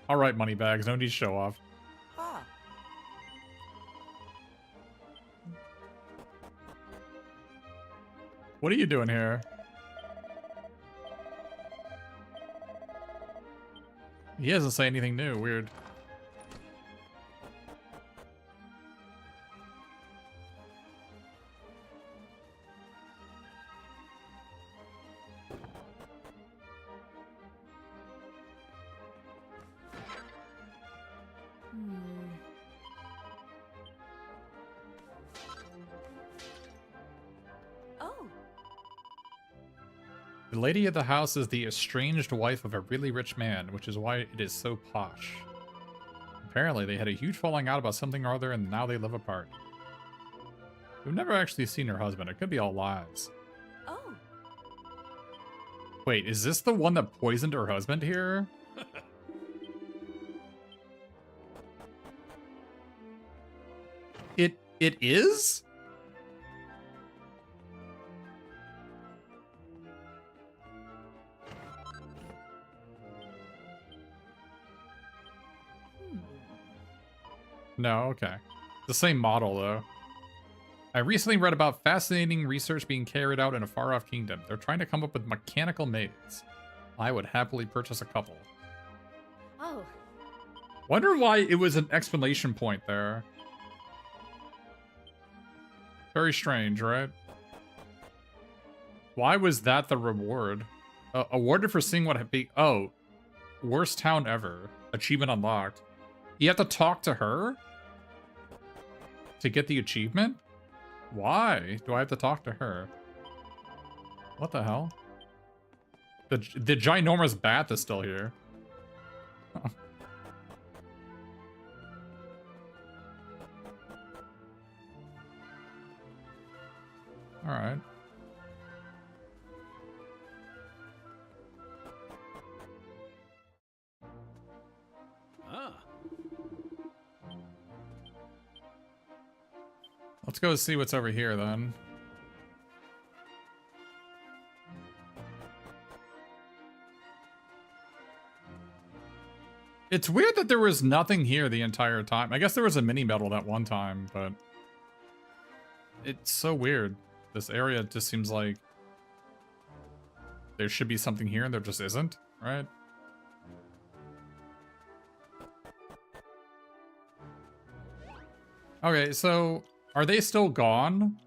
Alright, moneybags. No need to show off. Ah. What are you doing here? He doesn't say anything new. Weird. Oh. The lady of the house is the estranged wife of a really rich man, which is why it is so posh. Apparently, they had a huge falling out about something or other, and now they live apart. We've never actually seen her husband. It could be all lies. Oh. Wait, is this the one that poisoned her husband here? It is? No, okay. The same model, though. I recently read about fascinating research being carried out in a far-off kingdom. They're trying to come up with mechanical maids. I would happily purchase a couple. Oh. Wonder why it was an exclamation point there. Very strange, right? Why was that the reward? Awarded for seeing what be... Oh. Worst town ever. Achievement unlocked. You have to talk to her? To get the achievement? Why do I have to talk to her? What the hell? The ginormous bat is still here. Alright. Ah. Let's go see what's over here then. It's weird that there was nothing here the entire time. I guess there was a mini medal that one time, but it's so weird. This area just seems like there should be something here and there just isn't, right? Okay, so are they still gone?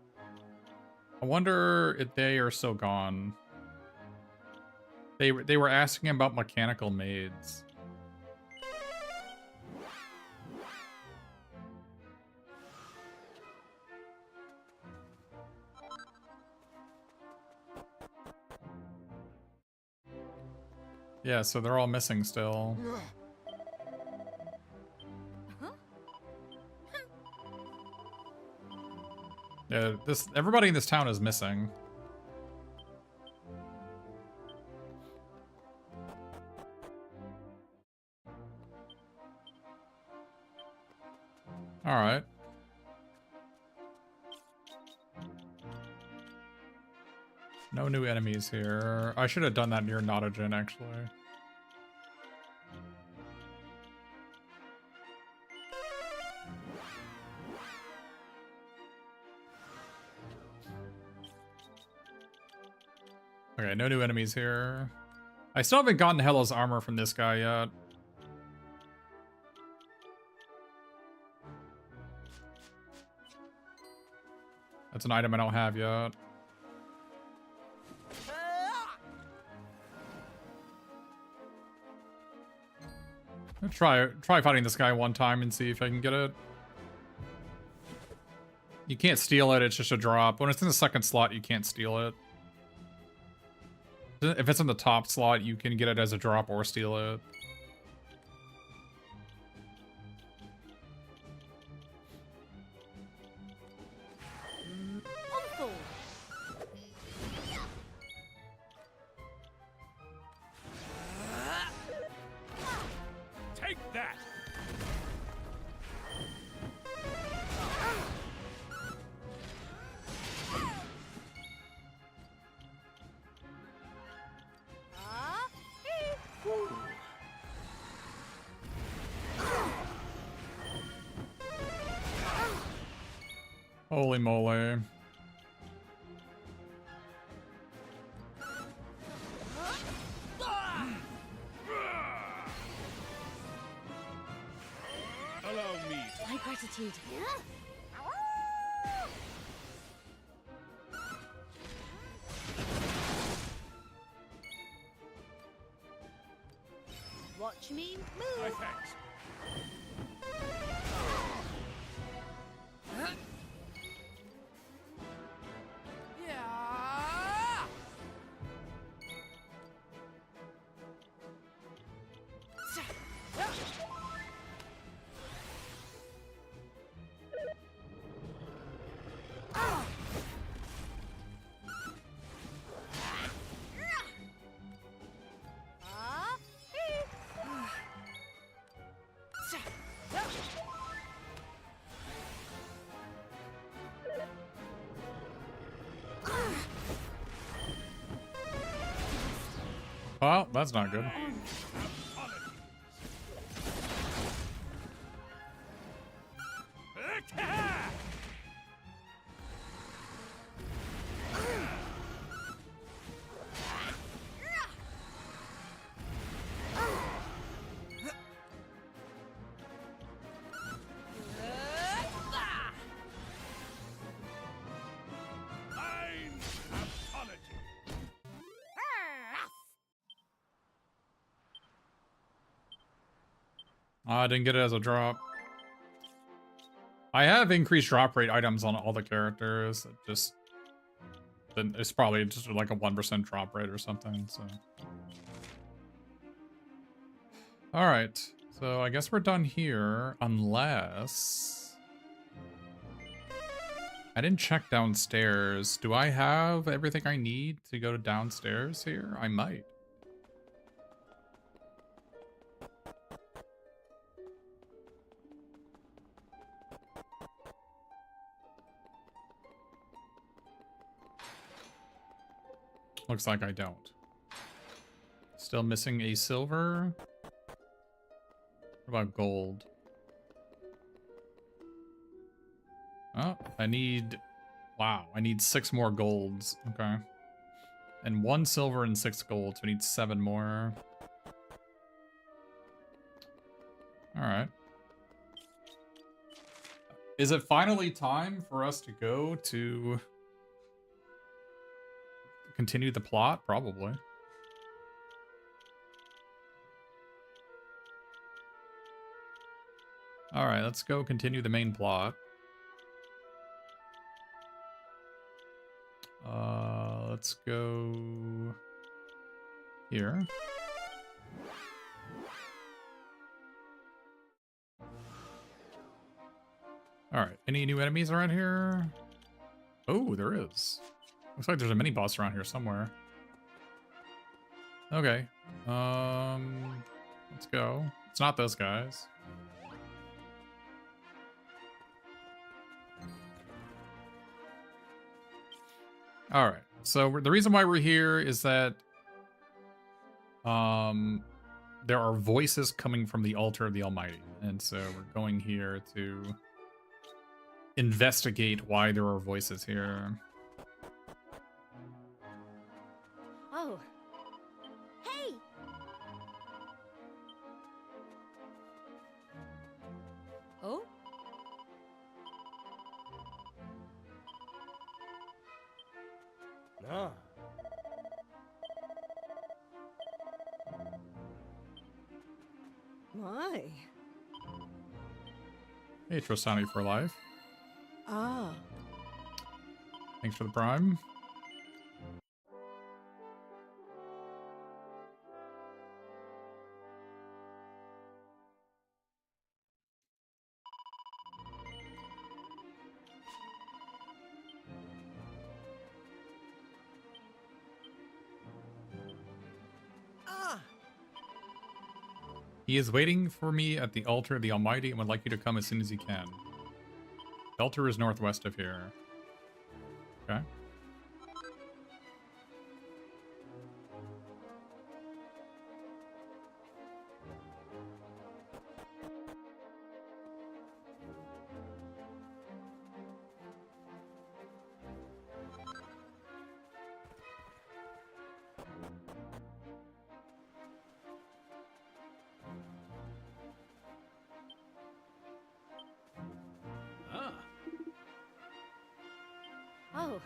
I wonder if they are still gone. They were asking about mechanical maids. Yeah, so they're all missing still. Yeah, everybody in this town is missing. All right. No new enemies here. I should have done that near Notogen, actually. Okay, no new enemies here. I still haven't gotten Hello's armor from this guy yet. That's an item I don't have yet. I'll try fighting this guy one time and see if I can get it. You can't steal it, it's just a drop. When it's in the second slot, you can't steal it. If it's in the top slot, you can get it as a drop or steal it. Take that! Holy moly. Allow me. My gratitude. Watch me My move. thanks. Yeah. Well, that's not good. I didn't get it as a drop. I have increased drop rate items on all the characters. It just, then it's probably just like a 1% drop rate or something. So, all right. So I guess we're done here, unless I didn't check downstairs. Do I have everything I need to go to downstairs here? I might. Looks like I don't. Still missing a silver. What about gold? Oh, I need... Wow, I need 6 more golds. Okay. And 1 silver and 6 gold, so I need 7 more. Alright. Is it finally time for us to go to... continue the plot? Probably. Alright, let's go continue the main plot. Let's go here. Alright, any new enemies around here? Oh, there is. Looks like there's a mini boss around here somewhere. Okay. Let's go. It's not those guys. Alright, so the reason why we're here is that there are voices coming from the altar of the Almighty, and so we're going here to investigate why there are voices here. Oh. Hey! Oh? Ah. My. Hey, Trostani for life. Ah. Thanks for the prime. Ah. He is waiting for me at the altar of the Almighty and would like you to come as soon as you can. The altar is northwest of here. Okay. Ah. Oh.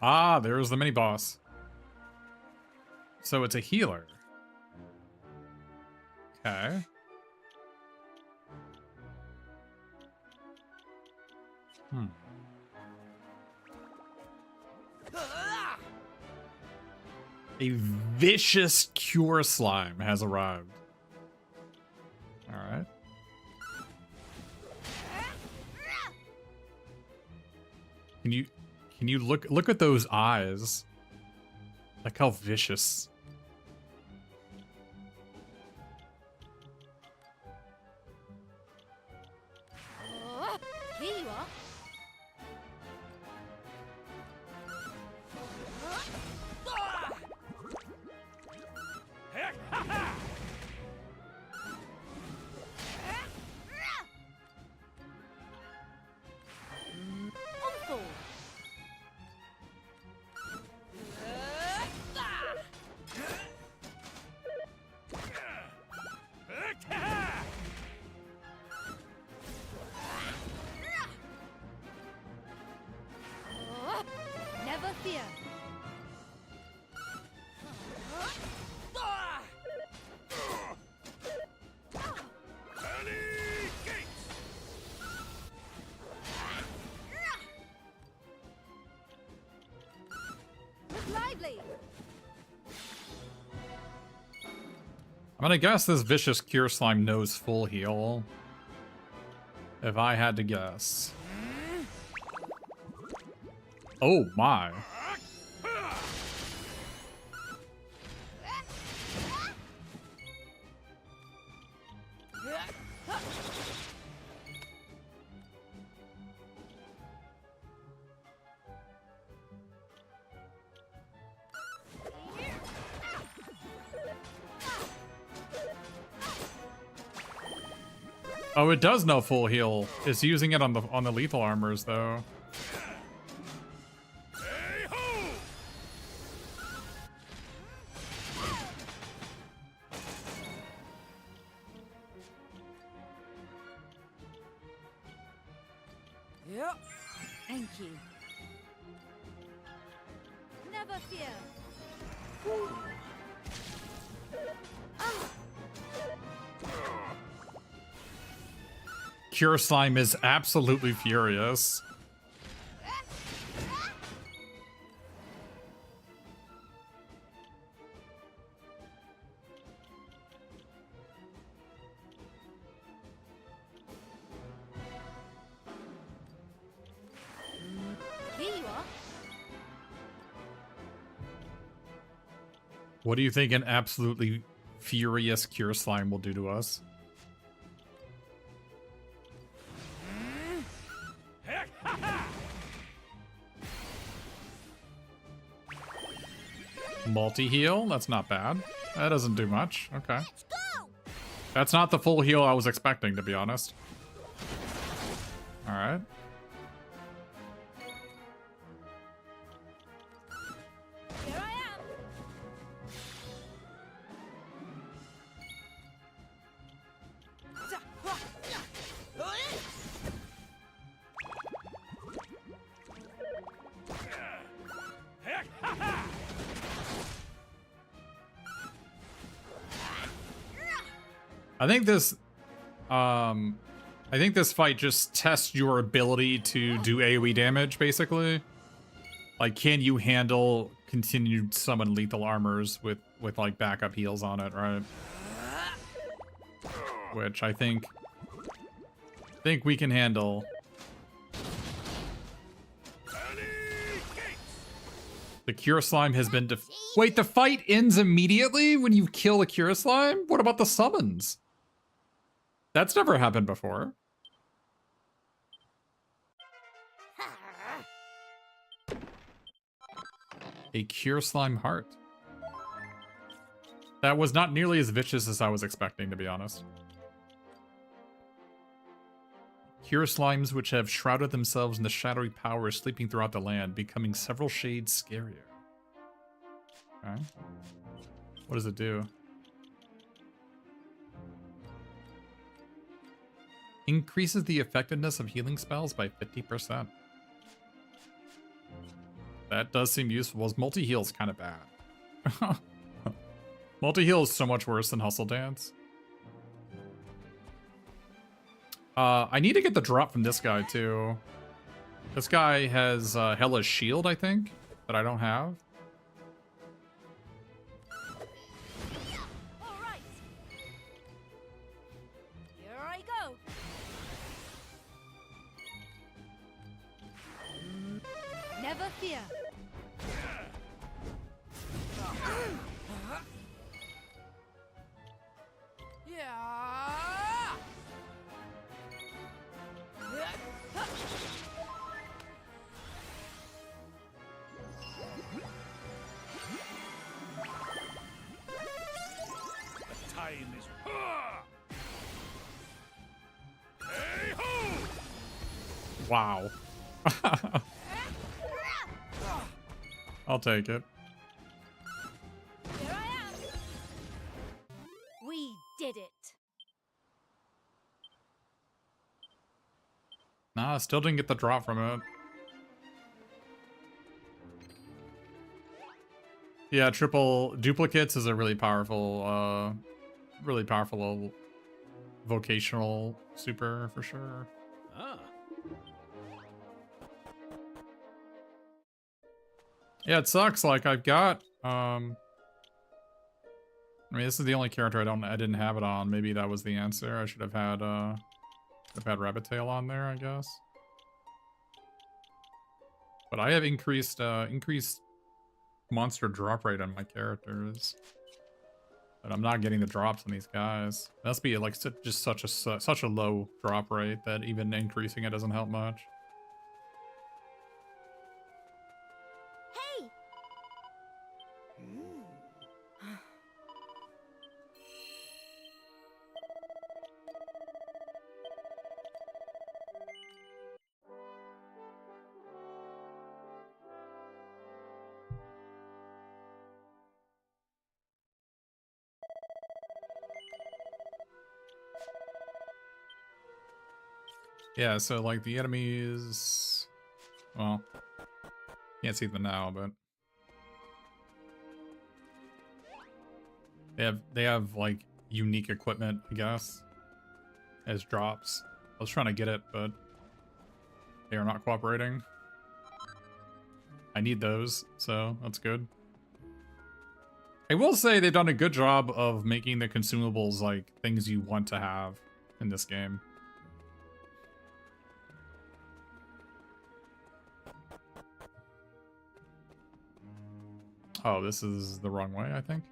Ah, there's the mini boss. So it's a healer. Okay. Hmm. A vicious cure slime has arrived. All right. Can you look at those eyes? Like how vicious. Oh. Here you are. Heck, ha ha! Awful. Heck, ha ha! Oh. Never fear. Early gates! Look lively. I'm gonna guess this vicious cure slime knows full heal. If I had to guess. Oh my. Oh, it does know full heal. It's using it on the lethal armors though. Hey ho! Yep. Thank you. Never fear. Cure Slime is absolutely furious. Here you are. What do you think an absolutely furious Cure Slime will do to us? Heck ha ha! Multi-heal? That's not bad. That doesn't do much. Okay. Let's go. That's not the full heal I was expecting, to be honest. Alright. Here I am. Heck ha ha! I think this fight just tests your ability to do AoE damage, basically. Like, can you handle continued summon lethal armors with like backup heals on it, right? Which I think we can handle. The Cure Slime has been wait, the fight ends immediately when you kill a Cure Slime? What about the summons? That's never happened before. A Cure Slime heart. That was not nearly as vicious as I was expecting, to be honest. Cure Slimes which have shrouded themselves in the shadowy power sleeping throughout the land, becoming several shades scarier. Okay. What does it do? Increases the effectiveness of healing spells by 50%. That does seem useful. Multi-heal is kind of bad. Multi-heal is so much worse than Hustle Dance. I need to get the drop from this guy, too. This guy has Hella's Shield, I think, that I don't have. All right. Here I go. Never fear. Yeah. Time is. Hey ho! Wow. I'll take it. Here I am. We did it. Nah, still didn't get the drop from it. Yeah, triple duplicates is a really powerful vocational super for sure. Ah. Yeah, it sucks. Like I've got I mean, this is the only character I didn't have it on. Maybe that was the answer. I should have had Rabbit Tail on there, I guess. But I have increased monster drop rate on my characters. But I'm not getting the drops on these guys. It must be like just such a low drop rate that even increasing it doesn't help much. Hey. Yeah, so like the enemies, well, can't see them now, but they have like unique equipment, I guess, as drops. I was trying to get it, but they are not cooperating. I need those, so that's good. I will say they've done a good job of making the consumables like things you want to have in this game. Oh, this is the wrong way, I think.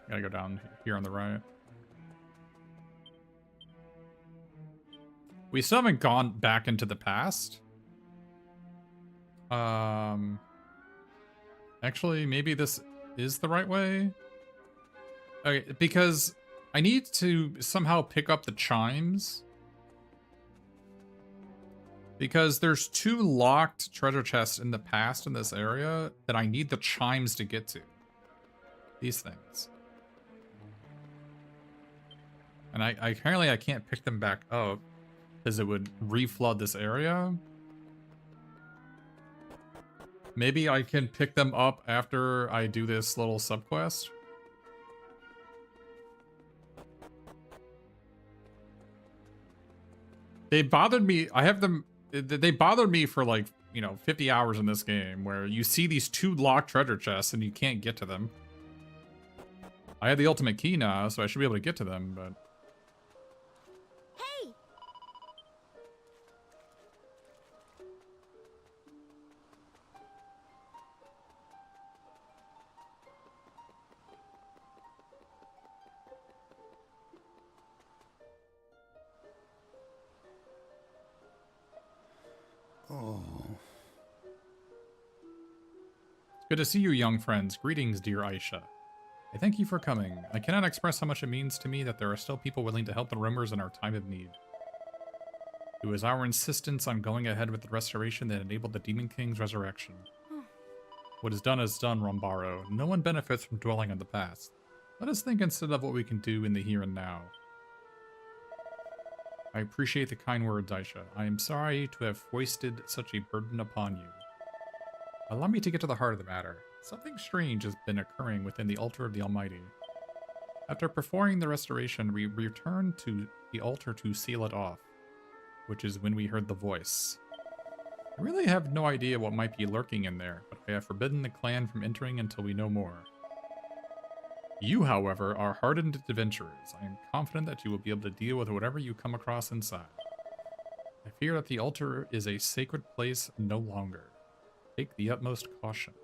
Gotta go down here on the right. We still haven't gone back into the past. Actually, maybe this is the right way. Okay, because I need to somehow pick up the chimes. Because there's 2 locked treasure chests in the past in this area that I need the chimes to get to. These things. And I apparently I can't pick them back up because it would reflood this area. Maybe I can pick them up after I do this little subquest. They bothered me. I have them. They bothered me for like, 50 hours in this game where you see these 2 locked treasure chests and you can't get to them. I have the ultimate key now, so I should be able to get to them, but... Hey! Oh. Good to see you, young friends. Greetings, dear Aisha. I thank you for coming. I cannot express how much it means to me that there are still people willing to help the roamers in our time of need. It was our insistence on going ahead with the restoration that enabled the Demon King's resurrection. What is done, Rambaro. No one benefits from dwelling on the past. Let us think instead of what we can do in the here and now. I appreciate the kind words, Aisha. I am sorry to have foisted such a burden upon you. Allow me to get to the heart of the matter. Something strange has been occurring within the altar of the Almighty. After performing the restoration, we returned to the altar to seal it off, which is when we heard the voice. I really have no idea what might be lurking in there, but I have forbidden the clan from entering until we know more. You, however, are hardened adventurers. I am confident that you will be able to deal with whatever you come across inside. I fear that the altar is a sacred place no longer. Take the utmost caution.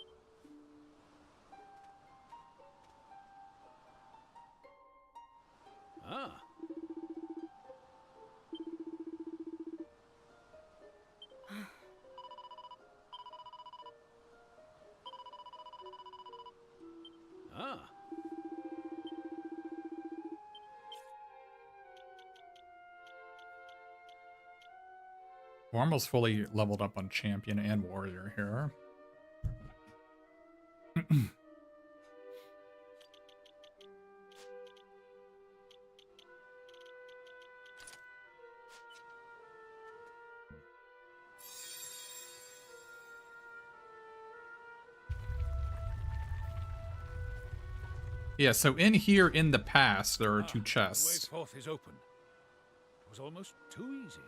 Ah. Ah. We're almost fully leveled up on champion and warrior here. Yeah, so in here in the past, there are 2 The way chests. forth is open. It was almost too easy.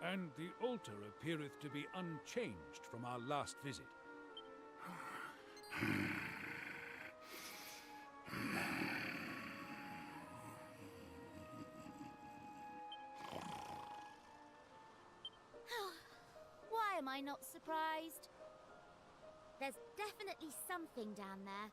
And the altar appeareth to be unchanged from our last visit. Why am I not surprised? There's definitely something down there.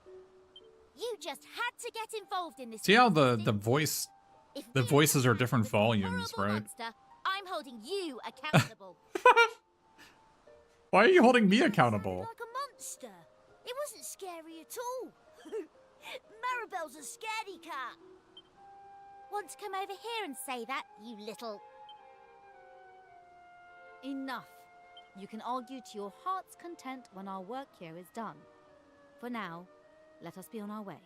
You just had to get involved in this. See how one, the voices are different this volumes, horrible right? monster, I'm holding you accountable. Why are you holding me accountable? Like a monster. It wasn't scary at all. Maribel's a scaredy cat. Want to come over here and say that, you little... Enough. You can argue to your heart's content when our work here is done. For now, let us be on our way.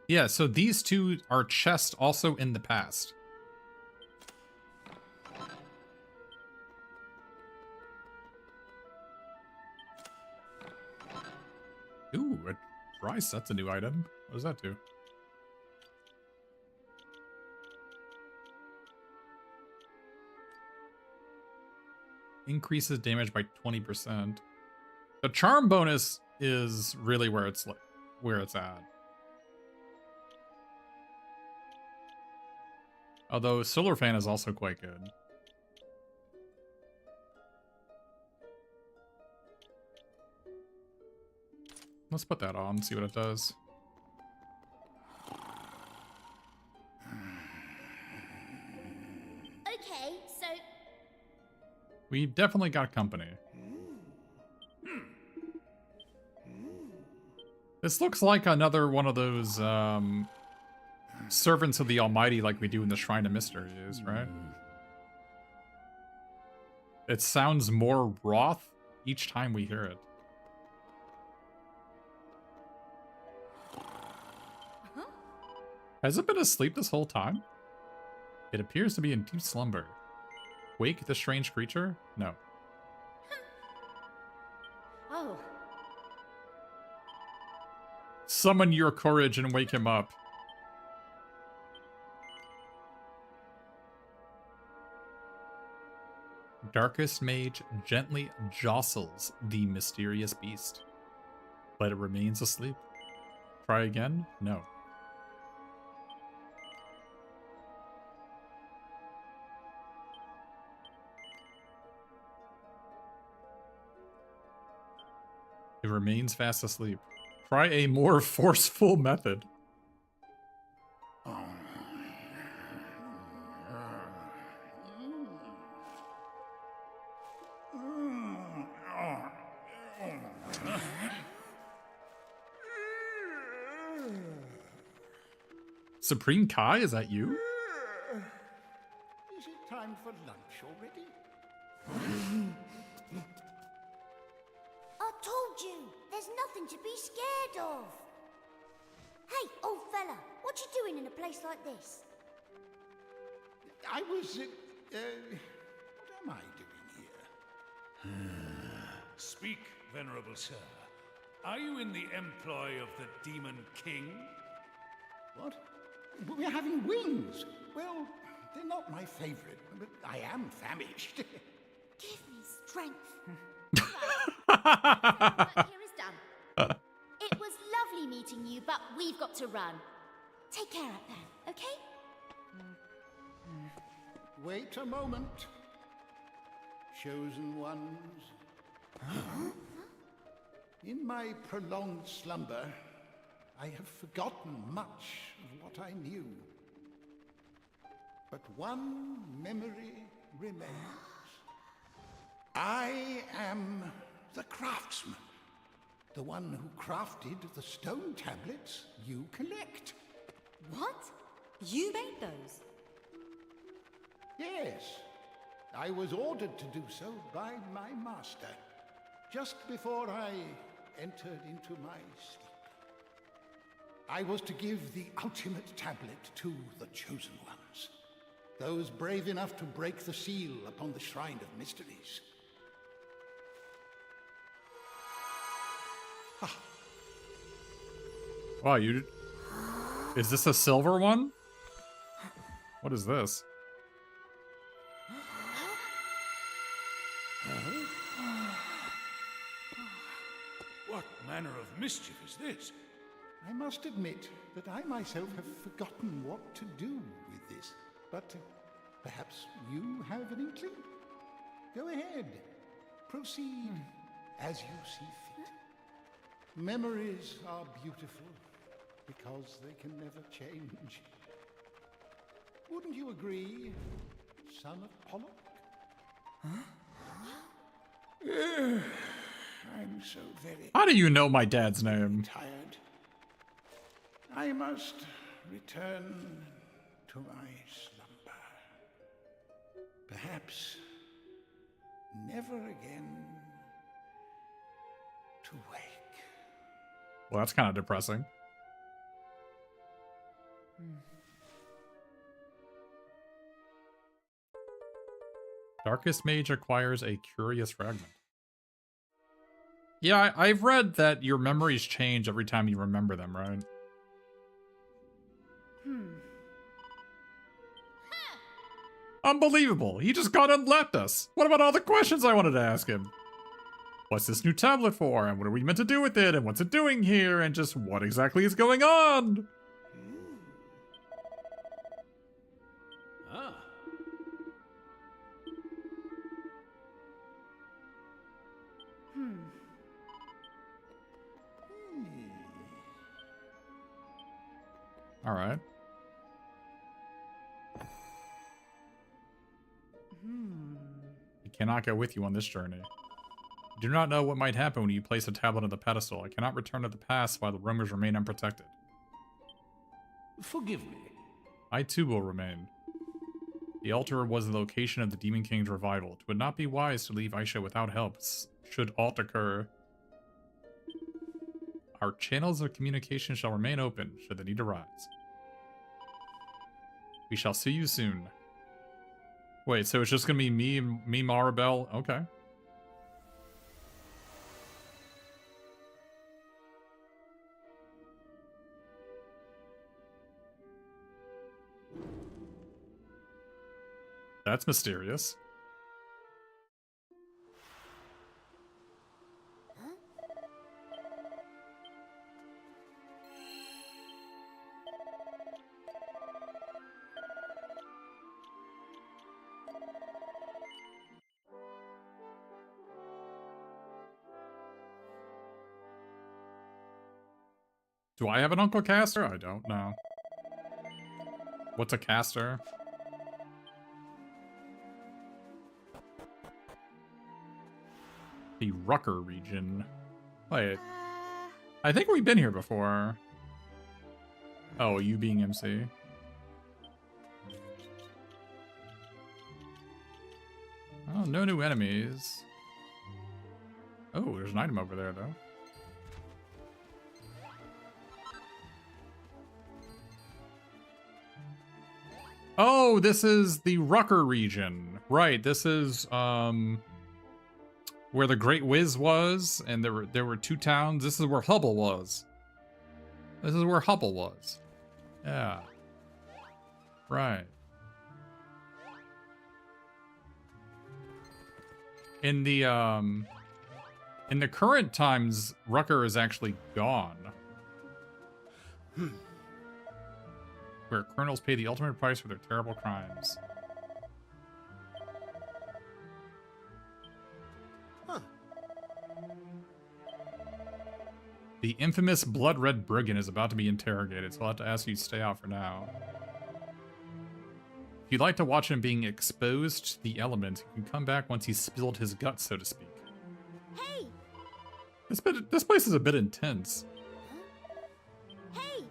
Yeah, so these two are chests also in the past. Ooh, a price. That's a new item. What does that do? Increases damage by 20%. The charm bonus is really where it's at. Although Solar Fan is also quite good. Let's put that on, see what it does. Okay, so We definitely got company. This looks like another one of those servants of the Almighty like we do in the Shrine of Mysteries, right? It sounds more Roth each time we hear it. Has it been asleep this whole time? It appears to be in deep slumber. Wake the strange creature? No. Oh, Summon your courage and wake him up. Darkest Mage gently jostles the mysterious beast, but it remains asleep. Try again? No. It remains fast asleep. Try a more forceful method. Supreme Kai, is that you? Is it time for lunch already? I told you, there's nothing to be scared of. Hey, old fella, what you doing in a place like this? I was, what am I doing here? Speak, venerable sir. Are you in the employ of the Demon King? What? We're having wings. Well, they're not my favorite, but I am famished. Give me strength. work here is done. It was lovely meeting you, but we've got to run. Take care up there, okay? Wait a moment. Chosen ones. In my prolonged slumber, I have forgotten much of what I knew. But one memory remains. I am the craftsman. The one who crafted the stone tablets you collect. What? You made those? Yes, I was ordered to do so by my master, just before I entered into my sleep. I was to give the ultimate tablet to the Chosen Ones, those brave enough to break the seal upon the Shrine of Mysteries. Wow, you... Is this a silver one? What is this? What manner of mischief is this? I must admit that I myself have forgotten what to do with this, but perhaps you have an inkling? Go ahead. Proceed as you see fit. Memories are beautiful because they can never change. Wouldn't you agree, son of Pollock? I'm so very How do you know my dad's name? tired. I must return to my slumber. Perhaps never again to wake. Well, that's kind of depressing. Darkest Mage acquires a curious fragment. Yeah, I've read that your memories change every time you remember them, right? Unbelievable! He just got and left us! What about all the questions I wanted to ask him? What's this new tablet for? And what are we meant to do with it? And what's it doing here? And just what exactly is going on? Ah. Alright. I cannot go with you on this journey. I do not know what might happen when you place a tablet on the pedestal. I cannot return to the past while the rumors remain unprotected. Forgive me. I too will remain. The altar was the location of the Demon King's revival. It would not be wise to leave Aisha without help should aught occur. Our channels of communication shall remain open should the need arise. We shall see you soon. Wait, so it's just gonna be me, Maribel? Okay. That's mysterious. Do I have an Uncle Caster? I don't know. What's a caster? The Rucker region. Wait. I think we've been here before. Oh, you being MC. Oh, no new enemies. Oh, there's an item over there, though. Oh, this is the Rucker region. Right, this is, where the Great Wiz was, and there were two towns. This is where Hubble was. This is where Hubble was. Yeah. Right. In the current times, Rucker is actually gone. Where criminals pay the ultimate price for their terrible crimes. The infamous Blood Red Brigand is about to be interrogated, so I'll have to ask you to stay out for now. If you'd like to watch him being exposed to the elements, you can come back once he's spilled his guts, so to speak. Hey! This place is a bit intense. Hey!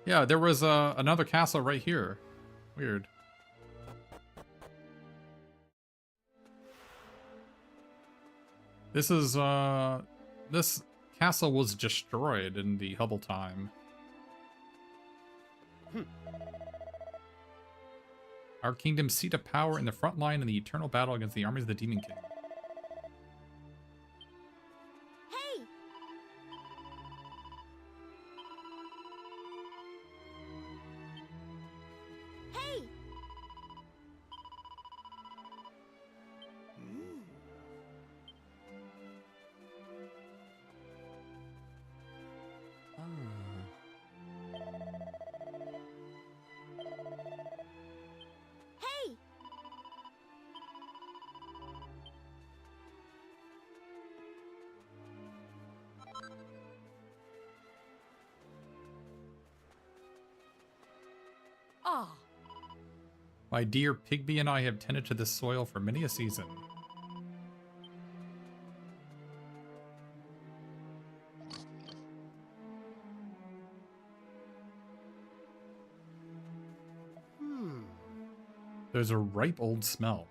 Yeah, there was another castle right here. Weird. This is, this castle was destroyed in the Hubble time. Our kingdom's seat of power in the front line in the eternal battle against the armies of the Demon King. Hey! Hey! Hey! Ah, My dear Pigby and I have tended to this soil for many a season. There's a ripe old smell.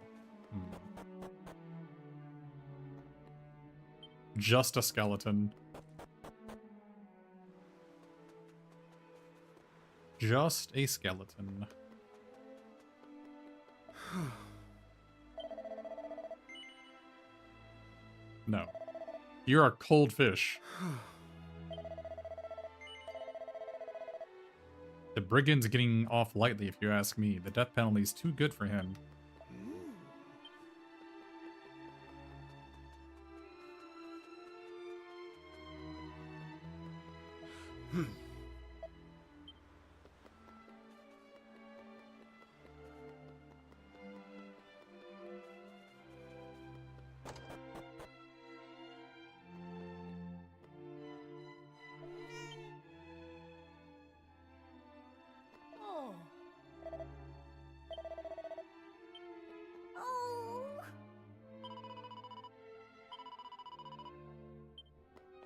Just a skeleton. Just a skeleton. No. You're a cold fish. The brigand's getting off lightly, if you ask me. The death penalty's too good for him. Oh. Oh.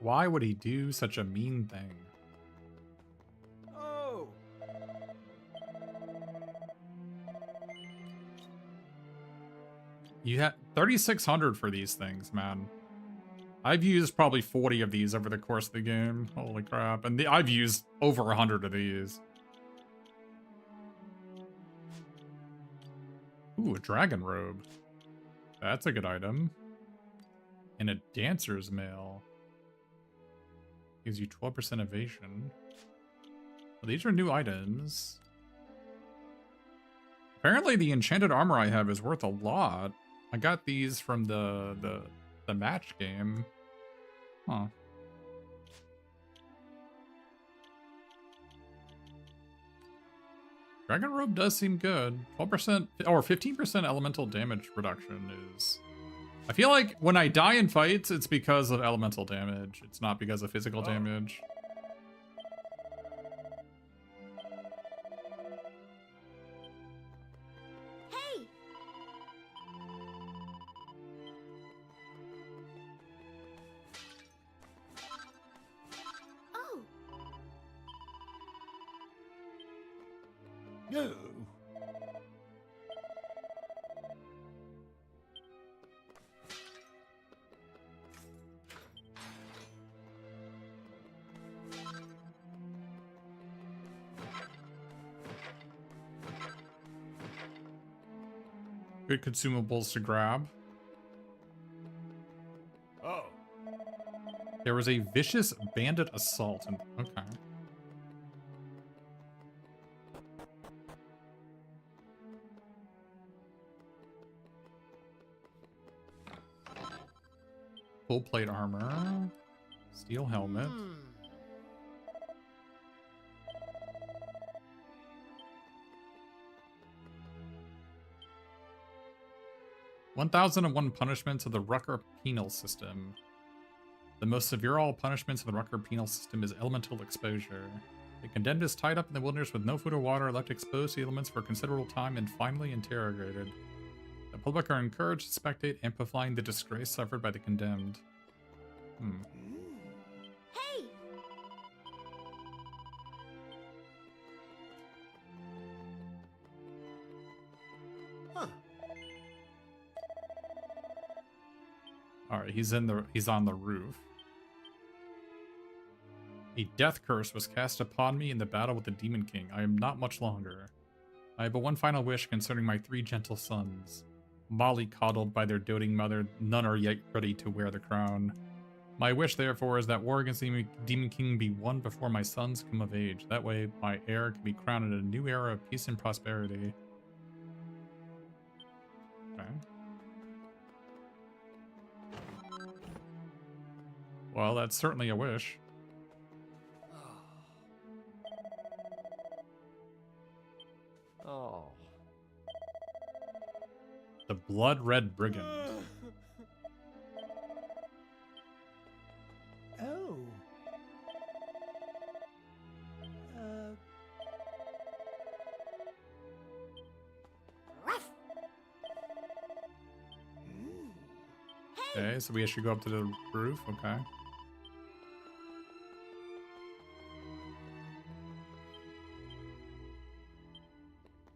Why would he do such a mean thing? Oh. You had 3,600 for these things, man. I've used probably 40 of these over the course of the game. Holy crap. And I've used over 100 of these. Ooh, a dragon robe. That's a good item. And a dancer's mail. Gives you 12% evasion. Well, these are new items. Apparently the enchanted armor I have is worth a lot. I got these from the match game. Huh. Dragon robe does seem good. 12% or 15% elemental damage reduction is... I feel like when I die in fights, it's because of elemental damage. It's not because of physical damage. Hey. Oh. No. Good consumables to grab. Oh. There was a vicious bandit assault. And okay. Full plate armor. Steel helmet. 1001 punishments of the Rucker penal system. The most severe of all punishments of the Rucker penal system is elemental exposure. The condemned is tied up in the wilderness with no food or water, left exposed to the elements for considerable time, and finally interrogated. The public are encouraged to spectate, amplifying the disgrace suffered by the condemned. Hey. Huh. Alright, he's on the roof. A death curse was cast upon me in the battle with the Demon King. I am not much longer. I have but one final wish concerning my 3 gentle sons. Molly-coddled by their doting mother, none are yet ready to wear the crown. My wish, therefore, is that war against the Demon King be won before my sons come of age. That way, my heir can be crowned in a new era of peace and prosperity. Okay. Well, that's certainly a wish. Oh. The Blood Red Brigand. Oh. Okay, so we actually go up to the roof. Okay.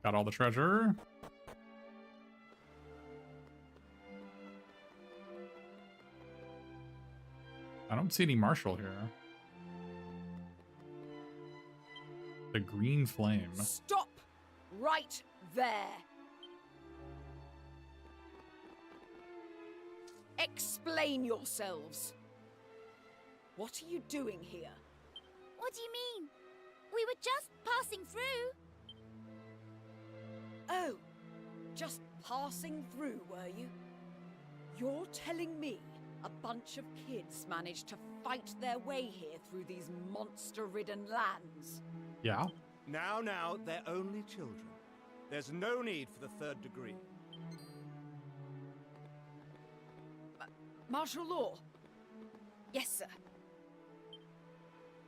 Got all the treasure. I don't see any marshal here. The green flame. Stop right there. Explain yourselves. What are you doing here? What do you mean? We were just passing through. Oh, just passing through, were you? You're telling me a bunch of kids managed to fight their way here through these monster-ridden lands? Yeah. Now, they're only children. There's no need for the third degree. Martial law? Yes, sir.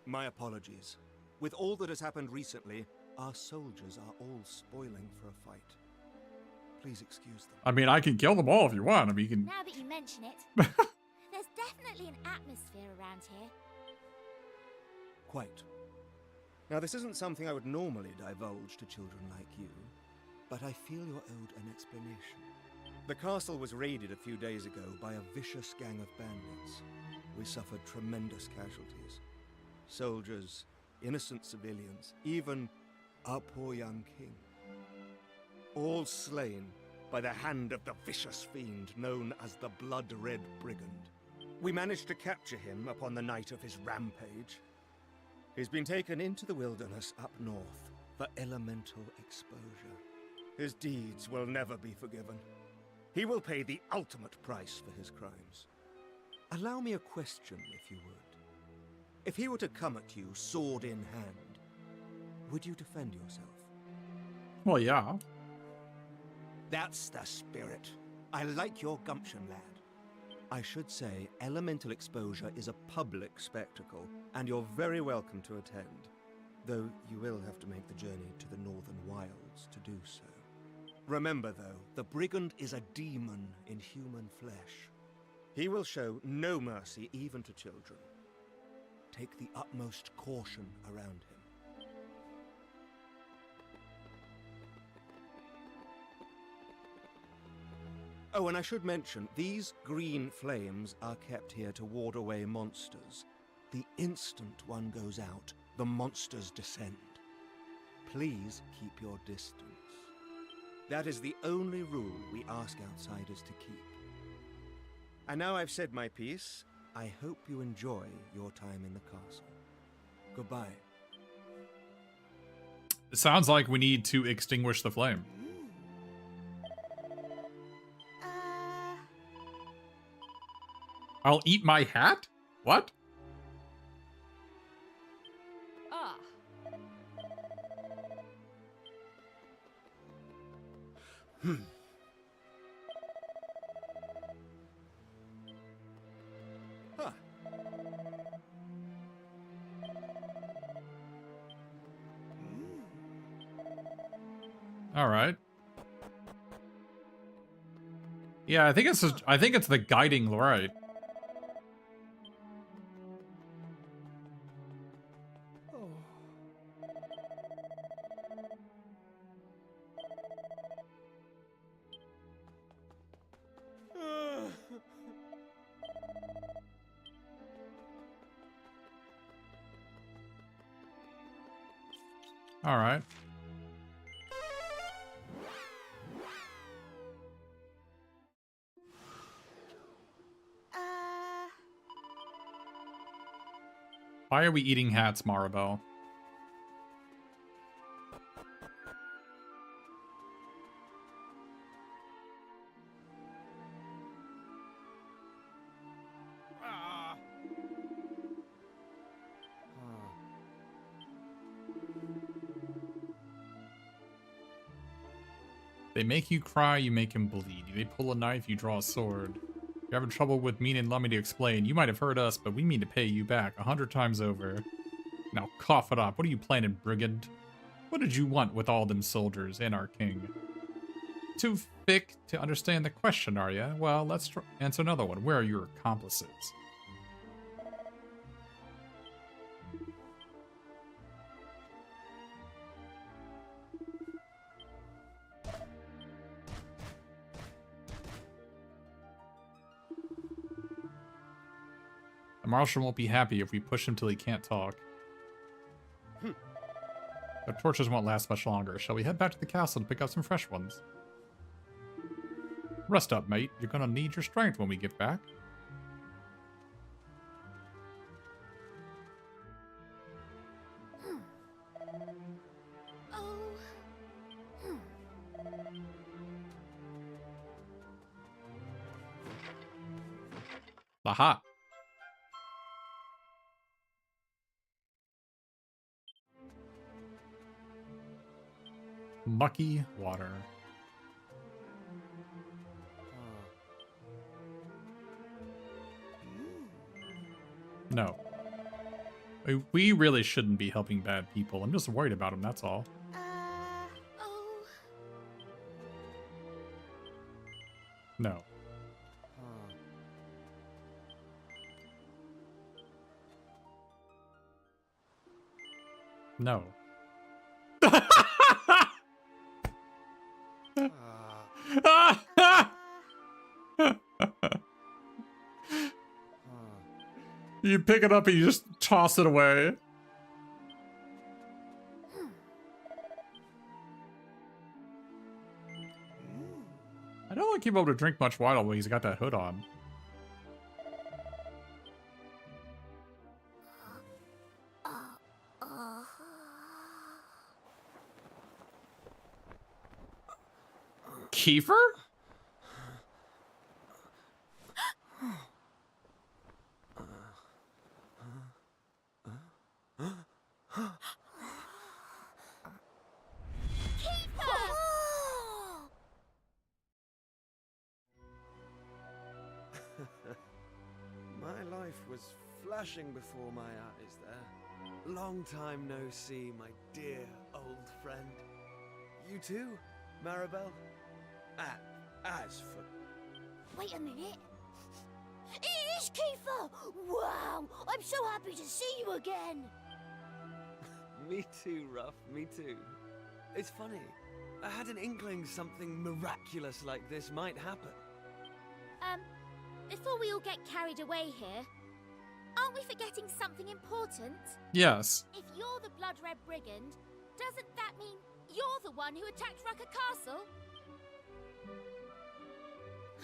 My apologies. With all that has happened recently, our soldiers are all spoiling for a fight. Please excuse them. I mean, I can kill them all if you want. I mean, you can... Now that you mention it, there's definitely an atmosphere around here. Quite. Now, this isn't something I would normally divulge to children like you, but I feel you're owed an explanation. The castle was raided a few days ago by a vicious gang of bandits. We suffered tremendous casualties. Soldiers, innocent civilians, even our poor young king. All slain by the hand of the vicious fiend known as the Blood-Red Brigand. We managed to capture him upon the night of his rampage. He's been taken into the wilderness up north for elemental exposure. His deeds will never be forgiven. He will pay the ultimate price for his crimes. Allow me a question, if you would. If he were to come at you, sword in hand, would you defend yourself? Well, yeah. That's the spirit. I like your gumption, lad. I should say, elemental exposure is a public spectacle, and you're very welcome to attend. Though you will have to make the journey to the Northern Wilds to do so. Remember, though, the Brigand is a demon in human flesh. He will show no mercy even to children. Take the utmost caution around him. Oh, and I should mention, these green flames are kept here to ward away monsters. The instant one goes out, the monsters descend. Please keep your distance. That is the only rule we ask outsiders to keep. And now I've said my piece, I hope you enjoy your time in the castle. Goodbye. It sounds like we need to extinguish the flame. I'll eat my hat? What? Ah. Huh. All right. Yeah, I think it's the guiding light. All right. Why are we eating hats, Maribel? They make you cry, you make him bleed. They pull a knife, you draw a sword. If you're having trouble with meaning, allow me to explain. You might have heard us, but we mean to pay you back 100 times over. Now cough it up. What are you planning, brigand? What did you want with all them soldiers and our king? Too thick to understand the question, are ya? Well, let's answer another one. Where are your accomplices? The Marshal won't be happy if we push him till he can't talk. The torches won't last much longer. Shall we head back to the castle to pick up some fresh ones? Rest up, mate. You're gonna need your strength when we get back. Aha! Mucky water. No. We really shouldn't be helping bad people. I'm just worried about them, that's all. Oh. No. No. You pick it up and you just toss it away. I don't think he'll be able to drink much water when he's got that hood on. Kiefer? My life was flashing before my eyes there. Long time no see, my dear old friend. You too, Maribel? As for... Wait a minute. It is Kiefer! Wow! I'm so happy to see you again! Me too, Ruff, me too. It's funny. I had an inkling something miraculous like this might happen. Before we all get carried away here, aren't we forgetting something important? Yes. If you're the Blood Red Brigand, doesn't that mean you're the one who attacked Rucker Castle?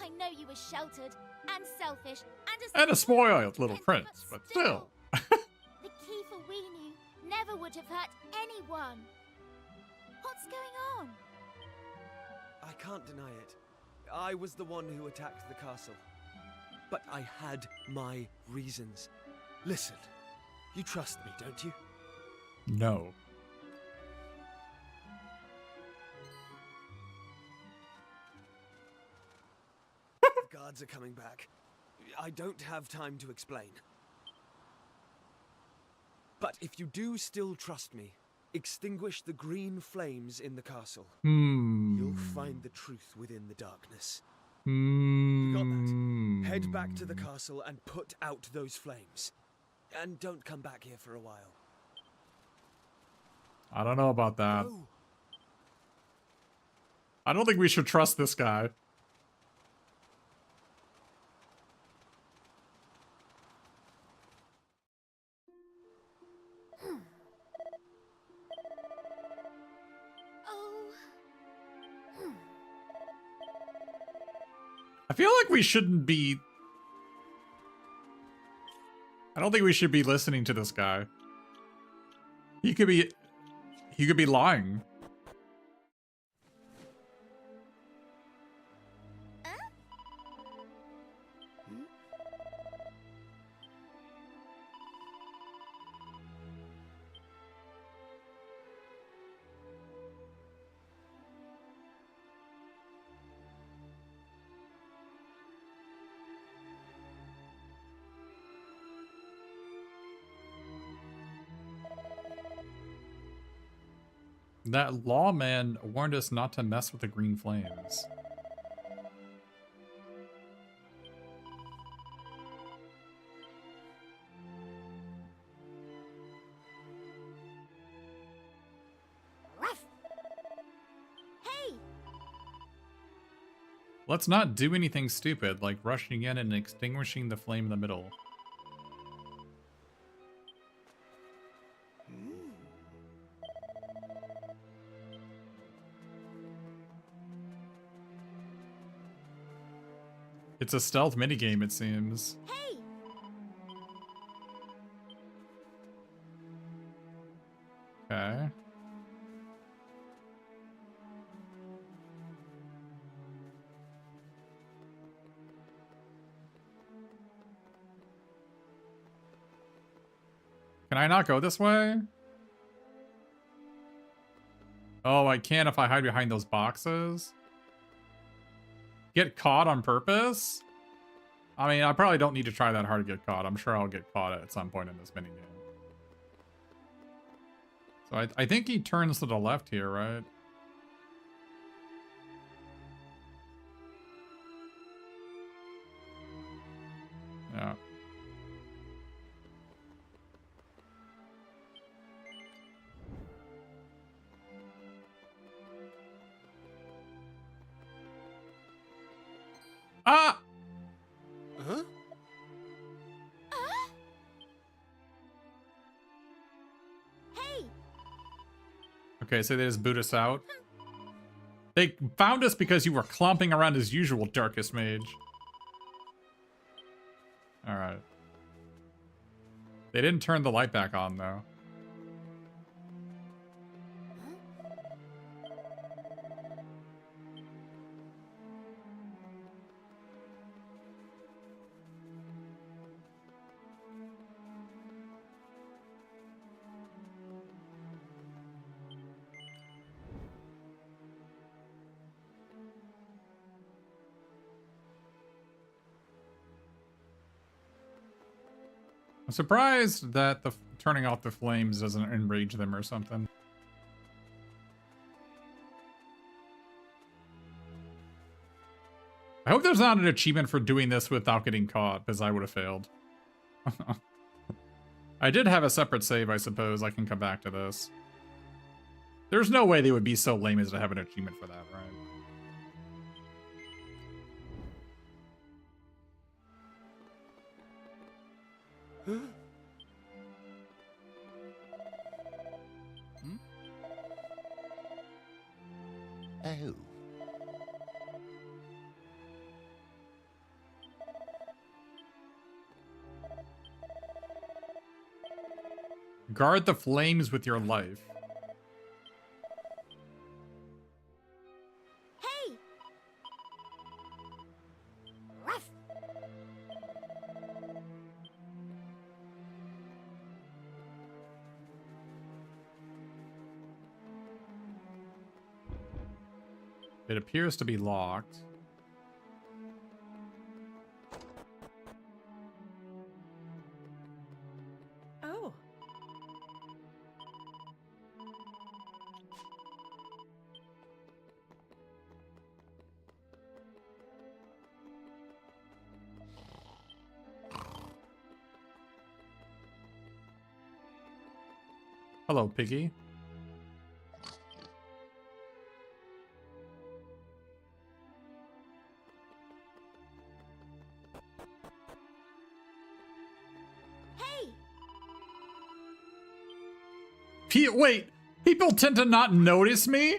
I know you were sheltered and selfish And a spoiled little prince, but still. The Kiefer we knew never would have hurt anyone. What's going on? I can't deny it. I was the one who attacked the castle. But I had my reasons. Listen, you trust me, don't you? No. The guards are coming back. I don't have time to explain. But if you do still trust me, extinguish the green flames in the castle. You'll find the truth within the darkness. You got that? Head back to the castle and put out those flames. And don't come back here for a while. I don't know about that. Go. I don't think we should trust this guy. I feel like we shouldn't be... I don't think we should be listening to this guy. He could be lying. That lawman warned us not to mess with the green flames. Ruff! Hey! Let's not do anything stupid like rushing in and extinguishing the flame in the middle. It's a stealth minigame, it seems. Hey! Okay. Can I not go this way? Oh, I can if I hide behind those boxes. Get caught on purpose? I mean, I probably don't need to try that hard to get caught. I'm sure I'll get caught at some point in this minigame. So I think he turns to the left here, right? Yeah. Ah! Huh? Hey! Okay, so they just boot us out. They found us because you were clomping around as usual, Darkest Mage. Alright. They didn't turn the light back on, though. I'm surprised that the turning off the flames doesn't enrage them or something. I hope there's not an achievement for doing this without getting caught, because I would have failed. I did have a separate save, I suppose. I can come back to this. There's no way they would be so lame as to have an achievement for that, right? Oh. Guard the flames with your life. Hey! Ruff! It appears to be locked. Oh. Hello, Piggy. Hey! Wait! People tend to not notice me?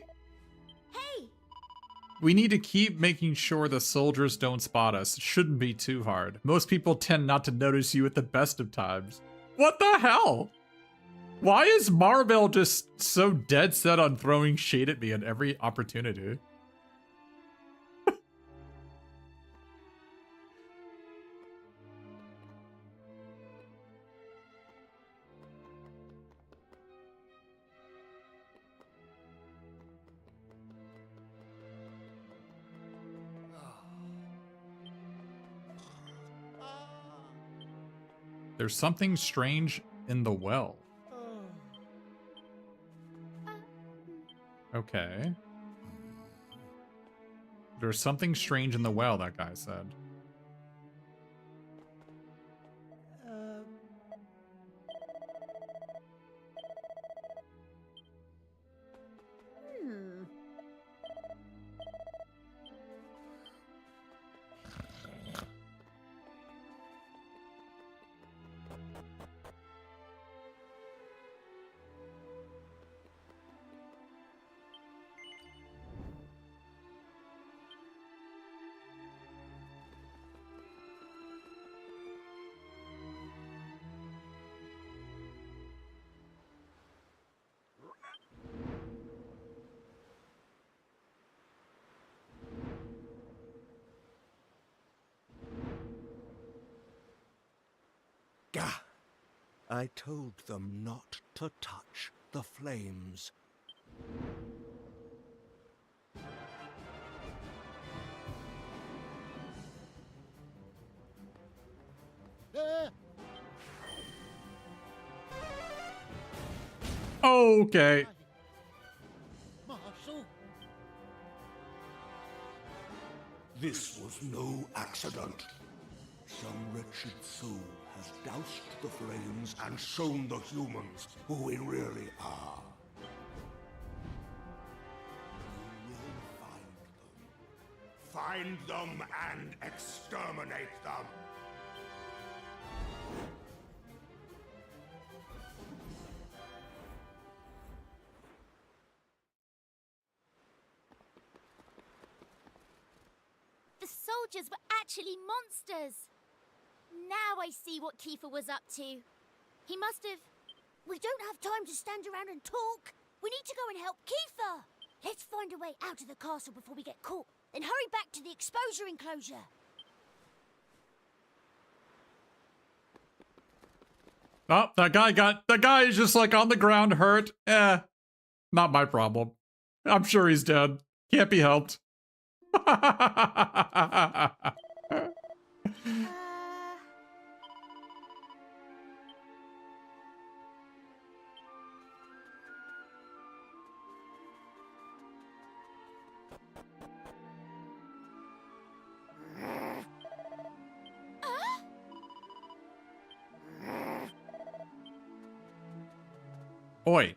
Hey! We need to keep making sure the soldiers don't spot us. It shouldn't be too hard. Most people tend not to notice you at the best of times. What the hell? Why is Maribel just so dead set on throwing shade at me at every opportunity? There's something strange in the well. Okay. There's something strange in the well, that guy said. I told them not to touch the flames. Okay. Marshal. This was no accident. Some wretched soul has doused the flames and shown the humans who we really are. You will find them. Find them and exterminate them. The soldiers were actually monsters. Now I see what Kiefer was up to. He must have... We don't have time to stand around and talk. We need to go and help Kiefer. Let's find a way out of the castle before we get caught. Then hurry back to the exposure enclosure. Oh, that guy is just like on the ground hurt. Not my problem. I'm sure he's dead. Can't be helped. Oi.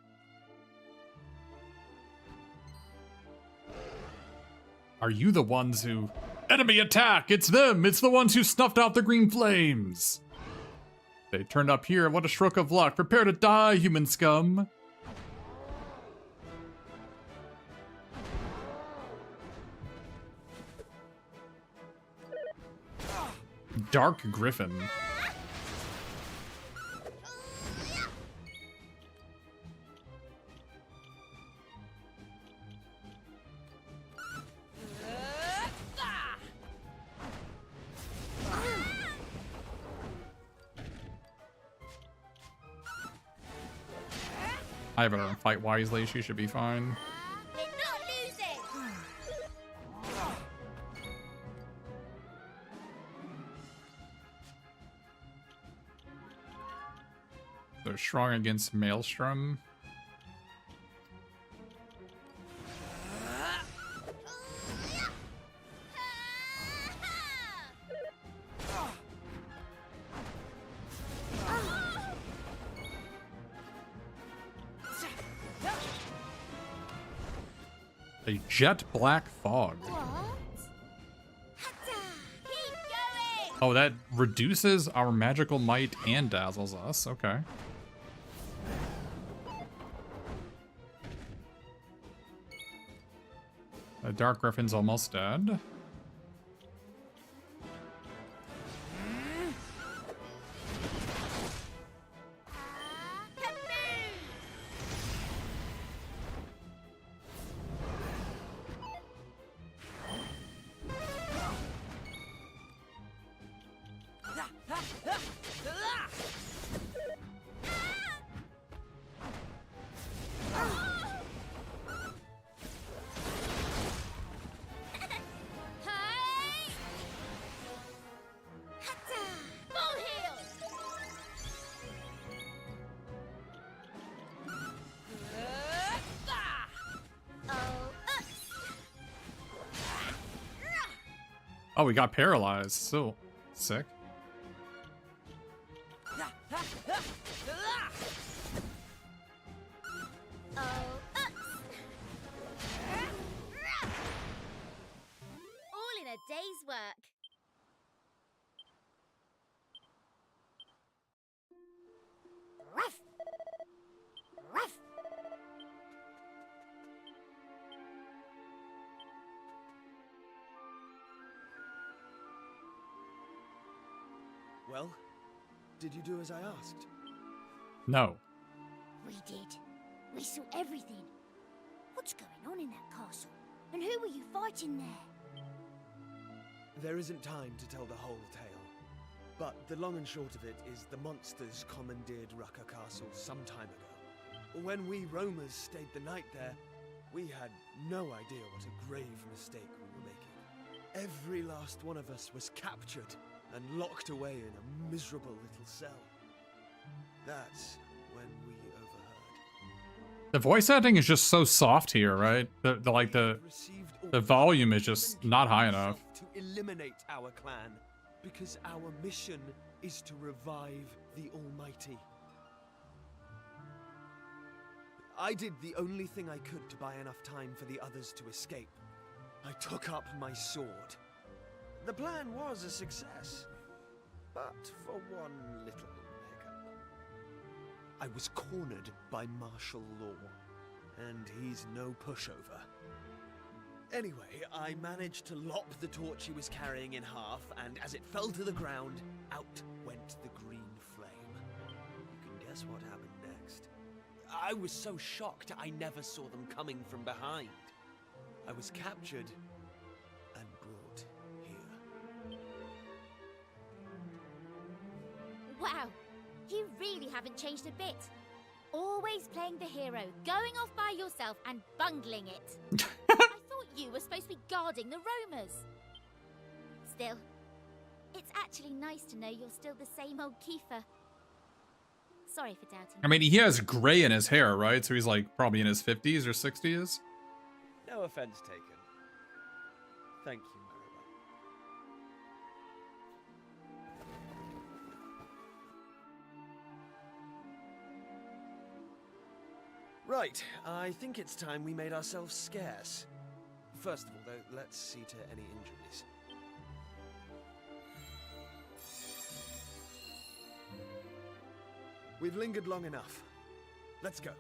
Are you the ones who... Enemy attack! It's them! It's the ones who snuffed out the green flames! They turned up here. What a stroke of luck. Prepare to die, human scum! Dark Griffin. I better fight wisely. She should be fine. They're not losing. They're strong against Maelstrom. A jet black fog. What? Keep going. Oh, that reduces our magical might and dazzles us. Okay. The Dark Griffin's almost dead. Oh, we got paralyzed. So sick. All in a day's work. Ruff. Ruff. Well, did you do as I asked? No. We did. We saw everything. What's going on in that castle? And who were you fighting there? There isn't time to tell the whole tale. But the long and short of it is the monsters commandeered Rucker Castle some time ago. When we roamers stayed the night there, we had no idea what a grave mistake we were making. Every last one of us was captured and locked away in a miserable little cell. That's when we overheard. The voice acting is just so soft here, right? The volume is just not high enough. To eliminate our clan, because our mission is to revive the Almighty. I did the only thing I could to buy enough time for the others to escape. I took up my sword. The plan was a success, but for one little hiccup. I was cornered by martial law, and he's no pushover. Anyway, I managed to lop the torch he was carrying in half, and as it fell to the ground, out went the green flame. You can guess what happened next. I was so shocked I never saw them coming from behind. I was captured and brought here. Wow, you really haven't changed a bit. Always playing the hero, going off by yourself and bungling it. I thought you were supposed to be guarding the roamers. Still, it's actually nice to know you're still the same old Kiefer. Sorry for doubting. I mean, he has gray in his hair, right? So he's like probably in his 50s or 60s. No offense taken. Thank you, Marilla. Right, I think it's time we made ourselves scarce. First of all, though, let's see to any injuries. We've lingered long enough. Let's go.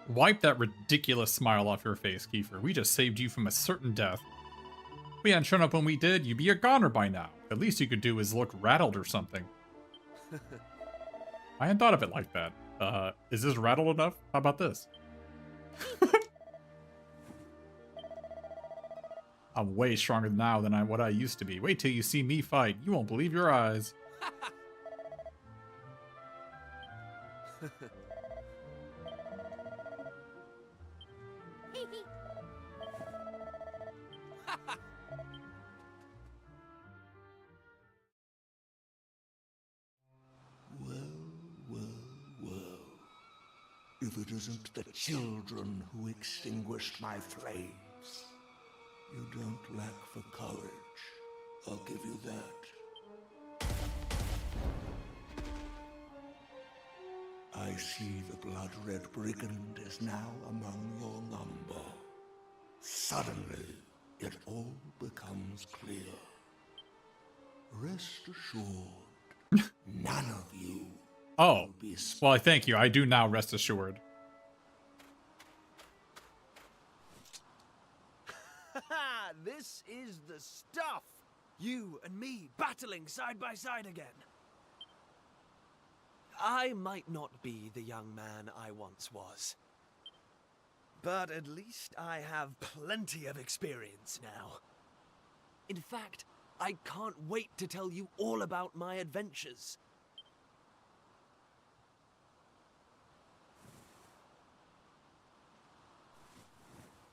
Wipe that ridiculous smile off your face, Kiefer. We just saved you from a certain death. If we hadn't shown up when we did, you'd be a goner by now. The least you could do is look rattled or something. I hadn't thought of it like that. Is this rattled enough? How about this? I'm way stronger now than what I used to be. Wait till you see me fight. You won't believe your eyes. If it isn't the children who extinguished my flames. You don't lack for courage. I'll give you that. I see the blood-red brigand is now among your number. Suddenly, it all becomes clear. Rest assured, none of you. Oh, well, thank you. I do now rest assured. This is the stuff! You and me battling side by side again. I might not be the young man I once was, but at least I have plenty of experience now. In fact, I can't wait to tell you all about my adventures.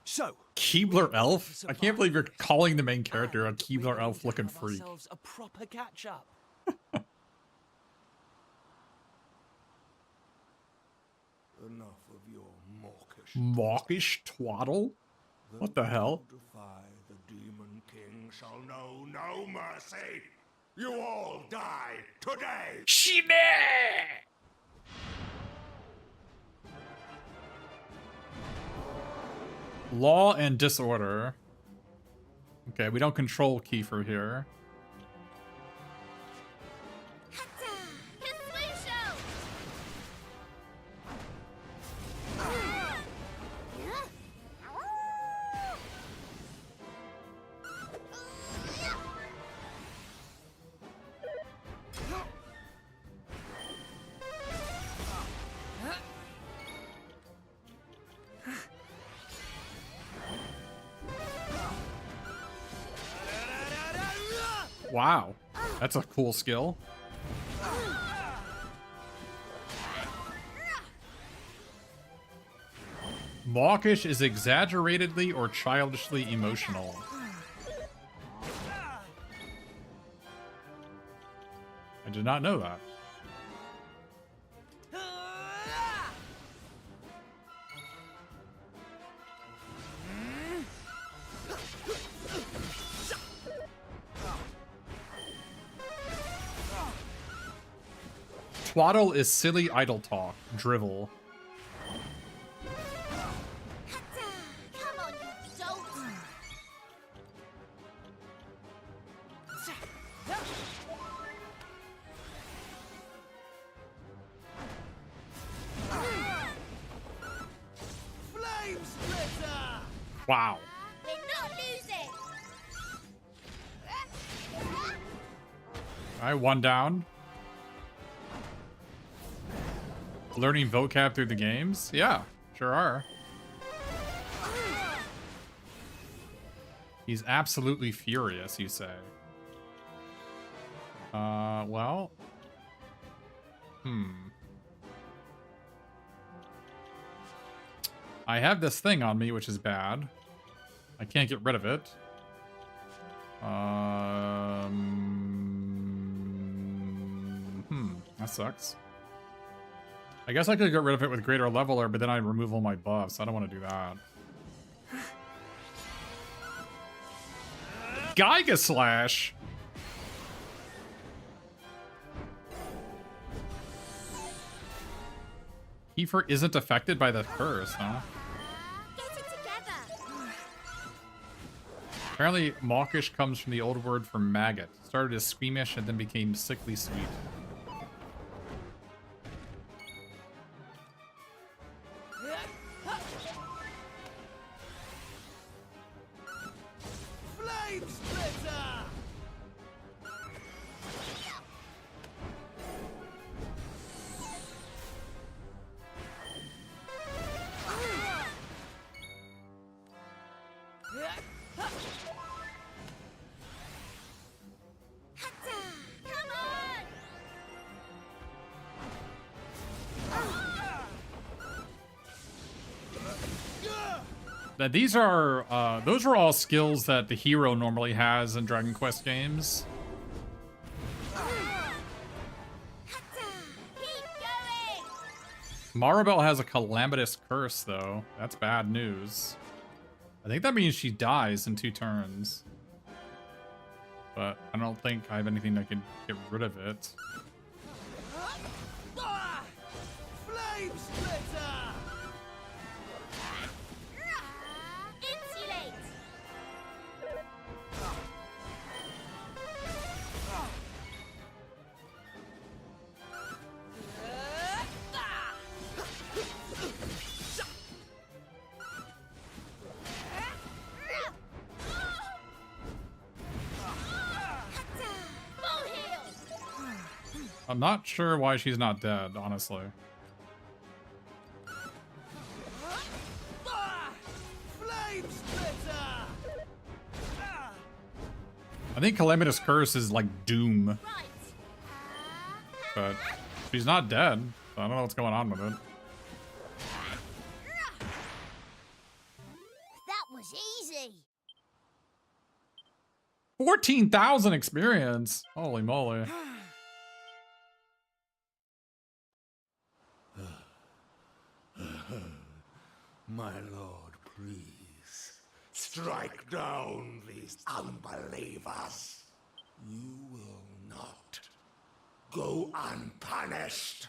So, Keebler Elf? I can't believe you're calling the main character a Keebler Elf looking freak. A proper catch up. Enough of your mawkish. Mawkish twaddle? What the hell? Defy the Demon King shall know no mercy. You all die today. Shime! Law and disorder. Okay, we don't control Kiefer here. Wow. That's a cool skill. Mawkish is exaggeratedly or childishly emotional. I did not know that. Twaddle is silly idle talk. Drivel. Come on, you dolt! Flame splitter! Wow. We're not losing! Alright, one down. Learning vocab through the games? Yeah, sure are. He's absolutely furious, you say. Well. I have this thing on me, which is bad. I can't get rid of it. That sucks. I guess I could get rid of it with Greater Leveler, but then I'd remove all my buffs. I don't want to do that. Giga Slash! Kiefer isn't affected by the curse, huh? Get it together! Apparently, mawkish comes from the old word for maggot. Started as squeamish and then became sickly sweet. Flame splitter! Come on! Now, these are, those are all skills that the hero normally has in Dragon Quest games. Maribel has a calamitous curse, though. That's bad news. I think that means she dies in 2 turns. But I don't think I have anything that can get rid of it. Flame splitter! Insulate! Full heal! I'm not sure why she's not dead, honestly. Flame splitter! I think Calamitous Curse is like Doom, Right. but she's not dead. So I don't know what's going on with it. That was easy. 14,000 experience. Holy moly. My lord, please, strike down these unbelievers. You will not go unpunished.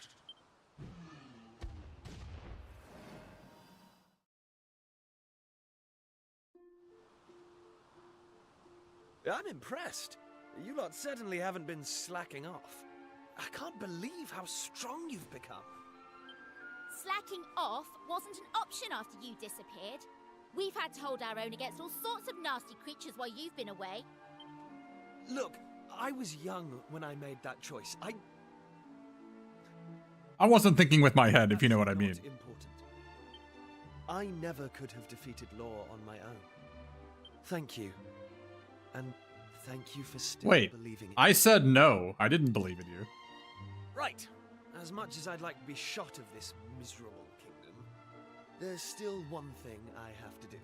I'm impressed. You lot certainly haven't been slacking off. I can't believe how strong you've become. Slacking off wasn't an option after you disappeared. We've had to hold our own against all sorts of nasty creatures while you've been away. Look, I was young when I made that choice. I wasn't thinking with my head, if you know what I mean. Not important. I never could have defeated Law on my own. Thank you. And thank you for still Wait, believing in I said no. I didn't believe in you. Right. As much as I'd like to be shot of this miserable kingdom, there's still one thing I have to do.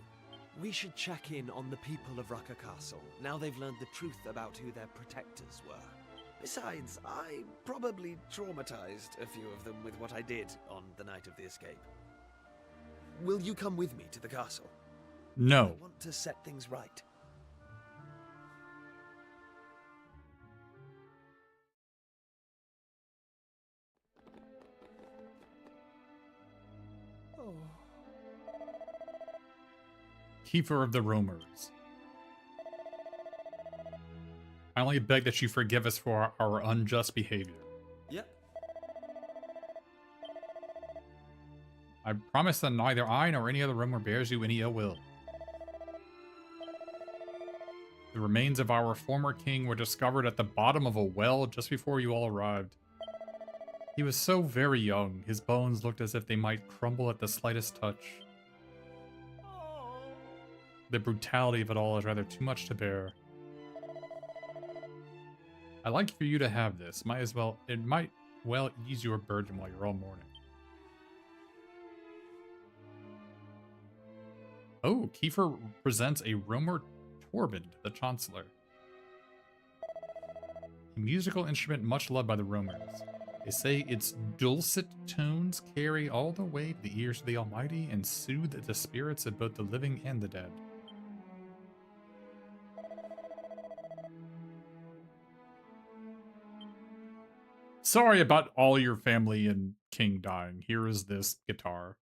We should check in on the people of Rucker Castle, now they've learned the truth about who their protectors were. Besides, I probably traumatized a few of them with what I did on the night of the escape. Will you come with me to the castle? No. I want to set things right. Oh, Keeper of the Roamers. I only beg that you forgive us for our unjust behavior. Yep. I promise that neither I nor any other roamer bears you any ill will. The remains of our former king were discovered at the bottom of a well just before you all arrived. He was so very young, his bones looked as if they might crumble at the slightest touch. The brutality of it all is rather too much to bear. I'd like for you to have this. It might well ease your burden while you're all mourning. Oh, Kiefer presents a Romer Torbind, the Chancellor. A musical instrument much loved by the Romers. They say its dulcet tones carry all the way to the ears of the Almighty and soothe the spirits of both the living and the dead. Sorry about all your family and king dying. Here is this guitar.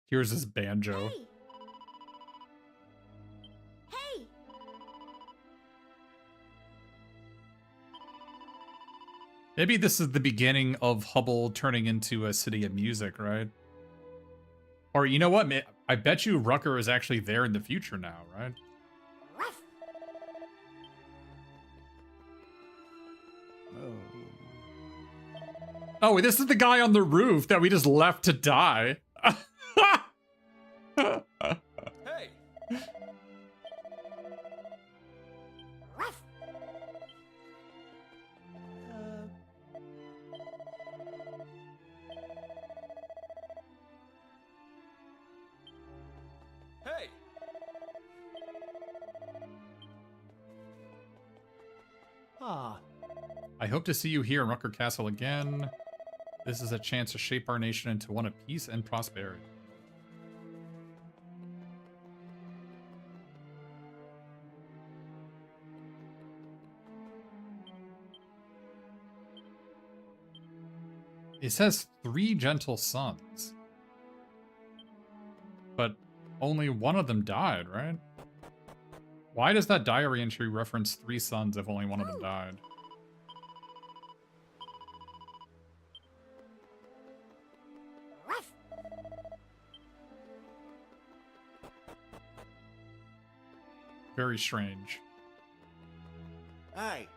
Here's his banjo. Hey! Hey! Maybe this is the beginning of Hubble turning into a city of music, right? Or you know what? I bet you Rucker is actually there in the future now, right? Ruff! Oh, this is the guy on the roof that we just left to die. Hey! Ruff! Hey! ah, I hope to see you here in Rucker Castle again. This is a chance to shape our nation into one of peace and prosperity. It says 3 gentle sons. But only one of them died, right? Why does that diary entry reference 3 sons if only one of them died? Ruff! Very strange. Hey,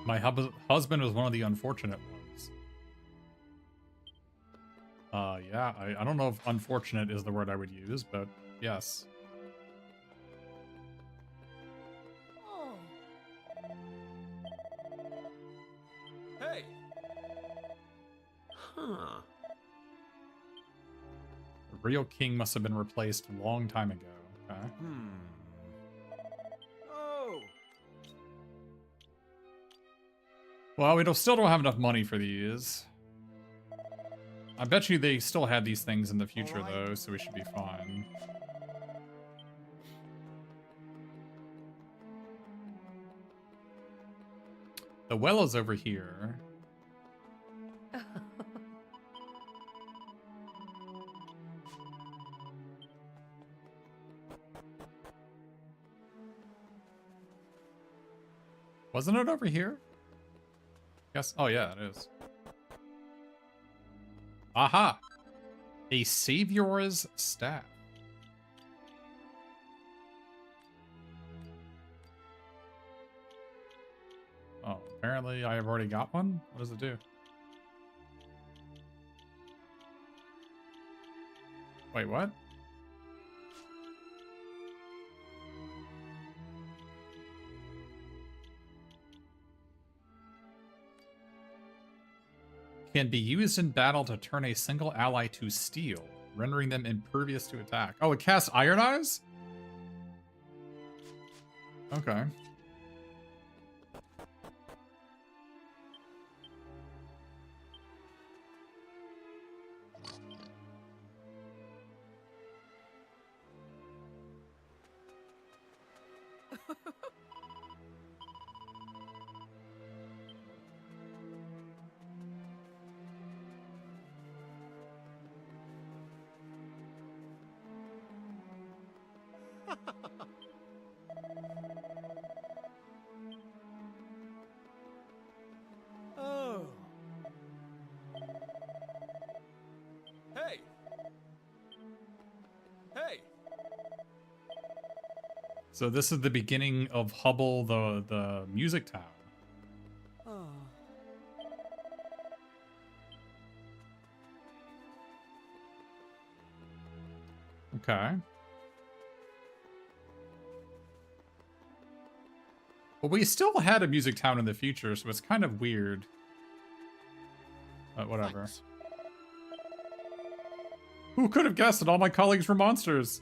My husband was one of the unfortunate ones. Yeah, I don't know if unfortunate is the word I would use, but yes. Oh. Hey! Huh. The real king must have been replaced a long time ago. Okay. Oh! Well, we still don't have enough money for these. I bet you they still had these things in the future, though, so we should be fine. The well is over here. Wasn't it over here? Yes. Oh, yeah, it is. Aha! A Savior's Staff. Oh, apparently I have already got one? What does it do? Wait, what? Can be used in battle to turn a single ally to steel, rendering them impervious to attack. Oh, it casts Iron Eyes? Okay. Oh. Hey. Hey. So this is the beginning of Hubble, the music town. Oh. Okay. But we still had a music town in the future, so it's kind of weird. But whatever. Thanks. Who could have guessed that all my colleagues were monsters?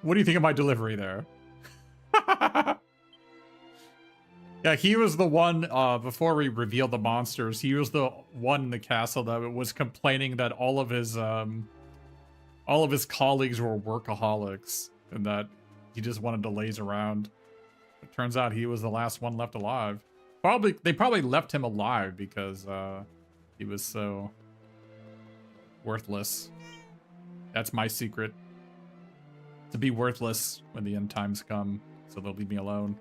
What do you think of my delivery there? Yeah, he was the one, before we revealed the monsters, he was the one in the castle that was complaining that all of his colleagues were workaholics and that he just wanted to laze around. It turns out he was the last one left alive. They probably left him alive because he was so worthless. That's my secret. To be worthless when the end times come, so they'll leave me alone.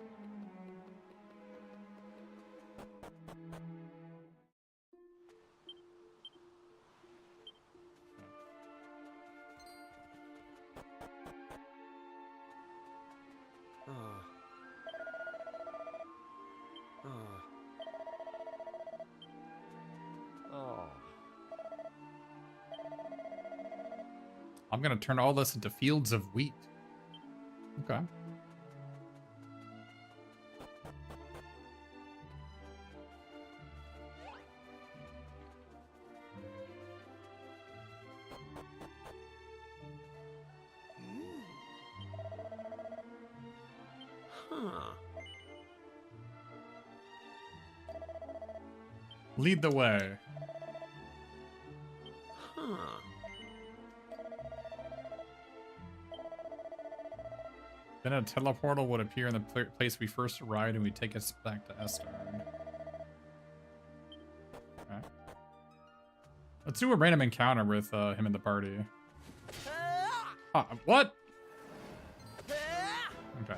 I'm gonna turn all this into fields of wheat. Okay. Huh. Lead the way. Huh. Then a teleportal would appear in the place we first arrived and we'd take us back to Estard. Okay. Let's do a random encounter with him in the party. What? Okay.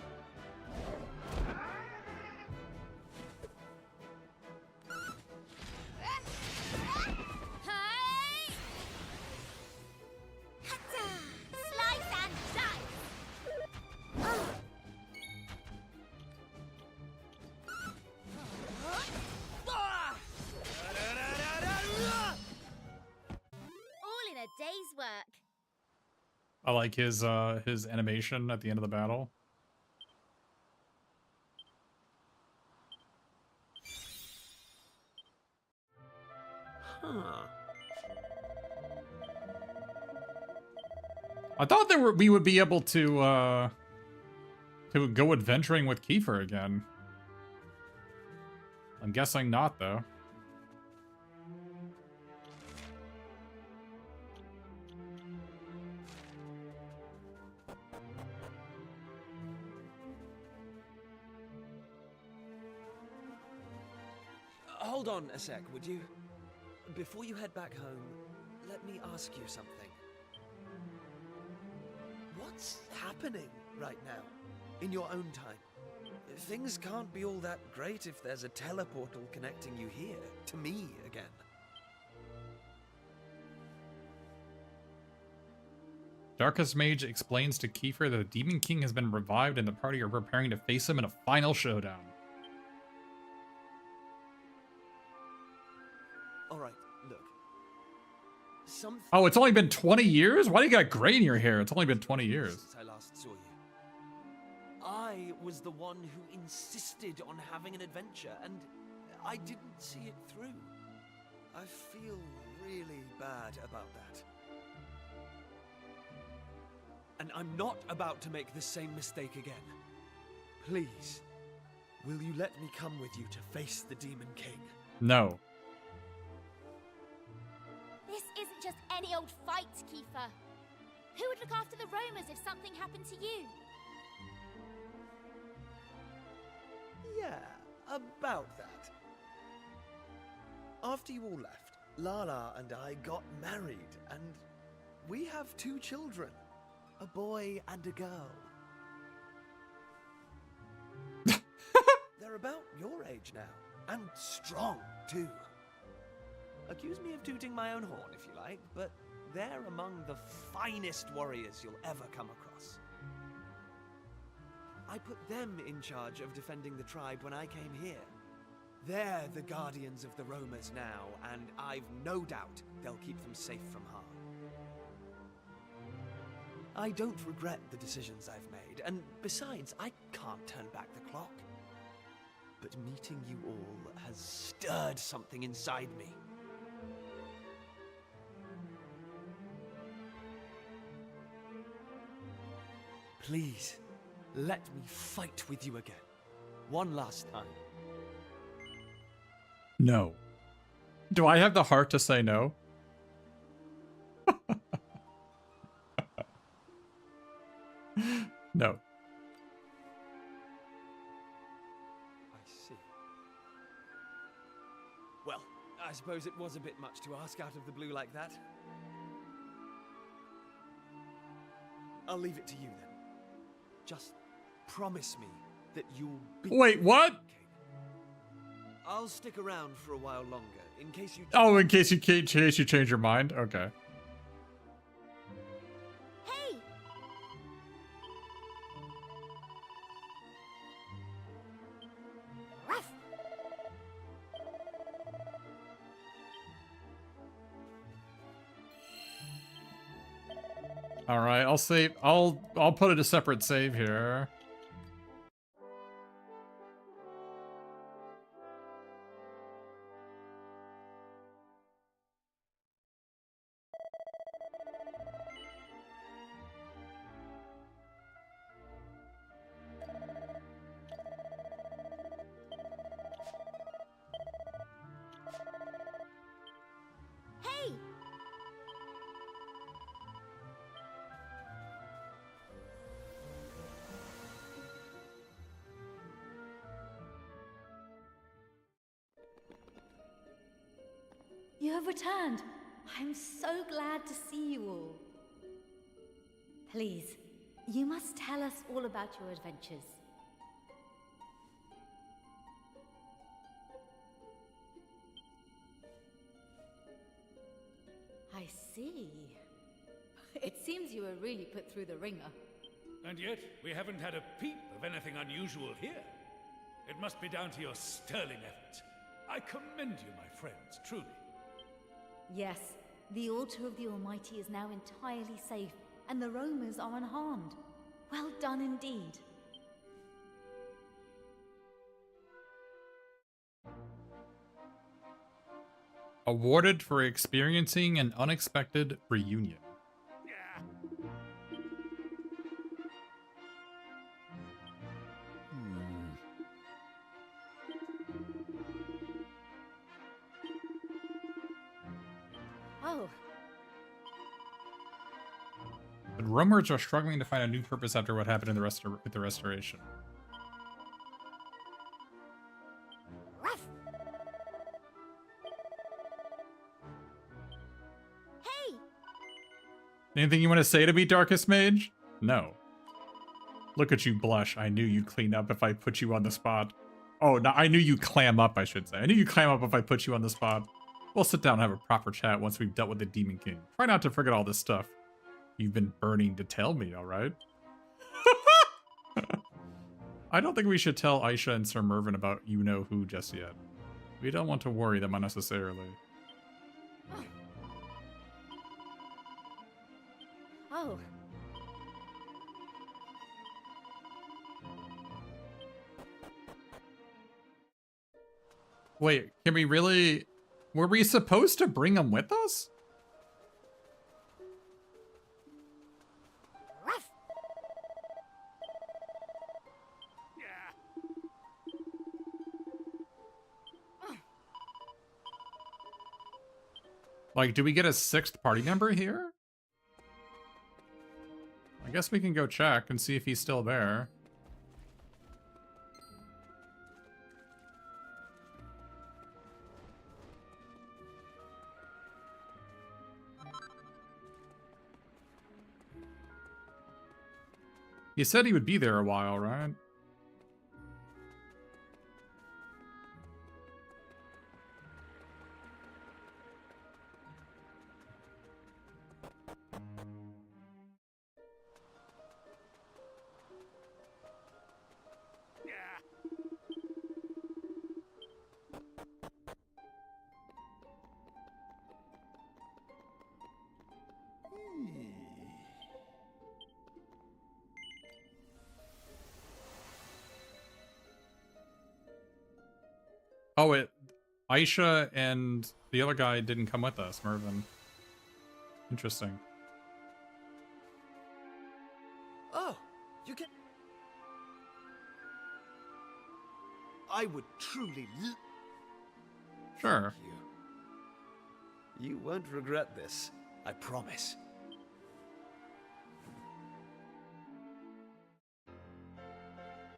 Day's work. I like his animation at the end of the battle. Huh. I thought we would be able to go adventuring with Kiefer again. I'm guessing not, though. Hold on a sec, would you? Before you head back home, let me ask you something. What's happening right now, in your own time? things can't be all that great if there's a teleportal connecting you here, to me again. Darkest Mage explains to Kiefer that the Demon King has been revived and the party are preparing to face him in a final showdown. Alright, look. Oh, it's only been 20 years? Why do you got gray in your hair? It's only been 20 years. Since I last saw you. I was the one who insisted on having an adventure, and I didn't see it through. I feel really bad about that. And I'm not about to make the same mistake again. Please, will you let me come with you to face the Demon King? No. This isn't just any old fight, Kiefer. Who would look after the roamers if something happened to you? Yeah, about that. After you all left, Lala and I got married, and we have 2 children. A boy and a girl. They're about your age now, and strong, too. Accuse me of tooting my own horn, if you like, but they're among the finest warriors you'll ever come across. I put them in charge of defending the tribe when I came here. They're the guardians of the roamers now, and I've no doubt they'll keep them safe from harm. I don't regret the decisions I've made, and besides, I can't turn back the clock. But meeting you all has stirred something inside me. Please, let me fight with you again. One last time. No. Do I have the heart to say no? No. I see. Well, I suppose it was a bit much to ask out of the blue like that. I'll leave it to you then. Just promise me that you'll be... Wait, what? I'll stick around for a while longer, in case you... Oh, in case you change your mind? Okay. Hey! Ruff! All right, I'll save. I'll put it a separate save here. Hey! You have returned. I'm so glad to see you all. Please, you must tell us all about your adventures. I see. It seems you were really put through the ringer. And yet, we haven't had a peep of anything unusual here. It must be down to your sterling efforts. I commend you, my friends, truly. Yes, the altar of the Almighty is now entirely safe, and the roamers are unharmed. Well done indeed. Awarded for experiencing an unexpected reunion. Oh, The roamers are struggling to find a new purpose after what happened in with the restoration. Ruff! Hey! Anything you want to say to me, Darkest Mage? No. Look at you blush. I knew you'd clean up if I put you on the spot. Oh, no, I knew you clam up, I should say. I knew you clam up if I put you on the spot. We'll sit down and have a proper chat once we've dealt with the Demon King. Try not to forget all this stuff you've been burning to tell me, alright? I don't think we should tell Aisha and Sir Mervyn about you-know-who just yet. We don't want to worry them unnecessarily. Oh. Wait, can we really... Were we supposed to bring him with us? Like, do we get a 6th party member here? I guess we can go check and see if he's still there. He said he would be there a while, right? Oh, Aisha and the other guy didn't come with us, Mervyn. Interesting. Oh, you can... I would truly... Sure. You won't regret this, I promise.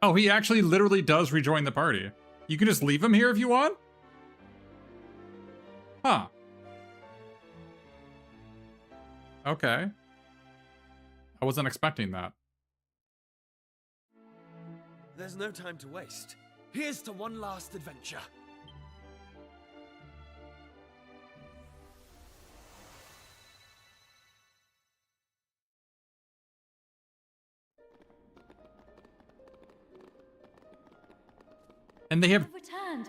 Oh, he actually literally does rejoin the party. You can just leave him here if you want? Huh. Okay. I wasn't expecting that. There's no time to waste. Here's to one last adventure. And they have... returned.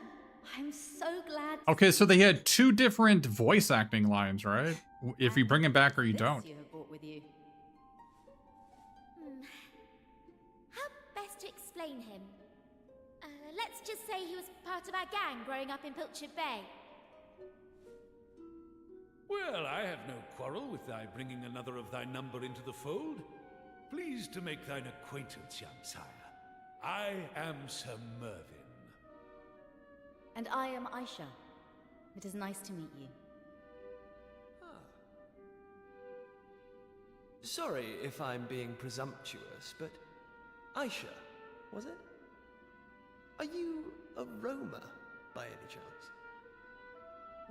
I'm so glad. Okay, so they had 2 different voice acting lines, right? If you bring him back or you This don't. you have brought with you. How best to explain him? Let's just say he was part of our gang growing up in Pilchard Bay. Well, I have no quarrel with thy bringing another of thy number into the fold. Pleased to make thine acquaintance, young sire. I am Sir Mervyn. And I am Aisha. It is nice to meet you. Sorry if I'm being presumptuous, but Aisha, was it? Are you a roamer, by any chance?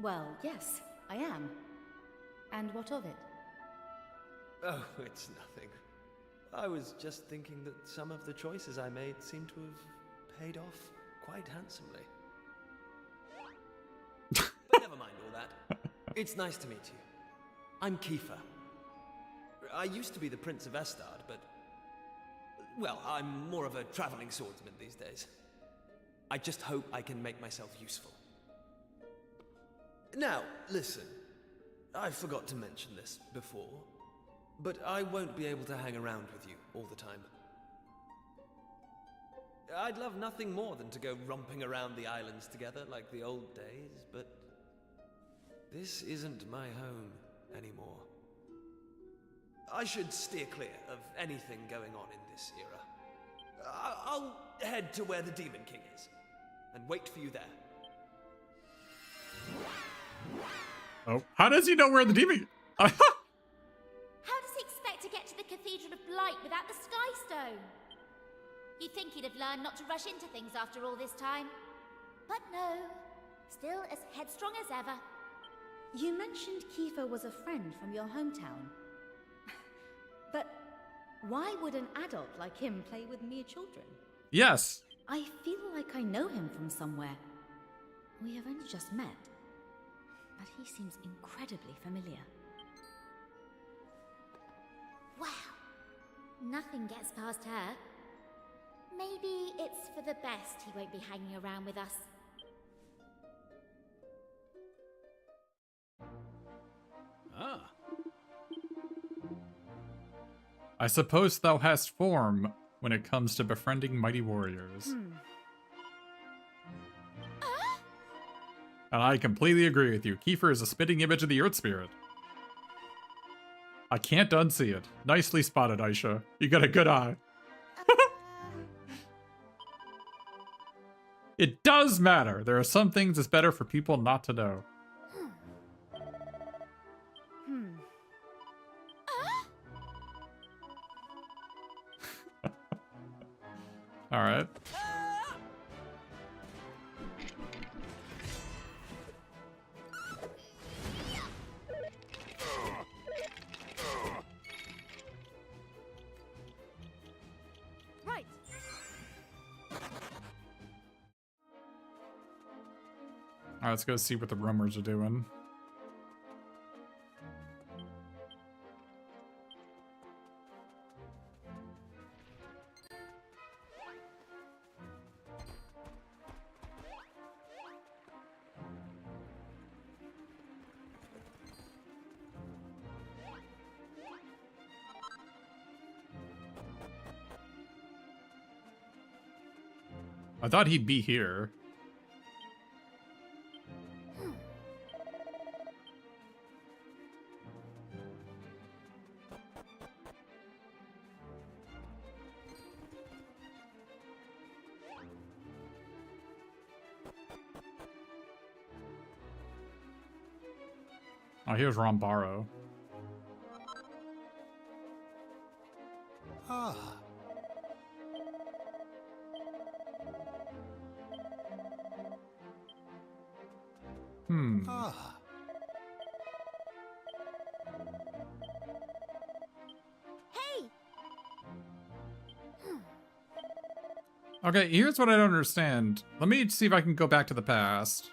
Well, yes, I am. And what of it? Oh, it's nothing. I was just thinking that some of the choices I made seem to have paid off quite handsomely. But never mind all that. It's nice to meet you. I'm Kiefer. I used to be the Prince of Estard, but... well, I'm more of a traveling swordsman these days. I just hope I can make myself useful. Now, listen. I forgot to mention this before, but I won't be able to hang around with you all the time. I'd love nothing more than to go romping around the islands together like the old days, but this isn't my home anymore. I should steer clear of anything going on in this era. I'll head to where the Demon King is, and wait for you there. Oh, how does he know where the demon... How does he expect to get to the Cathedral of Blight without the Sky Stone? You'd think he'd have learned not to rush into things after all this time. But no, still as headstrong as ever. You mentioned Kiefer was a friend from your hometown. But Why would an adult like him play with mere children? Yes. I feel like I know him from somewhere. We have only just met, but he seems incredibly familiar. Wow. Nothing gets past her. Maybe it's for the best he won't be hanging around with us. Ah. I suppose thou hast form when it comes to befriending mighty warriors. And I completely agree with you. Kiefer is a spitting image of the Earth Spirit. I can't unsee it. Nicely spotted, Aisha. You got a good eye. It does matter. There are some things it's better for people not to know. All right. Right. All right, let's go see what the rumors are doing. I thought he'd be here. Oh, here's Rambaro. Ah. Ah. Hey! Okay, here's what I don't understand. Let me see if I can go back to the past.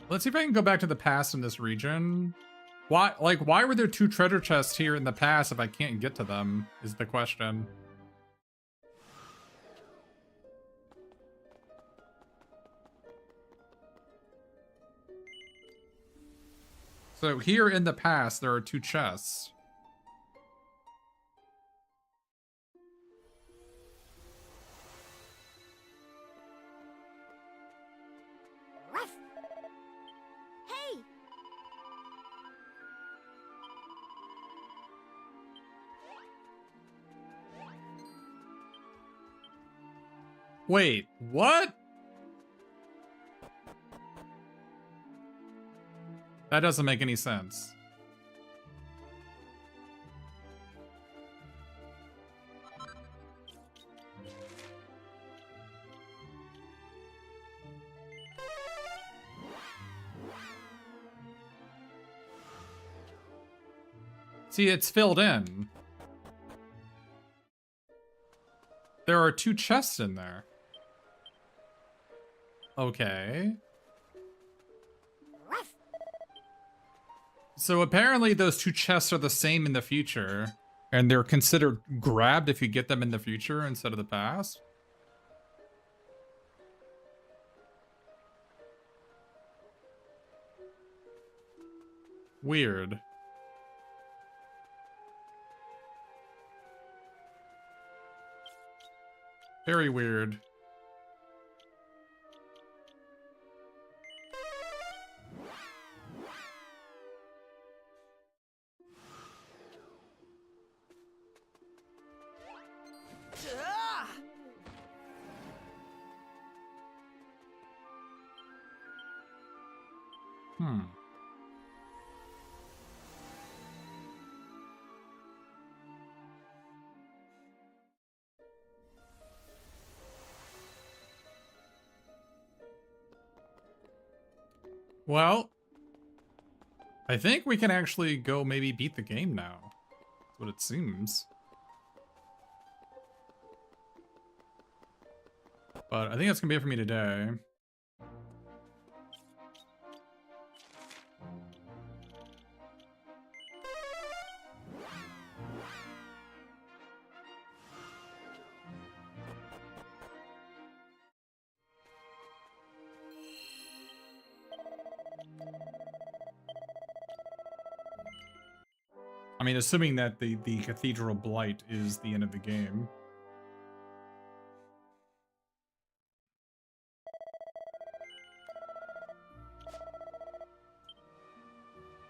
Let's see if I can go back to the past in this region. Why were there two treasure chests here in the past if I can't get to them, is the question. So here in the past, there are two chests. Ruff! Hey! Wait, what? That doesn't make any sense. See, it's filled in. There are two chests in there. Okay. So apparently those two chests are the same in the future, and they're considered grabbed if you get them in the future instead of the past. Weird. Very weird. Well, I think we can actually go maybe beat the game now. That's what it seems. But I think that's gonna be it for me today. I mean, assuming that the Cathedral Blight is the end of the game.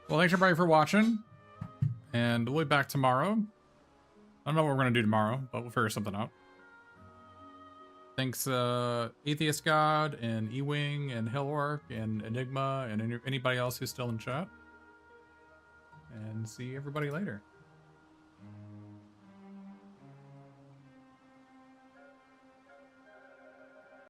Well, thanks everybody for watching, and we'll be back tomorrow. I don't know what we're going to do tomorrow, but we'll figure something out. Thanks, Atheist God, and Ewing, and Hillwork, and Enigma, and anybody else who's still in chat. And see everybody later.